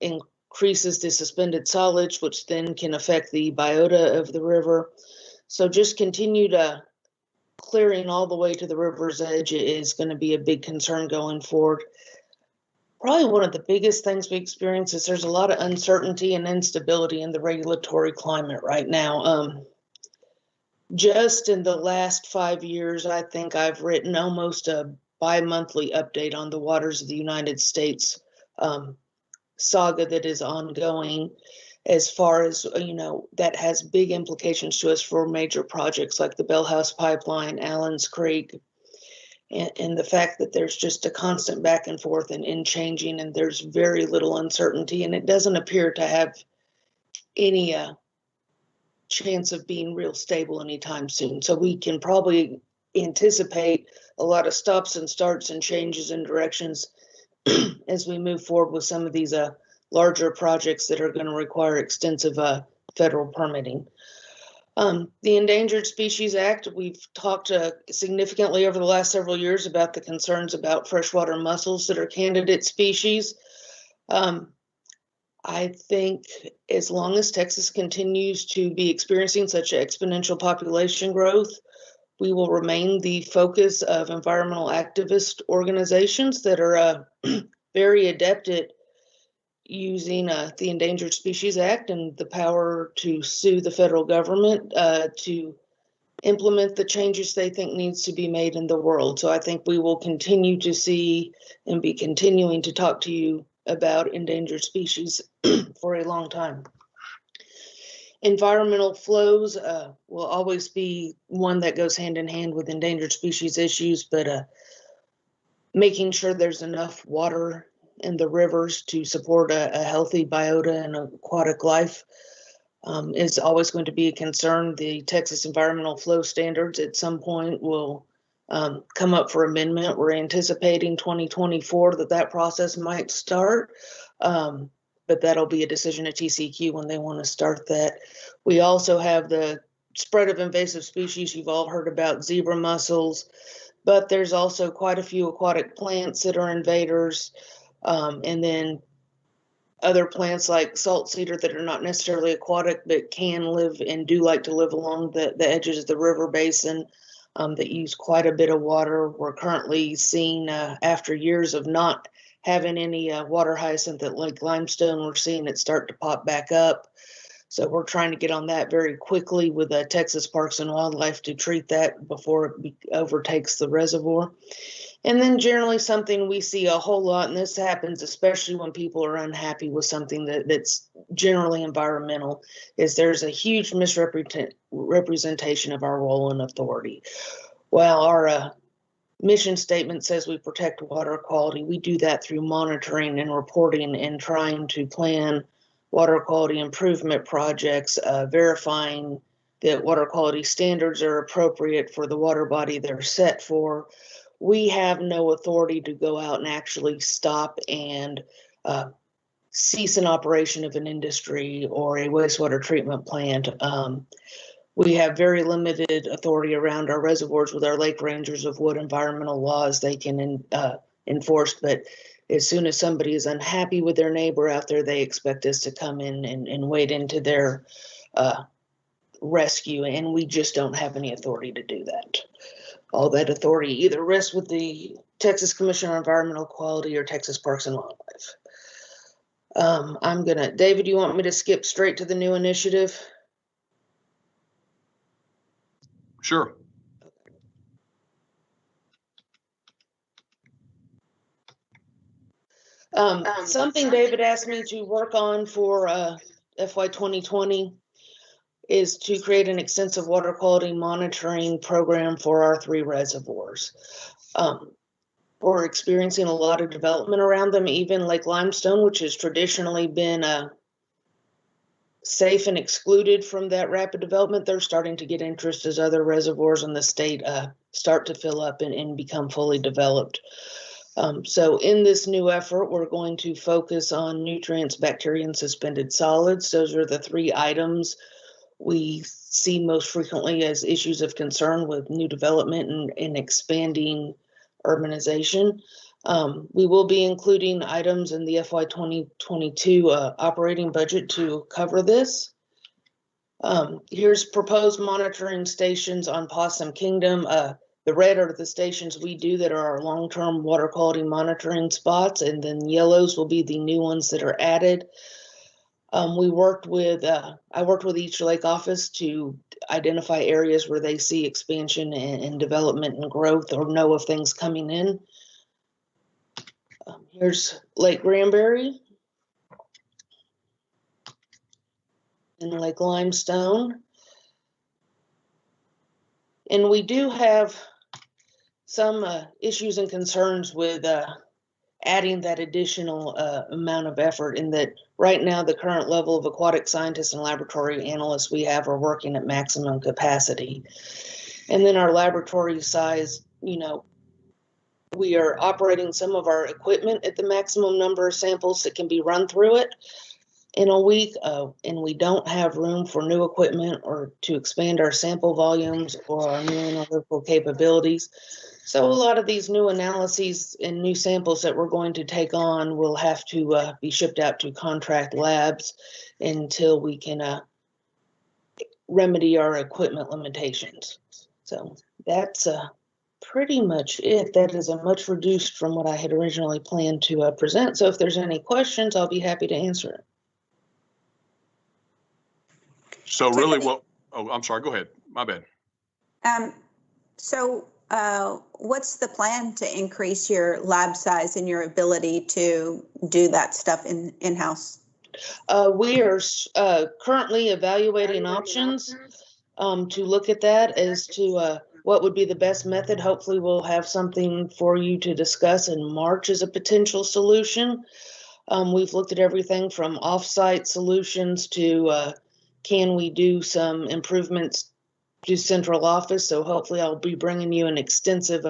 increases the suspended solids, which then can affect the biota of the river. So just continue to clearing all the way to the river's edge is going to be a big concern going forward. Probably one of the biggest things we experience is there's a lot of uncertainty and instability in the regulatory climate right now. Just in the last 5 years, I think I've written almost a bi-monthly update on the waters of the United States, saga that is ongoing as far as, that has big implications to us for major projects like the Boathouse pipeline, Allen's Creek, and the fact that there's just a constant back and forth and changing, and there's very little uncertainty, and it doesn't appear to have any chance of being real stable anytime soon. So we can probably anticipate a lot of stops and starts and changes in directions as we move forward with some of these larger projects that are going to require extensive federal permitting. The Endangered Species Act, we've talked significantly over the last several years about the concerns about freshwater mussels that are candidate species. I think as long as Texas continues to be experiencing such exponential population growth, we will remain the focus of environmental activist organizations that are very adept at using the Endangered Species Act and the power to sue the federal government to implement the changes they think needs to be made in the world. So I think we will continue to see and be continuing to talk to you about endangered species for a long time. Environmental flows will always be one that goes hand in hand with endangered species issues, but making sure there's enough water in the rivers to support a healthy biota and aquatic life is always going to be a concern. The Texas Environmental Flow Standards at some point will come up for amendment. We're anticipating 2024 that process might start, but that'll be a decision at TCEQ when they want to start that. We also have the spread of invasive species. You've all heard about zebra mussels, but there's also quite a few aquatic plants that are invaders, and then other plants like salt cedar that are not necessarily aquatic but can live and do like to live along the edges of the river basin that use quite a bit of water. We're currently seeing, after years of not having any water hyacinth at Lake Limestone, we're seeing it start to pop back up. So we're trying to get on that very quickly with Texas Parks and Wildlife to treat that before it overtakes the reservoir. And then generally something we see a whole lot, and this happens especially when people are unhappy with something that's generally environmental, is there's a huge misrepresentation of our role and authority. While our mission statement says we protect water quality, we do that through monitoring and reporting and trying to plan water quality improvement projects, verifying that water quality standards are appropriate for the water body they're set for. We have no authority to go out and actually stop and cease an operation of an industry or a wastewater treatment plant. We have very limited authority around our reservoirs with our lake rangers of what environmental laws they can enforce. But as soon as somebody is unhappy with their neighbor out there, they expect us to come in and wade into their rescue. And we just don't have any authority to do that. All that authority either rests with the Texas Commission on Environmental Quality or Texas Parks and Wildlife. David, you want me to skip straight to the new initiative? Sure. Something David asked me to work on for FY 2020 is to create an extensive water quality monitoring program for our 3 reservoirs. We're experiencing a lot of development around them, even Lake Limestone, which has traditionally been safe and excluded from that rapid development. They're starting to get interest as other reservoirs in the state start to fill up and become fully developed. So in this new effort, we're going to focus on nutrients, bacteria, and suspended solids. Those are the 3 items we see most frequently as issues of concern with new development and expanding urbanization. We will be including items in the FY 2022 operating budget to cover this. Here's proposed monitoring stations on Possum Kingdom. The red are the stations we do that are our long-term water quality monitoring spots, and then yellows will be the new ones that are added. I worked with each lake office to identify areas where they see expansion and development and growth or know of things coming in. Here's Lake Granbury. in Lake Limestone. And we do have some issues and concerns with adding that additional amount of effort, in that right now the current level of aquatic scientists and laboratory analysts we have are working at maximum capacity. And then our laboratory size, you know, we are operating some of our equipment at the maximum number of samples that can be run through it in a week, and we don't have room for new equipment or to expand our sample volumes or our new analytical capabilities. So a lot of these new analyses and new samples that we're going to take on will have to be shipped out to contract labs until we can remedy our equipment limitations. So that's pretty much it. That is a much reduced from what I had originally planned to present. So if there's any questions, I'll be happy to answer it. So really, well, oh, I'm sorry, go ahead. My bad. What's the plan to increase your lab size and your ability to do that stuff in-house? We are currently evaluating options to look at that as to what would be the best method. Hopefully we'll have something for you to discuss in March as a potential solution. We've looked at everything from off-site solutions to can we do some improvements to central office. So hopefully I'll be bringing you an extensive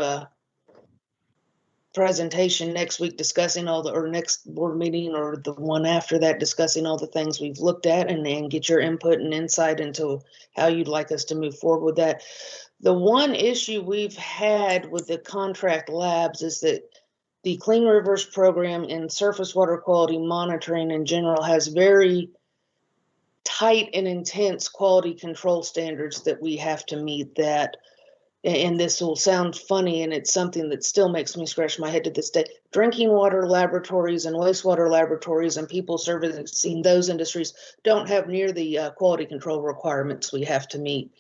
presentation next week discussing all the, or next board meeting or the one after that, discussing all the things we've looked at and get your input and insight into how you'd like us to move forward with that. The one issue we've had with the contract labs is that the Clean Rivers program and surface water quality monitoring in general has very tight and intense quality control standards that we have to meet. That, and this will sound funny, and it's something that still makes me scratch my head to this day, drinking water laboratories and wastewater laboratories and people servicing those industries don't have near the quality control requirements we have to meet.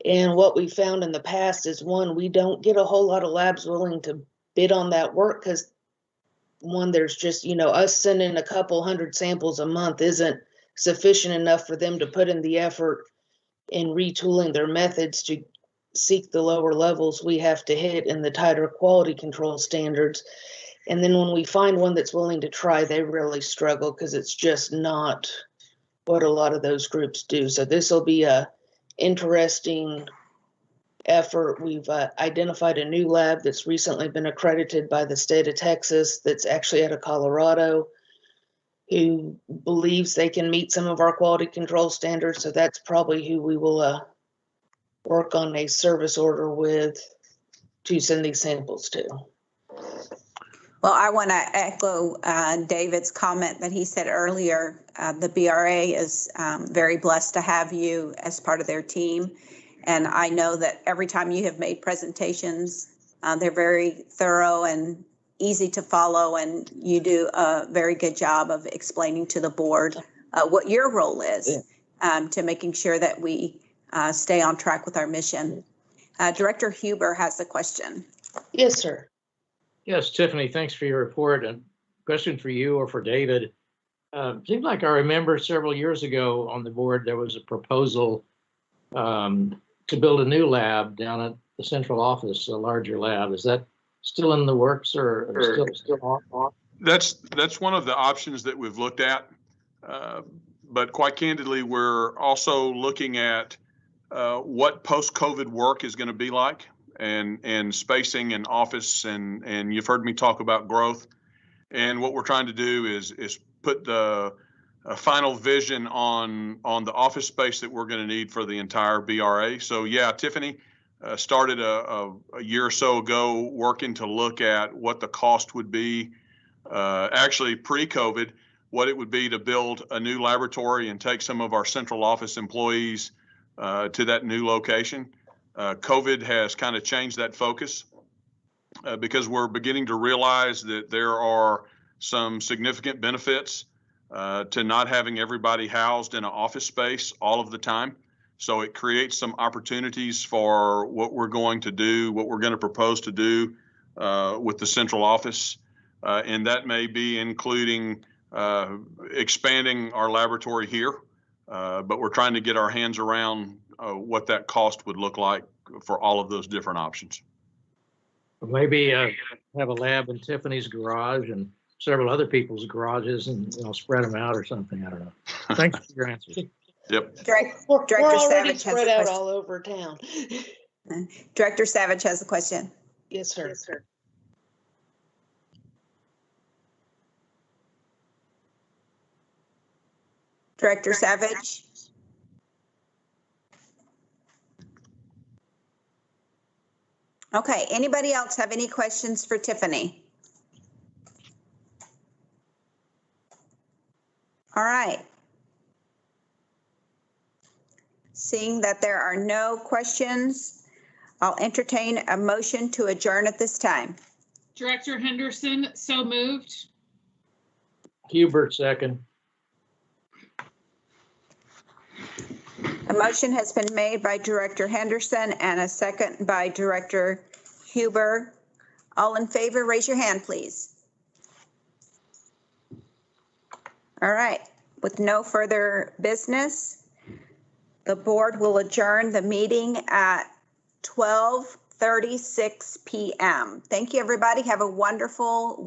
And what we found in the past is, one, we don't get a whole lot of labs willing to bid on that work because, one, there's just, you know, us sending a couple hundred samples a month isn't sufficient enough for them to put in the effort in retooling their methods to seek the lower levels we have to hit in the tighter quality control standards. And then when we find one that's willing to try, they really struggle because it's just not what a lot of those groups do. So this will be a interesting effort. We've identified a new lab that's recently been accredited by the state of Texas that's actually out of Colorado, who believes they can meet some of our quality control standards. So that's probably who we will work on a service order with to send these samples to. Well, I want to echo David's comment that he said earlier. The BRA is very blessed to have you as part of their team. And I know that every time you have made presentations, they're very thorough and easy to follow, and you do a very good job of explaining to the board what your role is to making sure that we stay on track with our mission. Director Huber has a question. Yes, sir. Yes, Tiffany, thanks for your report. And question for you or for David. Seems like I remember several years ago on the board, there was a proposal to build a new lab down at the central office, a larger lab. Is that still in the works or still on? That's one of the options that we've looked at. But quite candidly, we're also looking at what post-COVID work is going to be like, and spacing and office, and you've heard me talk about growth. And what we're trying to do is put the final vision on the office space that we're going to need for the entire BRA. So yeah, Tiffany started a year or so ago working to look at what the cost would be, actually pre-COVID, what it would be to build a new laboratory and take some of our central office employees to that new location. COVID has kind of changed that focus because we're beginning to realize that there are some significant benefits to not having everybody housed in an office space all of the time. So it creates some opportunities for what we're going to do, what we're going to propose to do with the central office. And that may be including expanding our laboratory here but we're trying to get our hands around what that cost would look like for all of those different options. Maybe have a lab in Tiffany's garage and several other people's garages and, spread them out or something. I don't know. Thanks for your answers. Yep. We're Director already Savage has spread a out question. all over town. Director Savage has a question. Yes, sir. Yes, sir. Director Savage? Okay, anybody else have any questions for Tiffany? All right. Seeing that there are no questions, I'll entertain a motion to adjourn at this time. Director Henderson, so moved. Hubert, second. A motion has been made by Director Henderson and a second by Director Huber. All in favor, raise your hand, please. All right, with no further business, the board will adjourn the meeting at 12:36 p.m. Thank you, everybody. Have a wonderful week.